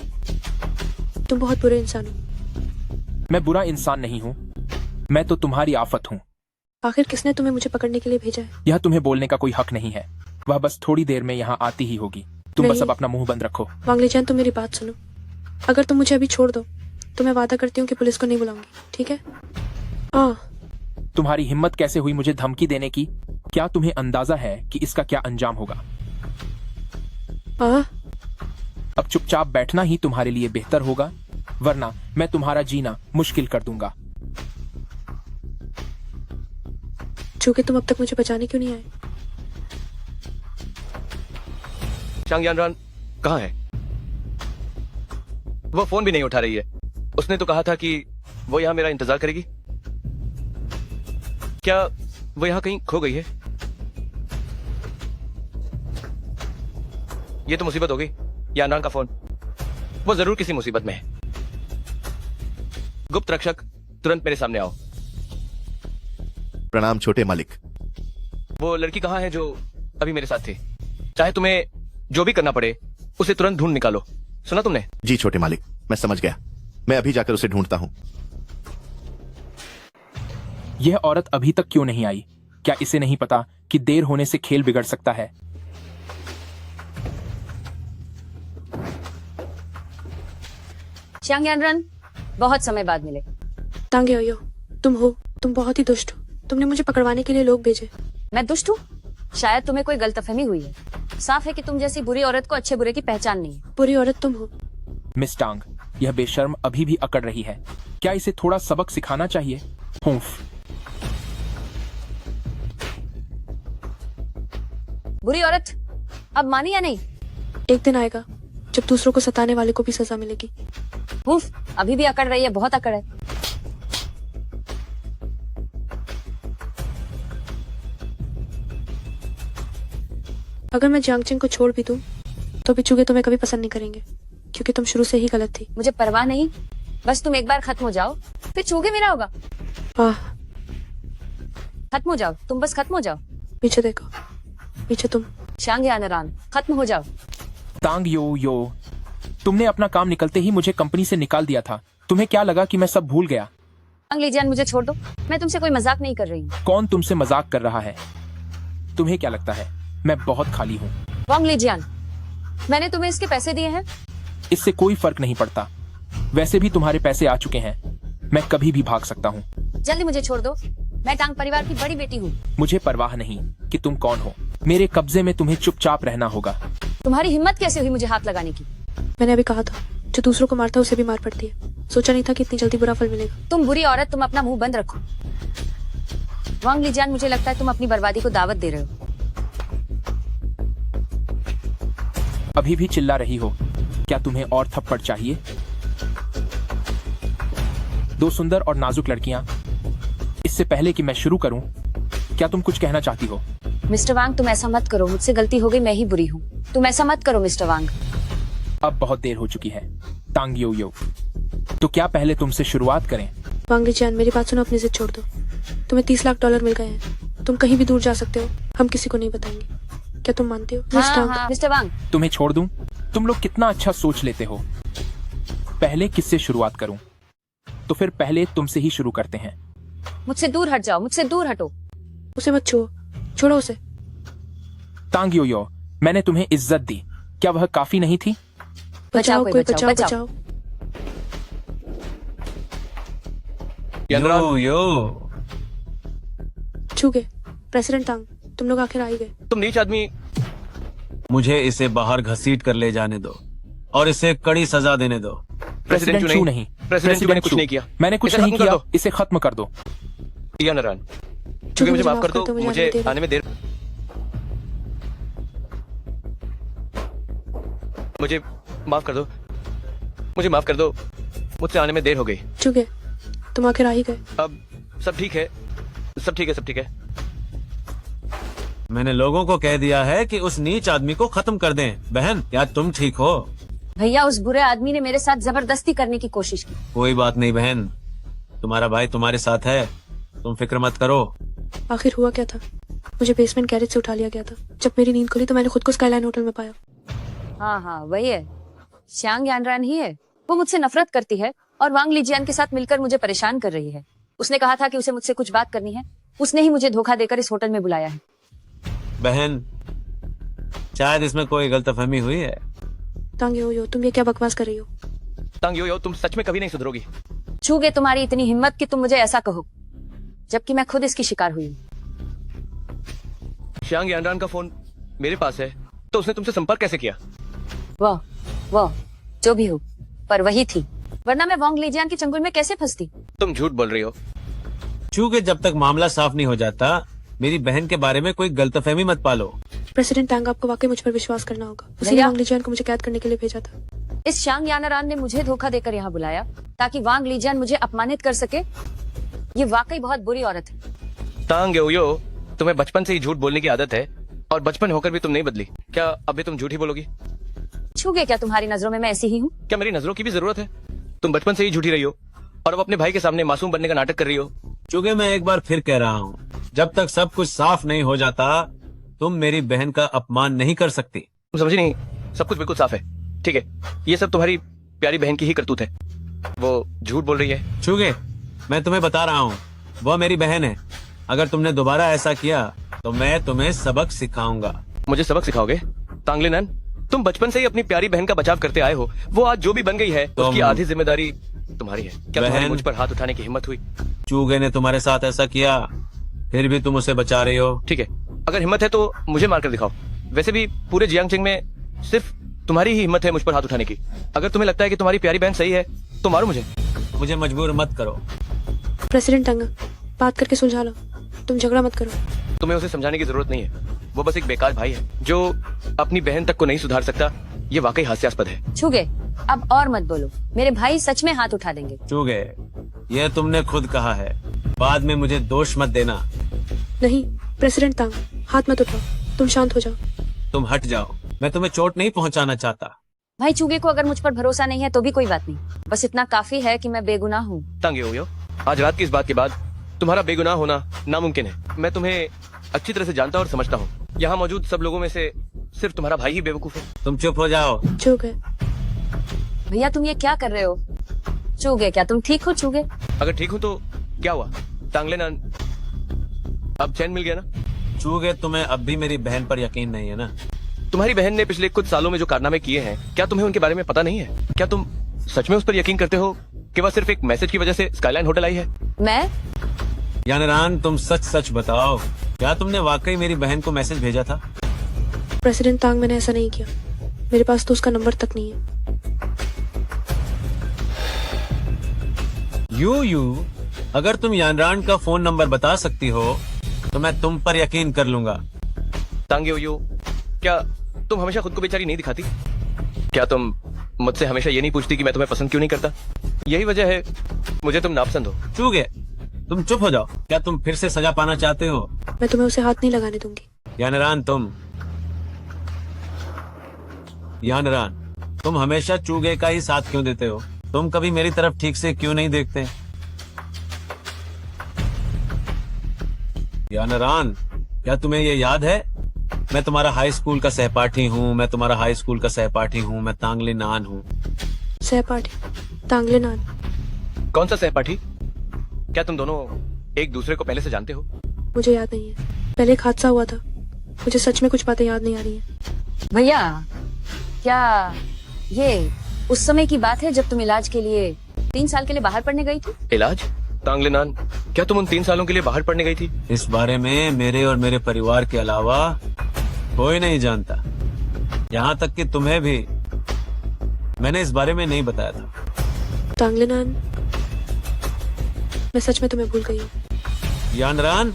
तुम बहुत बुरे इंसान हो। मैं बुरा इंसान नहीं हूँ, मैं तो तुम्हारी आफत हूँ। आखिर किसने तुम्हें मुझे पकड़ने के लिए भेजा है? यह तुम्हें बोलने का कोई हक नहीं है। वह बस थोड़ी देर में यहाँ आती ही होगी। तुम बस अब अपना मुंह बंद रखो। वांग लीजियान, तुम मेरी बात सुनो। अगर तुम मुझे अभी छोड़ दो तो मैं वादा करती हूँ कि पुलिस को नहीं बुलाऊंगी, ठीक है? तुम्हारी हिम्मत कैसे हुई मुझे धमकी देने की? क्या तुम्हें अंदाजा है कि इसका क्या अंजाम होगा? अब चुपचाप बैठना ही तुम्हारे लिए बेहतर होगा, वरना मैं तुम्हारा जीना मुश्किल कर दूंगा। चूंकि तुम अब तक मुझे बचाने क्यों नहीं आए? शांग यानरान कहाँ है? वो फोन भी नहीं उठा रही है। उसने तो कहा था कि वो यहाँ मेरा इंतजार करेगी। क्या वो यहाँ कहीं खो गई है? ये तो मुसीबत हो गई। यानरान का फोन, वो जरूर किसी मुसीबत में है। गुप्त रक्षक, तुरंत मेरे सामने आओ। प्रणाम छोटे मालिक। वो लड़की कहाँ है जो अभी मेरे साथ थी? चाहे तुम्हें जो भी करना पड़े, उसे तुरंत ढूंढ निकालो। सुना तुमने? जी छोटे मालिक, मैं समझ गया। मैं अभी जाकर उसे ढूंढता हूँ। यह औरत अभी तक क्यों नहीं आई? क्या इसे नहीं पता कि देर होने से खेल बिगड़ सकता है? श्यांग यानरान, बहुत समय बाद मिले। तांग यो, तुम हो, तुम बहुत ही दुष्ट हो। तुमने मुझे पकड़वाने के लिए लोग भेजे। मैं दुष्ट हूँ? शायद तुम्हें कोई गलतफहमी हुई है। साफ है कि तुम जैसी बुरी औरत को अच्छे बुरे की पहचान नहीं है। बुरी औरत तुम हो। मिस टांग, यह बेशर्म अभी भी अकड़ रही है। क्या इसे थोड़ा सबक सिखाना चाहिए? हुंफ। बुरी औरत, अब मानी या नहीं? एक दिन आएगा जब दूसरों को सताने वाले को भी सजा मिलेगी। उफ, अभी भी अकड़ रही है, बहुत अकड़ है। अगर मैं जियांगचेंग को छोड़ भी दूं, तो भी चूगे तुम्हें कभी पसंद नहीं करेंगे, क्योंकि तुम शुरू से ही गलत थी। मुझे परवाह नहीं, बस तुम एक बार खत्म हो जाओ, फिर चूगे मेरा होगा। खत्म हो जाओ, तुम बस खत्म हो जाओ। पीछे देखो, पीछे तुम। शांग यानरान, खत्म हो जाओ। तांग यो, तुमने अपना काम निकलते ही मुझे कंपनी से निकाल दिया था। तुम्हें क्या लगा कि मैं सब भूल गया? वांग लीजियान, मुझे छोड़ दो। मैं तुमसे कोई मजाक नहीं कर रही हूँ। कौन तुमसे मजाक कर रहा है? तुम्हें क्या लगता है मैं बहुत खाली हूँ? वांग लीजियान, मैंने तुम्हें इसके पैसे दिए हैं। इससे कोई फर्क नहीं पड़ता। वैसे भी तुम्हारे पैसे आ चुके हैं। मैं कभी भी भाग सकता हूँ। जल्दी मुझे छोड़ दो। मैं टांग परिवार की बड़ी बेटी हूँ। मुझे परवाह नहीं कि तुम कौन हो। मेरे कब्जे में तुम्हें चुपचाप रहना होगा। तुम्हारी हिम्मत कैसे हुई मुझे हाथ लगाने की? मैंने अभी कहा था, जो दूसरों को मारता है उसे भी मार पड़ती है। सोचा नहीं था कि इतनी जल्दी बुरा फल मिलेगा। तुम बुरी औरत, तुम अपना मुंह बंद रखो। वांग लीजियान, मुझे लगता है तुम अपनी बर्बादी को दावत दे रहे हो। अभी भी चिल्ला रही हो? क्या तुम्हें और थप्पड़ चाहिए? दो सुंदर और नाजुक लड़कियां। इससे पहले कि मैं शुरू करूं, क्या तुम कुछ कहना चाहती हो? मिस्टर वांग, तुम ऐसा मत करो। मुझसे गलती हो गई, मैं ही बुरी हूँ। तुम ऐसा मत करो मिस्टर वांग। अब बहुत देर हो चुकी है। तांग यो, तो क्या पहले तुमसे शुरुआत करें? वांग लीजियान, मेरी बात सुनो, अपनी जिद छोड़ दो। तुम्हें $30 लाख मिल गए हैं। तुम कहीं भी दूर जा सकते हो, हम किसी को नहीं बताएंगे। क्या तुम मानते हो? हाँ, मिस्टर वांग। तुम्हें छोड़ दूं? तुम लोग कितना अच्छा सोच लेते हो। पहले किससे शुरुआत करूं? तो फिर पहले तुमसे ही शुरू करते हैं। मुझसे दूर हट जाओ, मुझसे दूर हटो। उसे मत छुओ, छोड़ो उसे। तांग यो, मैंने तुम्हें इज्जत दी, क्या वह काफी नहीं थी? बचाओ, कोई बचाओ, बचाओ। यो छू गए। प्रेसिडेंट तांग, तुम लोग आखिर आ ही गए। तुम नीच आदमी। मुझे इसे बाहर घसीट कर ले जाने दो और इसे कड़ी सजा देने दो। प्रेसिडेंट चू नहीं। प्रेसिडेंट चू, मैंने कुछ नहीं किया। मैंने कुछ नहीं किया। इसे खत्म कर दो। यानरान, चूंकि मुझे माफ कर दो, मुझे आने में देर। मुझे माफ कर दो, मुझे माफ कर दो। मुझसे आने में देर हो गई। चुके, तुम आखिर आ ही गए। अब सब ठीक है, सब ठीक है, सब ठीक है। मैंने लोगों को कह दिया है कि उस नीच आदमी को खत्म कर दें। बहन, क्या तुम ठीक हो? भैया, उस बुरे आदमी ने मेरे साथ जबरदस्ती करने की कोशिश की। कोई बात नहीं बहन, तुम्हारा भाई तुम्हारे साथ है, तुम फिक्र मत करो। आखिर हुआ क्या था? मुझे बेसमेंट गैरेज से उठा लिया गया था। जब मेरी नींद खुली तो मैंने खुद को स्काईलाइन होटल में पाया। हाँ, वही है। श्यांग यानरान ही है। वो मुझसे नफरत करती है और वांग लीजियान के साथ मिलकर मुझे परेशान कर रही है। उसने कहा था कि उसे मुझसे कुछ बात करनी है। उसने ही मुझे धोखा देकर इस होटल में बुलाया है। बहन, शायद इसमें कोई गलतफहमी हुई है। तांग यो, तुम ये क्या बकवास कर रही हो? तांग यो, तुम सच में कभी नहीं सुधरोगी। छूगे तुम्हारी इतनी हिम्मत कि तुम मुझे ऐसा कहो, जबकि मैं खुद इसकी शिकार हुई हूँ। श्यांग यानरान का फोन मेरे पास है, तो उसने तुमसे संपर्क कैसे किया? वाह, जो भी हो, पर वही थी, वरना मैं वांग लीजियान के चंगुल में कैसे फंसती? तुम झूठ बोल रही हो। चूंकि जब तक मामला साफ नहीं हो जाता, मेरी बहन के बारे में कोई गलतफहमी मत पालो। प्रेसिडेंट टैंग, आपको वाकई मुझ पर विश्वास करना होगा। उसने भैया। वांग लीजियान को मुझे कैद करने के लिए भेजा था। इस शांग यानारान ने मुझे धोखा देकर यहाँ बुलाया ताकि वांग लीजियान मुझे अपमानित कर सके। ये वाकई बहुत बुरी औरत है। तांग यो, तुम्हें बचपन से ही झूठ बोलने की आदत है और बचपन होकर भी तुम नहीं बदली। क्या अभी तुम झूठ ही बोलोगी? छूगे क्या तुम्हारी नजरों में मैं ऐसी ही हूँ? क्या मेरी नजरों की भी जरूरत है? तुम बचपन से ही झूठी रही हो और अब अपने भाई के सामने मासूम बनने का नाटक कर रही हो। चूंकि मैं एक बार फिर कह रहा हूँ, जब तक सब कुछ साफ नहीं हो जाता तुम मेरी बहन का अपमान नहीं कर सकती। तुम समझी नहीं, सब कुछ बिल्कुल साफ है। ठीक है, ये सब तुम्हारी प्यारी बहन की ही करतूत है। वो झूठ बोल रही है। चूंकि मैं तुम्हें बता रहा हूँ, वह मेरी बहन है। अगर तुमने दोबारा ऐसा किया तो मैं तुम्हें सबक सिखाऊंगा। मुझे सबक सिखाओगे? तांगलिनान, तुम बचपन से ही अपनी प्यारी बहन का बचाव करते आए हो। वो आज जो भी बन गई है उसकी आधी जिम्मेदारी तुम्हारी है। क्या तुम्हारी बहन- मुझ पर हाथ उठाने की हिम्मत हुई? चूगे ने तुम्हारे साथ ऐसा किया, फिर भी तुम उसे बचा रही हो। ठीक है, अगर हिम्मत है तो मुझे मारकर दिखाओ। वैसे भी पूरे जियांगचेंग में सिर्फ तुम्हारी ही हिम्मत है मुझ पर हाथ उठाने की। अगर तुम्हें लगता है कि तुम्हारी प्यारी बहन सही है तो मारो मुझे। मुझे मजबूर मत करो। प्रेसिडेंट टैंग, बात करके सुलझा लो, तुम झगड़ा मत करो। तुम्हें उसे समझाने की जरूरत नहीं है। वो बस एक बेकार भाई है जो अपनी बहन तक को नहीं सुधार सकता। ये वाकई हास्यास्पद है। छूगे, अब और मत बोलो, मेरे भाई सच में हाथ उठा देंगे। चूगे, यह तुमने खुद कहा है, बाद में मुझे दोष मत देना। नहीं प्रेसिडेंट टैंग, हाथ मत उठाओ, तुम शांत हो जाओ। तुम हट जाओ, मैं तुम्हें चोट नहीं पहुंचाना चाहता। भाई चूगे को अगर मुझ पर भरोसा नहीं है तो भी कोई बात नहीं, बस इतना काफी है कि मैं बेगुनाह हूँ। तांगे हो, आज रात की इस बात के बाद तुम्हारा बेगुनाह होना नामुमकिन है। मैं तुम्हें अच्छी तरह से जानता और समझता हूँ। यहाँ मौजूद सब लोगों में से सिर्फ तुम्हारा भाई ही बेवकूफ है। तुम चुप हो जाओ। चूक है। भैया तुम ये क्या कर रहे हो? चूगे, क्या तुम ठीक हो? चूगे, अगर ठीक हूँ तो क्या हुआ? तांगलिनान, अब चैन मिल गया ना? चूगे, तुम्हें अब भी मेरी बहन पर यकीन नहीं है ना? तुम्हारी बहन ने पिछले कुछ सालों में जो कारनामे किए हैं, क्या तुम्हें उनके बारे में पता नहीं है? क्या तुम सच में उस पर यकीन करते हो कि वह सिर्फ एक मैसेज की वजह से स्काईलाइन होटल आई है? मैं यानरान, तुम सच सच बताओ, क्या तुमने वाकई मेरी बहन को मैसेज भेजा था? प्रेसिडेंट तांग, मैंने ऐसा नहीं किया, मेरे पास तो उसका नंबर तक नहीं है। यू, अगर तुम यानरान का फोन नंबर बता सकती हो तो मैं तुम पर यकीन कर लूंगा। तांगे हो, क्या तुम हमेशा खुद को बेचारी नहीं दिखाती? क्या तुम मुझसे हमेशा ये नहीं पूछती कि मैं तुम्हें पसंद क्यों नहीं करता? यही वजह है मुझे तुम नापसंद हो। चूगे, तुम चुप हो जाओ। क्या तुम फिर से सजा पाना चाहते हो? मैं तुम्हें उसे हाथ नहीं लगाने दूंगी। यानरान, तुम हमेशा चूगे का ही साथ क्यों देते हो? तुम कभी मेरी तरफ ठीक से क्यों नहीं देखते? यानरान, क्या तुम्हें ये याद है? मैं तुम्हारा हाई स्कूल का सहपाठी हूँ। मैं तांगलिनान हूँ। सहपाठी तांगलिनान? कौन सा सहपाठी? क्या तुम दोनों एक दूसरे को पहले से जानते हो? मुझे याद नहीं है, पहले एक हादसा हुआ था, मुझे सच में कुछ बातें याद नहीं आ रही हैं। भैया, क्या ये उस समय की बात है जब तुम इलाज के लिए 3 साल के लिए बाहर पढ़ने गई थी? इलाज? तांगलिनान, क्या तुम उन 3 सालों के लिए बाहर पढ़ने गई थी? इस बारे में मेरे और मेरे परिवार के अलावा कोई नहीं जानता, यहाँ तक कि तुम्हें भी मैंने इस बारे में नहीं बताया था। तांगलिनान, मैं सच में तुम्हें भूल गई हूँ। यानरान,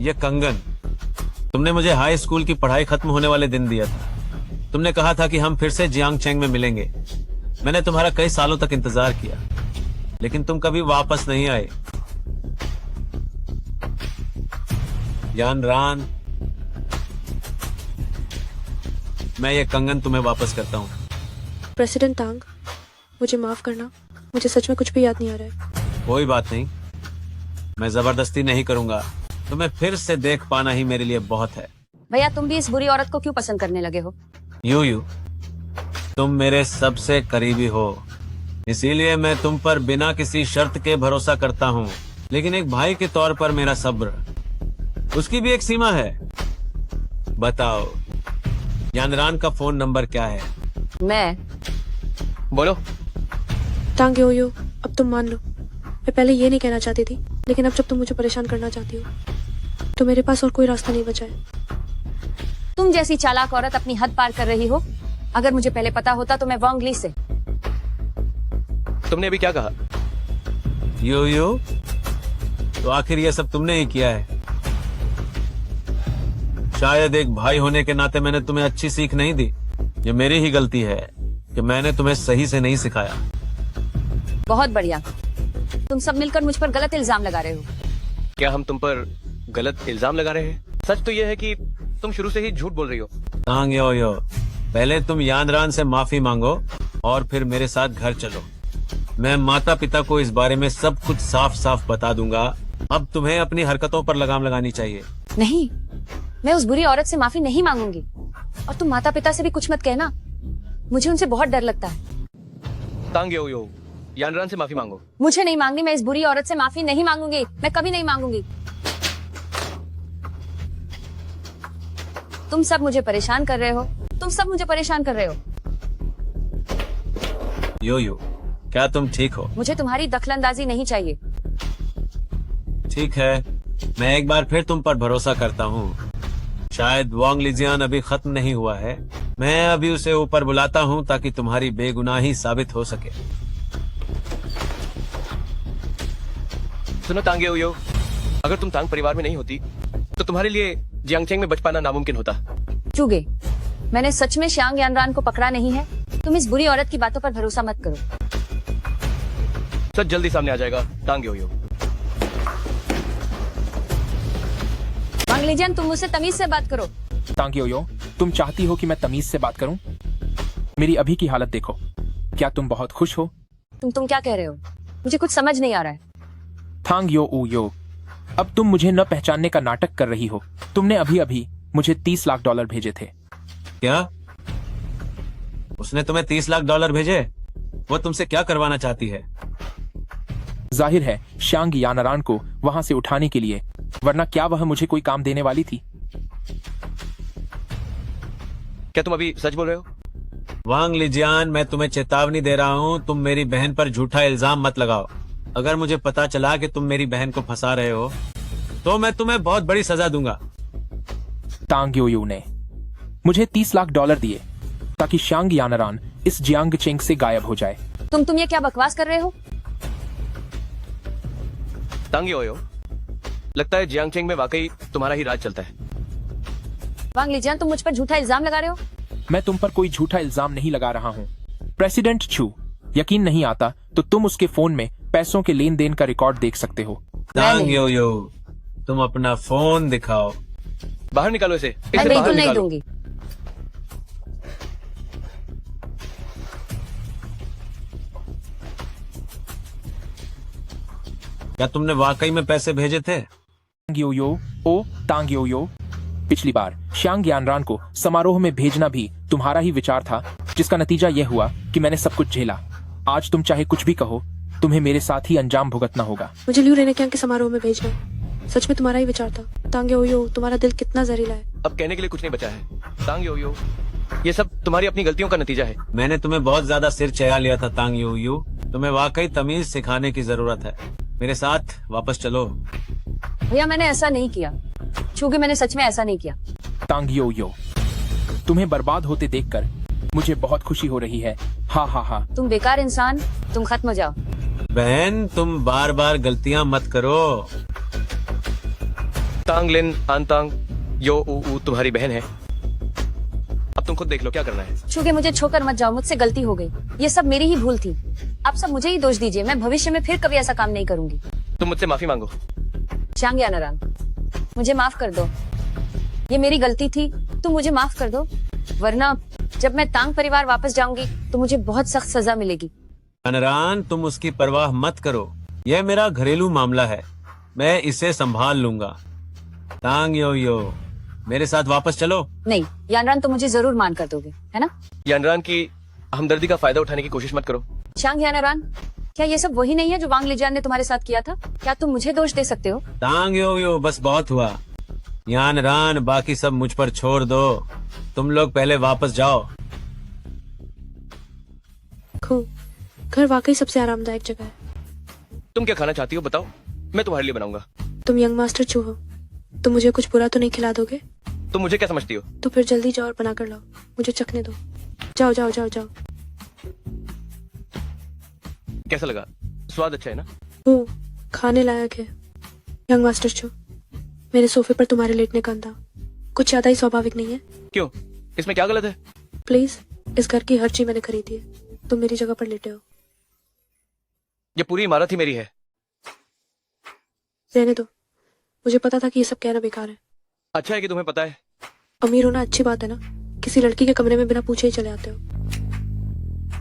ये कंगन तुमने मुझे हाई स्कूल की पढ़ाई खत्म होने वाले दिन दिया था। तुमने कहा था कि हम फिर से जियांगचेंग में मिलेंगे। मैंने तुम्हारा कई सालों तक इंतजार किया, लेकिन तुम कभी वापस नहीं आए। यानरान, मैं ये कंगन तुम्हें वापस करता हूँ। प्रेसिडेंट तांग, मुझे माफ करना, मुझे सच में कुछ भी याद नहीं आ रहा है। कोई बात नहीं, मैं जबरदस्ती नहीं करूंगा। तुम्हें फिर से देख पाना ही मेरे लिए बहुत है। भैया तुम भी इस बुरी औरत को क्यों पसंद करने लगे हो? यू, तुम मेरे सबसे करीबी हो, इसीलिए मैं तुम पर बिना किसी शर्त के भरोसा करता हूँ। लेकिन एक भाई के तौर पर मेरा सब्र, उसकी भी एक सीमा है। बताओ, यानरान का फोन नंबर क्या है? मैं बोलो। तांग यो, अब तुम मान लो, मैं पहले ये नहीं कहना चाहती थी, लेकिन अब जब तुम मुझे परेशान करना चाहती हो तो मेरे पास और कोई रास्ता नहीं बचा है। तुम जैसी चालाक औरत अपनी हद पार कर रही हो। अगर मुझे पहले पता होता तो मैं वांग ली से। तुमने अभी क्या कहा? यू, तो आखिर ये सब तुमने ही किया है। शायद एक भाई होने के नाते मैंने तुम्हें अच्छी सीख नहीं दी। ये मेरी ही गलती है कि मैंने तुम्हें सही से नहीं सिखाया। बहुत बढ़िया। तुम सब मिलकर मुझ पर गलत इल्जाम लगा रहे हो। क्या हम तुम पर गलत इल्जाम लगा रहे हैं? सच तो यह है कि तुम शुरू से ही झूठ बोल रही हो। तांग यो, पहले तुम यानरान से माफी मांगो और फिर मेरे साथ घर चलो। मैं माता पिता को इस बारे में सब कुछ साफ साफ बता दूंगा। अब तुम्हें अपनी हरकतों पर लगाम लगानी चाहिए। नहीं, मैं उस बुरी औरत से माफी नहीं मांगूंगी। और तुम माता पिता से भी कुछ मत कहना, मुझे उनसे बहुत डर लगता है। तांग यो, यानरान से माफी मांगो। मुझे नहीं मांगनी, मैं इस बुरी औरत से माफी नहीं मांगूंगी, मैं कभी नहीं मांगूंगी। तुम सब मुझे परेशान कर रहे हो, तुम सब मुझे परेशान कर रहे हो। यो, क्या तुम ठीक हो? मुझे तुम्हारी दखलंदाजी नहीं चाहिए। ठीक है, मैं एक बार फिर तुम पर भरोसा करता हूँ। शायद वांग लिजियान अभी खत्म नहीं हुआ है। मैं अभी उसे ऊपर बुलाता हूँ ताकि तुम्हारी बेगुनाही साबित हो सके। सुनो तांग यो, अगर तुम तांग परिवार में नहीं होती तो तुम्हारे लिए जियांगचेंग में बच पाना नामुमकिन होता। चूगे, मैंने सच में श्यांग यानरान को पकड़ा नहीं है। तुम इस बुरी औरत की बातों पर भरोसा मत करो। सच जल्दी सामने आ जाएगा। तांग यो, वांग लिजियान, तुम मुझसे तमीज से बात करो। तांग यो, तुम चाहती हो कि मैं तमीज से बात करूं? मेरी अभी की हालत देखो। क्या तुम बहुत खुश हो? तुम क्या कह रहे हो? मुझे कुछ समझ नहीं आ रहा है। थांग यो, अब तुम मुझे न पहचानने का नाटक कर रही हो। तुमने अभी अभी मुझे $30 लाख भेजे थे। क्या? उसने तुम्हें $30 लाख भेजे? वो तुमसे क्या करवाना चाहती है? जाहिर है श्यांग यानरान को वहां से उठाने के लिए, वरना क्या वह मुझे कोई काम देने वाली थी? क्या तुम अभी सच बोल रहे हो? वांग लिजियान, मैं तुम्हें चेतावनी दे रहा हूँ, तुम मेरी बहन पर झूठा इल्जाम मत लगाओ। अगर मुझे पता चला कि तुम मेरी बहन को फंसा रहे हो तो मैं तुम्हें बहुत बड़ी सजा दूंगा। तांग यो ने मुझे $30 लाख दिए ताकि श्यांग यानरान इस जियांगचेंग से गायब हो जाए। तुम ये क्या बकवास कर रहे हो? तांग यो, लगता है जियांगचेंग में वाकई तुम्हारा ही राज चलता है। वांग लिजियान, तुम मुझ पर झूठा इल्जाम लगा रहे हो। मैं तुम पर कोई झूठा इल्जाम नहीं लगा रहा हूँ। प्रेसिडेंट छू, यकीन नहीं आता तो तुम उसके फोन में पैसों के लेन देन का रिकॉर्ड देख सकते हो। तांग यो, तुम अपना फोन दिखाओ। बाहर निकालो इसे। मैं बिल्कुल नहीं दूंगी। क्या तुमने वाकई में पैसे भेजे थे? तांग यो, पिछली बार श्यांग यानरान को समारोह में भेजना भी तुम्हारा ही विचार था, जिसका नतीजा यह हुआ कि मैंने सब कुछ झेला। आज तुम चाहे कुछ भी कहो, तुम्हें मेरे साथ ही अंजाम भुगतना होगा। मुझे लियू रेनेकियांग के समारोह में भेजना सच में तुम्हारा ही विचार था। तांग यो, तुम्हारा दिल कितना जहरीला है। अब कहने के लिए कुछ नहीं बचा है। तांग यो, ये सब तुम्हारी अपनी गलतियों का नतीजा है। मैंने तुम्हें बहुत ज्यादा सिर चढ़ा लिया था तांग यो, तुम्हें वाकई तमीज सिखाने की जरूरत है। मेरे साथ वापस चलो। भैया, मैंने ऐसा नहीं किया। चूंकि मैंने सच में ऐसा नहीं किया। तांग यो, तुम्हें बर्बाद होते देखकर मुझे बहुत खुशी हो रही है। हा हा हा। तुम बेकार इंसान, तुम खत्म हो जाओ। बहन, तुम बार बार गलतियां मत करो। तांग लिन आनतांग यो ऊ तुम्हारी बहन है। अब तुम खुद देख लो क्या करना है। चूंकि मुझे छोकर मत जाओ, मुझसे गलती हो गई। ये सब मेरी ही भूल थी। आप सब मुझे ही दोष दीजिए। मैं भविष्य में फिर कभी ऐसा काम नहीं करूंगी। तुम मुझसे माफी मांगो। श्यांग यानरान, मुझे माफ कर दो। ये मेरी गलती थी, तुम मुझे माफ कर दो, वरना जब मैं तांग परिवार वापस जाऊंगी तो मुझे बहुत सख्त सजा मिलेगी। यानरान, तुम उसकी परवाह मत करो। यह मेरा घरेलू मामला है, मैं इसे संभाल लूंगा। तांग यो, मेरे साथ वापस चलो। नहीं यानरान, तुम मुझे जरूर मान कर दोगे, है ना? यानरान की हमदर्दी का फायदा उठाने की कोशिश मत करो। श्यांग यानरान, क्या ये सब वही नहीं है जो वांग लिजियान ने तुम्हारे साथ किया था? क्या तुम मुझे दोष दे सकते हो? तांग यो, बस बहुत हुआ। यानरान, बाकी सब मुझ पर छोड़ दो। तुम लोग पहले वापस जाओ। घर वाकई सबसे आरामदायक जगह है। तुम क्या खाना चाहती हो बताओ, मैं तुम्हारे लिए बनाऊंगा। तुम यंग मास्टर चू हो, तुम मुझे कुछ बुरा तो नहीं खिला दोगे? तुम मुझे क्या समझती हो? तो फिर जल्दी जाओ और बना कर लाओ, मुझे चखने दो। जाओ जाओ जाओ जाओ। कैसा लगा? स्वाद अच्छा है ना? वो खाने लायक है। यंग मास्टर चू, मेरे सोफे पर तुम्हारे लेटने का अंदाज कुछ ज्यादा ही स्वाभाविक नहीं है? क्यों, इसमें क्या गलत है? प्लीज, इस घर की हर चीज मैंने खरीदी है, तुम मेरी जगह पर लेटे हो। ये पूरी इमारत ही मेरी है। रहने दो, मुझे पता था कि ये सब कहना बेकार है। अच्छा है कि तुम्हें पता है। अमीर होना अच्छी बात है ना, किसी लड़की के कमरे में बिना पूछे ही चले आते हो।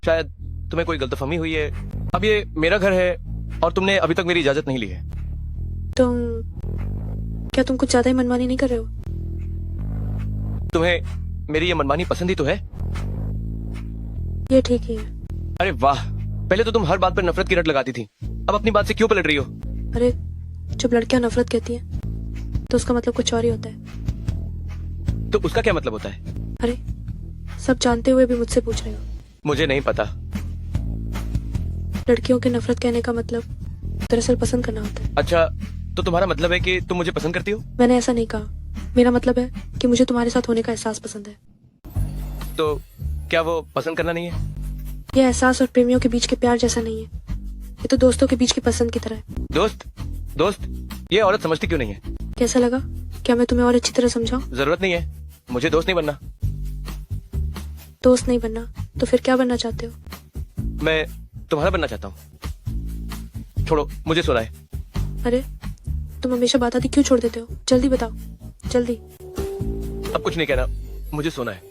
शायद तुम्हें कोई गलतफहमी हुई है। अब ये मेरा घर है और तुमने अभी तक मेरी इजाजत नहीं ली है। क्या तुम कुछ ज्यादा ही मनमानी नहीं कर रहे हो? तुम्हें मेरी ये मनमानी पसंद ही तो है। ये ठीक ही है। अरे वाह, पहले तो तुम हर बात पर नफरत की रट लगाती थी, अब अपनी बात से क्यों पलट रही हो? अरे जब लड़कियां नफरत कहती हैं तो उसका मतलब कुछ और ही होता है। तो उसका क्या मतलब होता है? अरे सब जानते हुए भी मुझसे पूछ रहे हो? मुझे नहीं पता। लड़कियों के नफरत कहने का मतलब दरअसल पसंद करना होता है। अच्छा, तो तुम्हारा मतलब है कि तुम मुझे पसंद करती हो? मैंने ऐसा नहीं कहा, मेरा मतलब है कि मुझे तुम्हारे साथ होने का एहसास पसंद है। तो क्या वो पसंद करना नहीं है? ये एहसास और प्रेमियों के बीच के प्यार जैसा नहीं है, ये तो दोस्तों के बीच की पसंद की तरह है। दोस्त दोस्त, ये औरत समझती क्यों नहीं है? कैसा लगा? क्या मैं तुम्हें और अच्छी तरह समझाऊं? जरूरत नहीं है, मुझे दोस्त नहीं बनना। दोस्त नहीं बनना तो फिर क्या बनना चाहते हो? मैं तुम्हारा बनना चाहता हूँ। छोड़ो, मुझे सोना है। अरे तुम हमेशा बात आती क्यों छोड़ देते हो? जल्दी बताओ, जल्दी। अब कुछ नहीं कहना, मुझे सोना है।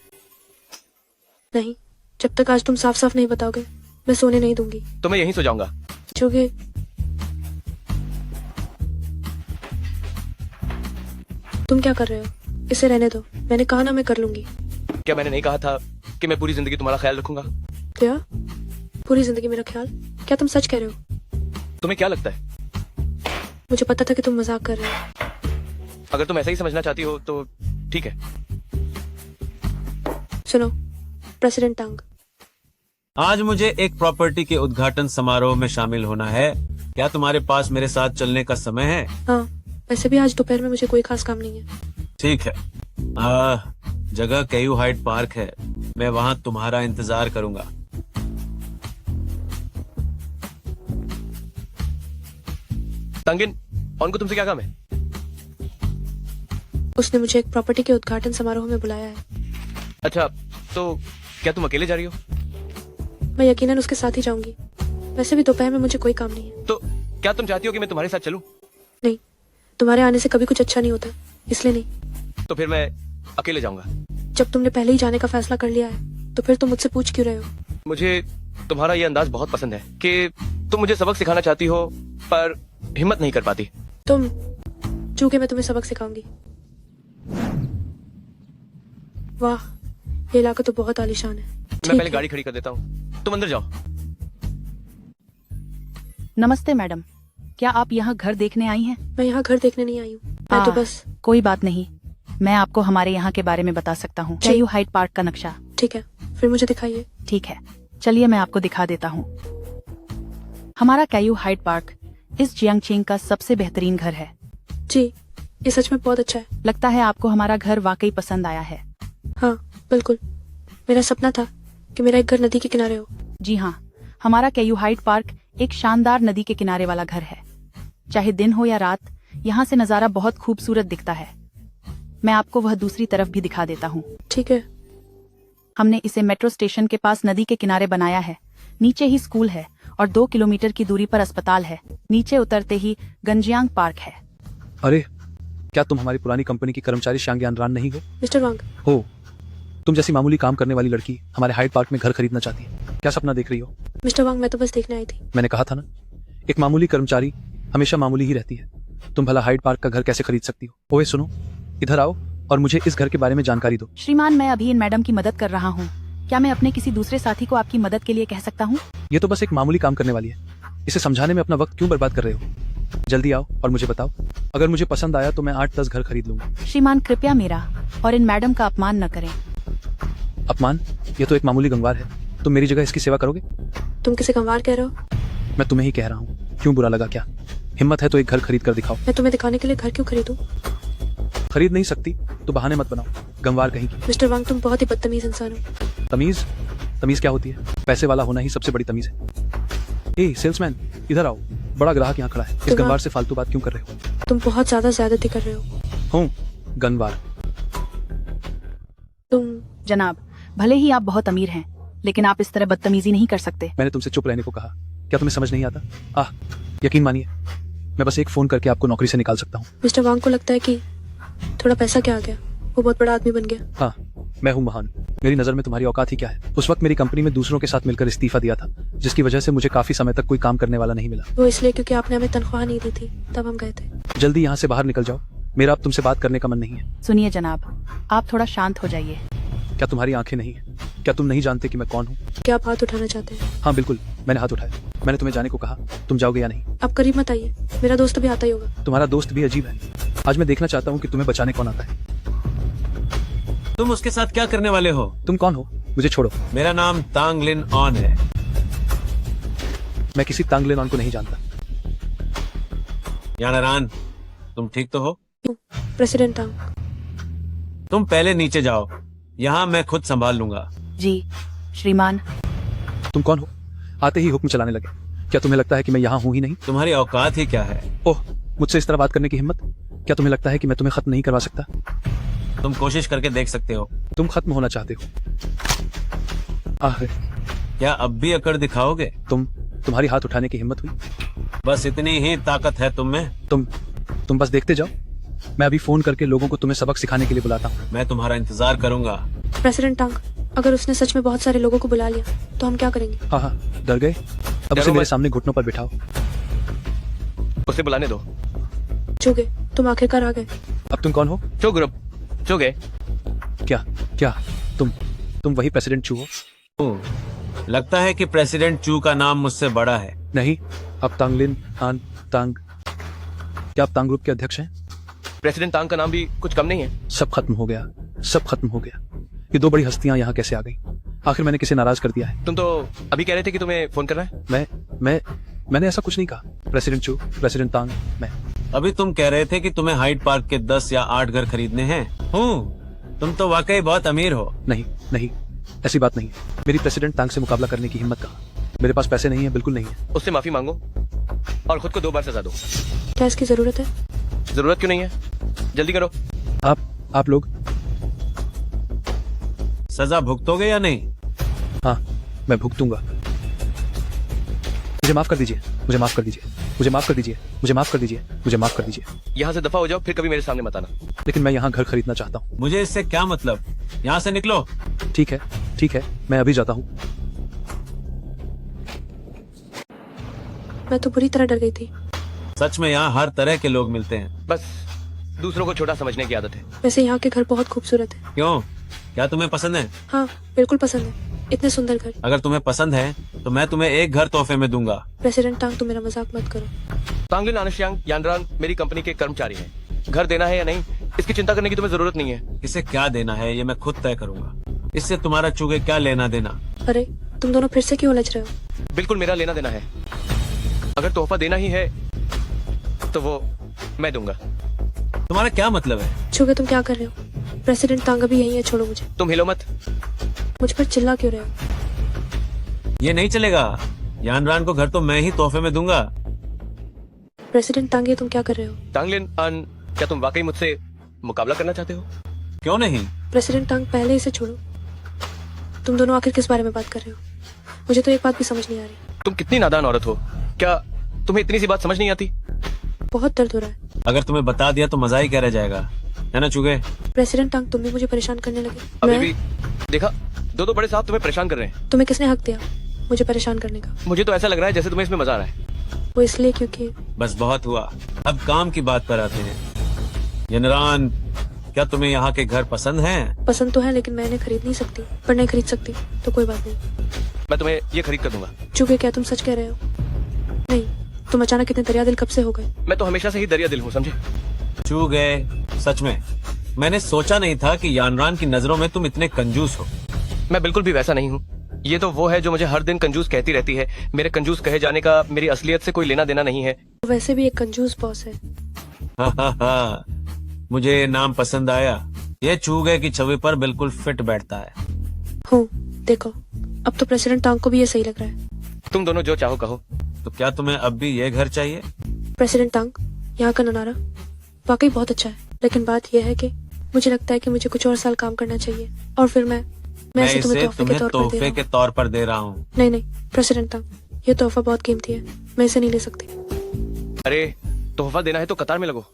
नहीं, जब तक आज तुम साफ साफ नहीं बताओगे मैं सोने नहीं दूंगी। तो मैं यहीं सो जाऊंगा। जोगे, तुम क्या कर रहे हो? इसे रहने दो, मैंने कहा ना मैं कर लूंगी। क्या मैंने नहीं कहा था कि मैं पूरी जिंदगी तुम्हारा ख्याल रखूंगा? क्या पूरी जिंदगी मेरा ख्याल? क्या तुम सच कह रहे हो? तुम्हें क्या लगता है? मुझे पता था कि तुम मजाक कर रहे हो। अगर तुम ऐसा ही समझना चाहती हो तो ठीक है। सुनो प्रेसिडेंट तांग, आज मुझे एक प्रॉपर्टी के उद्घाटन समारोह में शामिल होना है। क्या तुम्हारे पास मेरे साथ चलने का समय है? हाँ, वैसे भी आज दोपहर में मुझे कोई खास काम नहीं है। ठीक है। जगह केयू हाइट पार्क है, मैं वहाँ तुम्हारा इंतजार करूंगा। तंगिन, ऑन को तुमसे क्या काम है? उसने मुझे एक प्रॉपर्टी के उद्घाटन समारोह में बुलाया है। अच्छा, तो क्या तुम अकेले जा रही हो? मैं यकीनन उसके साथ ही जाऊंगी। वैसे भी दोपहर में मुझे कोई काम नहीं है। तो क्या तुम चाहती हो कि मैं तुम्हारे साथ चलूं? नहीं, तुम्हारे आने से कभी कुछ अच्छा नहीं होता, इसलिए नहीं। तो फिर मैं अकेले जाऊंगा। जब तुमने पहले ही जाने का फैसला कर लिया है तो फिर तुम मुझसे पूछ क्यों रहे हो? मुझे तुम्हारा ये अंदाज बहुत पसंद है कि तुम मुझे सबक सिखाना चाहती हो पर हिम्मत नहीं कर पाती। तुम चूंकि मैं तुम्हें सबक सिखाऊंगी। वाह, ये इलाका तो बहुत आलीशान है। मैं पहले गाड़ी खड़ी कर देता हूँ, तुम अंदर जाओ। नमस्ते मैडम, क्या आप यहाँ घर देखने आई हैं? मैं यहाँ घर देखने नहीं आई हूँ, मैं तो बस। कोई बात नहीं, मैं आपको हमारे यहाँ के बारे में बता सकता हूँ। केयू हाइट पार्क का नक्शा। ठीक है, फिर मुझे दिखाइए। ठीक है, चलिए मैं आपको दिखा देता हूँ। हमारा केयू हाइट पार्क इस जियांगचेंग का सबसे बेहतरीन घर है। जी, ये सच में बहुत अच्छा है। लगता है आपको हमारा घर वाकई पसंद आया है। हाँ बिल्कुल, मेरा सपना था कि मेरा एक घर नदी के किनारे हो। जी हाँ, हमारा केयू हाइट पार्क एक शानदार नदी के किनारे वाला घर है। चाहे दिन हो या रात, यहाँ से नजारा बहुत खूबसूरत दिखता है। मैं आपको वह दूसरी तरफ भी दिखा देता हूँ। ठीक है। हमने इसे मेट्रो स्टेशन के पास नदी के किनारे बनाया है। नीचे ही स्कूल है और 2 किलोमीटर की दूरी पर अस्पताल है। नीचे उतरते ही गंजियांग पार्क है। अरे, क्या तुम हमारी पुरानी कंपनी की कर्मचारी शांग यानरान नहीं हो? मिस्टर वांग। हो। तुम जैसी मामूली काम करने वाली लड़की हमारे हाइट पार्क में घर खरीदना चाहती है। क्या सपना देख रही हो? मिस्टर वांग, मैं तो बस देखने आई थी। मैंने कहा था ना, एक मामूली कर्मचारी हमेशा मामूली ही रहती है। तुम भला हाइट पार्क का घर कैसे खरीद सकती हो? ओए सुनो, इधर आओ और मुझे इस घर के बारे में जानकारी दो। श्रीमान, मैं अभी इन मैडम की मदद कर रहा हूँ। क्या मैं अपने किसी दूसरे साथी को आपकी मदद के लिए कह सकता हूँ? ये तो बस एक मामूली काम करने वाली है, इसे समझाने में अपना वक्त क्यों बर्बाद कर रहे हो? जल्दी आओ और मुझे बताओ। अगर मुझे पसंद आया तो मैं 8-10 घर खरीद लूंगा। श्रीमान, कृपया मेरा और इन मैडम का अपमान न करें। अपमान? ये तो एक मामूली गंवार है, तुम मेरी जगह इसकी सेवा करोगे? तुम किसे गंवार कह रहे हो? मैं तुम्हें ही कह रहा हूँ, क्यों बुरा लगा क्या? हिम्मत है तो एक घर खरीद कर दिखाओ। मैं तुम्हें दिखाने के लिए घर क्यों खरीदूं? खरीद नहीं सकती तो बहाने मत बनाओ, गंवार कहीं की। मिस्टर वांग, तुम बहुत ही बदतमीज इंसान हो। तमीज? तमीज क्या होती है? पैसे वाला होना ही सबसे बड़ी तमीज है। ए सेल्समैन, इधर आओ, बड़ा ग्राहक यहाँ खड़ा है। इस गंवार से फालतू बात क्यों कर रहे हो? तुम बहुत ज्यादा ज्यादती कर रहे हो। हूँ गंवार? तुम जनाब, भले ही आप बहुत अमीर हैं, लेकिन आप इस तरह बदतमीजी नहीं कर सकते। मैंने तुमसे चुप रहने को कहा, क्या तुम्हें समझ नहीं आता? यकीन मानिए, मैं बस एक फोन करके आपको नौकरी से निकाल सकता हूँ। मिस्टर वांग को लगता है कि थोड़ा पैसा क्या आ गया, वो बहुत बड़ा आदमी बन गया। हाँ, मैं हूँ महान। मेरी नजर में तुम्हारी औकात ही क्या है? उस वक्त मेरी कंपनी में दूसरों के साथ मिलकर इस्तीफा दिया था, जिसकी वजह से मुझे काफी समय तक कोई काम करने वाला नहीं मिला। वो इसलिए क्योंकि आपने हमें तनख्वाह नहीं दी थी, तब हम गए थे। जल्दी यहाँ से बाहर निकल जाओ, मेरा अब तुमसे बात करने का मन नहीं है। सुनिए जनाब, आप थोड़ा शांत हो जाइए। क्या तुम्हारी आंखें नहीं है? क्या तुम नहीं जानते कि मैं कौन हूँ? क्या आप हाथ उठाना चाहते हैं? हाँ बिल्कुल, मैंने हाथ उठाया। मैंने तुम्हें जाने को कहा, तुम जाओगे या नहीं? आप करीब मत आइए, मेरा दोस्त भी आता ही होगा। तुम्हारा दोस्त भी अजीब है। आज मैं देखना चाहता हूँ कि तुम्हें बचाने कौन आता है। तुम उसके साथ क्या करने वाले हो? तुम कौन हो? मुझे छोड़ो। मेरा नाम तांग लिन ऑन है। मैं किसी तांग लिन ऑन को नहीं जानता। यानारान, तुम ठीक तो हो? प्रेसिडेंट तांग। तुम पहले नीचे जाओ, यहाँ मैं खुद संभाल लूंगा। जी श्रीमान। तुम कौन हो? आते ही हुक्म चलाने लगे। क्या तुम्हें लगता है कि मैं यहाँ हूँ ही नहीं? तुम्हारी औकात ही क्या है? ओह, मुझसे इस तरह बात करने की हिम्मत? क्या तुम्हें लगता है कि मैं तुम्हें खत्म नहीं करवा सकता? तुम कोशिश करके देख सकते हो। तुम खत्म होना चाहते हो? क्या अब भी अकड़ दिखाओगे? तुम्हारी हाथ उठाने की हिम्मत हुई? बस इतनी ही ताकत है तुम में? तुम बस देखते जाओ। मैं अभी फोन करके लोगों को तुम्हें सबक सिखाने के लिए बुलाता हूँ। मैं तुम्हारा इंतजार करूंगा। प्रेसिडेंट तांग, अगर उसने सच में बहुत सारे लोगों को बुला लिया तो हम क्या करेंगे? हाँ, डर गए? अब उसे मेरे सामने घुटनों पर बिठाओ। उसे बुलाने दो। चुगे, तुम आखिरकार आ गए। अब तुम कौन हो? चो ग्रुप, चो गए। क्या तुम वही प्रेसिडेंट चू हो? लगता है कि प्रेसिडेंट चू का नाम मुझसे बड़ा है। नहीं, अब तांगलिन आन तांग। क्या आप तांग ग्रुप के अध्यक्ष हैं? प्रेसिडेंट तांग का नाम भी कुछ कम नहीं है। सब खत्म हो गया, सब खत्म हो गया। ये दो बड़ी हस्तियां यहाँ कैसे आ गई? आखिर मैंने किसे नाराज कर दिया है? तुम तो अभी कह रहे थे कि तुम्हें फोन करना है। मैंने ऐसा कुछ नहीं कहा। प्रेसिडेंट चू, प्रेसिडेंट तांग, मैं। अभी तुम कह रहे थे कि तुम्हें हाइड पार्क के 10 या 8 घर खरीदने हैं। तुम तो वाकई बहुत अमीर हो। नहीं, ऐसी बात नहीं है। मेरी प्रेसिडेंट तांग से मुकाबला करने की हिम्मत कहाँ? मेरे पास पैसे नहीं है, बिल्कुल नहीं है। उससे माफी मांगो और खुद को 2 बार सजा दो। क्या इसकी जरूरत है? जरूरत क्यों नहीं है? जल्दी करो। आप लोग सजा भुगतोगे या नहीं? हाँ, मैं भुगतूंगा। मुझे माफ कर दीजिए, मुझे माफ कर दीजिए, मुझे माफ कर दीजिए, मुझे माफ कर दीजिए, मुझे माफ कर दीजिए। यहाँ से दफा हो जाओ, फिर कभी मेरे सामने मत आना। लेकिन मैं यहाँ घर खरीदना चाहता हूँ। मुझे इससे क्या मतलब? यहाँ से निकलो। ठीक है, मैं अभी जाता हूँ। मैं तो बुरी तरह डर गई थी। सच में यहाँ हर तरह के लोग मिलते हैं। बस दूसरों को छोटा समझने की आदत है। वैसे यहाँ के घर बहुत खूबसूरत है। क्यों? क्या तुम्हें पसंद है? हाँ, बिल्कुल पसंद है। इतने सुंदर घर। अगर तुम्हें पसंद है तो मैं तुम्हें एक घर तोहफे में दूंगा। प्रेसिडेंट तांग, तुम मेरा मजाक मत करो। तांगलिन आनशियांग यानरान मेरी कंपनी के कर्मचारी हैं। घर देना है या नहीं, इसकी चिंता करने की तुम्हें जरूरत नहीं है। इसे क्या देना है ये मैं खुद तय करूंगा। इससे तुम्हारा चूगे क्या लेना देना? अरे, तुम दोनों फिर से क्यों उलझ रहे हो? बिल्कुल मेरा लेना देना है। अगर तोहफा देना ही है तो वो मैं दूंगा। तुम्हारा क्या मतलब है? चुगे, तुम क्या कर रहे हो? प्रेसिडेंट तांग अभी यही है, छोड़ो मुझे। तुम हिलो मत। मुझ पर चिल्ला क्यों रहे हो? ये नहीं चलेगा। यानरान को घर तो मैं ही तोहफे में दूंगा। प्रेसिडेंट तांग, ये तुम क्या कर रहे हो? तांगलिन आन, क्या तुम वाकई मुझसे मुकाबला करना चाहते हो? क्यों नहीं? प्रेसिडेंट तांग, पहले इसे छोड़ो। तुम दोनों आखिर किस बारे में बात कर रहे हो? मुझे तो एक बात भी समझ नहीं आ रही। तुम कितनी नादान औरत हो। क्या तुम्हें इतनी सी बात समझ नहीं आती? बहुत दर्द हो रहा है। अगर तुम्हें बता दिया तो मजा ही क्या रह जाएगा, है ना चुगे? प्रेसिडेंट तांग, तुम भी मुझे परेशान करने लगे। अभी भी देखा, दो बड़े साहब तुम्हें परेशान कर रहे हैं। तुम्हें किसने हक दिया मुझे परेशान करने का? मुझे तो ऐसा लग रहा है जैसे तुम्हें इसमें मजा आ रहा है। वो इसलिए क्योंकि बस बहुत हुआ, अब काम की बात पर आते हैं। यानरान, क्या तुम्हें यहाँ के घर पसंद हैं? पसंद तो है, लेकिन मैं इन्हें खरीद नहीं सकती। पर नहीं खरीद सकती तो कोई बात नहीं। मैं तुम्हें ये खरीद कर दूंगा। चुगे, क्या तुम सच कह रहे हो? नहीं, तुम अचानक इतने दरिया दिल कब से हो गए? मैं तो हमेशा से ही दरिया दिल हूँ, समझे? चू गए, सच में मैंने सोचा नहीं था कि यानरान की नजरों में तुम इतने कंजूस हो। मैं बिल्कुल भी वैसा नहीं हूँ। ये तो वो है जो मुझे हर दिन कंजूस कहती रहती है। मेरे कंजूस कहे जाने का मेरी असलियत से कोई लेना देना नहीं है। वैसे भी एक कंजूस बॉस है। हा, मुझे ये नाम पसंद आया। ये चू गए की छवि पर बिल्कुल फिट बैठता है। हूँ, देखो, अब तो प्रेसिडेंट तांग को भी ये सही लग रहा है। तुम दोनों जो चाहो कहो। तो क्या तुम्हें अब भी ये घर चाहिए? प्रेसिडेंट तांग, यहाँ का नजारा वाकई बहुत अच्छा है, लेकिन बात यह है कि मुझे लगता है कि मुझे कुछ और साल काम करना चाहिए और फिर मैं मैं इसे तुम्हें इसे तोहफे के तुम्हें तौर पर दे तोहफे रहा के हूँ। तौर पर दे रहा हूँ। नहीं प्रेसिडेंट तंग, ये तोहफा बहुत कीमती है, मैं इसे नहीं ले सकती। अरे तोहफा देना है तो कतार में लगो।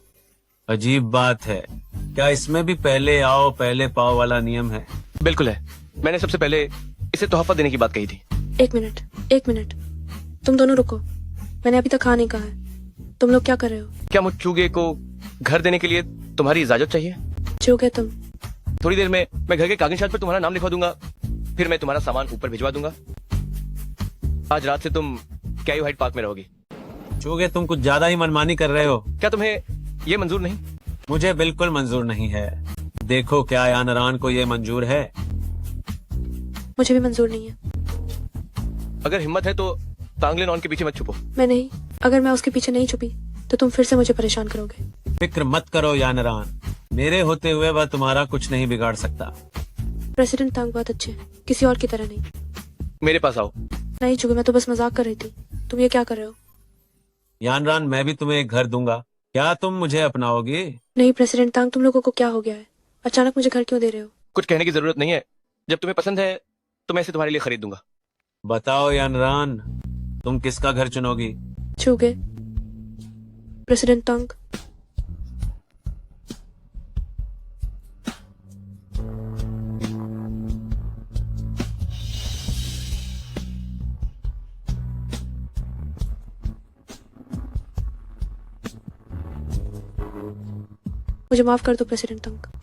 अजीब बात है, क्या इसमें भी पहले आओ पहले पाओ वाला नियम है? बिल्कुल है, मैंने सबसे पहले इसे तोहफा देने की बात कही थी। एक मिनट, तुम दोनों रुको, मैंने अभी तक हाँ नहीं कहा है। तुम लोग क्या कर रहे हो? क्या मुझ चूगे को घर देने के लिए तुम्हारी इजाजत चाहिए? जो गए तुम। थोड़ी देर में मैं घर के कागजात पर तुम्हारा नाम लिखवा दूंगा, फिर मैं तुम्हारा सामान ऊपर भिजवा दूंगा। आज रात से तुम कैयू हाइट पार्क में रहोगी। चोगे तुम कुछ ज्यादा ही मनमानी कर रहे हो। क्या तुम्हें ये मंजूर नहीं? मुझे बिल्कुल मंजूर नहीं है। देखो क्या यानरान को ये मंजूर है? मुझे भी मंजूर नहीं है। अगर हिम्मत है तो तांगले नॉन के पीछे मत छुपो। मैं नहीं, अगर मैं उसके पीछे नहीं छुपी तो तुम फिर से मुझे परेशान करोगे। फिक्र मत करो यानरान, मेरे होते हुए वह तुम्हारा कुछ नहीं बिगाड़ सकता। प्रेसिडेंट तंग बहुत अच्छे हैं, किसी और की तरह नहीं। मेरे पास आओ। नहीं चुके, मैं तो बस मजाक कर रही थी। तुम ये क्या कर रहे हो? यानरान मैं भी तुम्हें एक घर दूंगा, क्या तुम मुझे अपनाओगी? नहीं प्रेसिडेंट तंग, तुम लोगों को क्या हो गया है? अचानक मुझे घर क्यों दे रहे हो? कुछ कहने की जरूरत नहीं है, जब तुम्हें पसंद है तो मैं इसे तुम्हारे लिए खरीद दूंगा। बताओ यानरान, तुम किसका घर चुनोगी? चुगे, प्रेसिडेंट तंग। मुझे माफ कर दो प्रेसिडेंट तंग।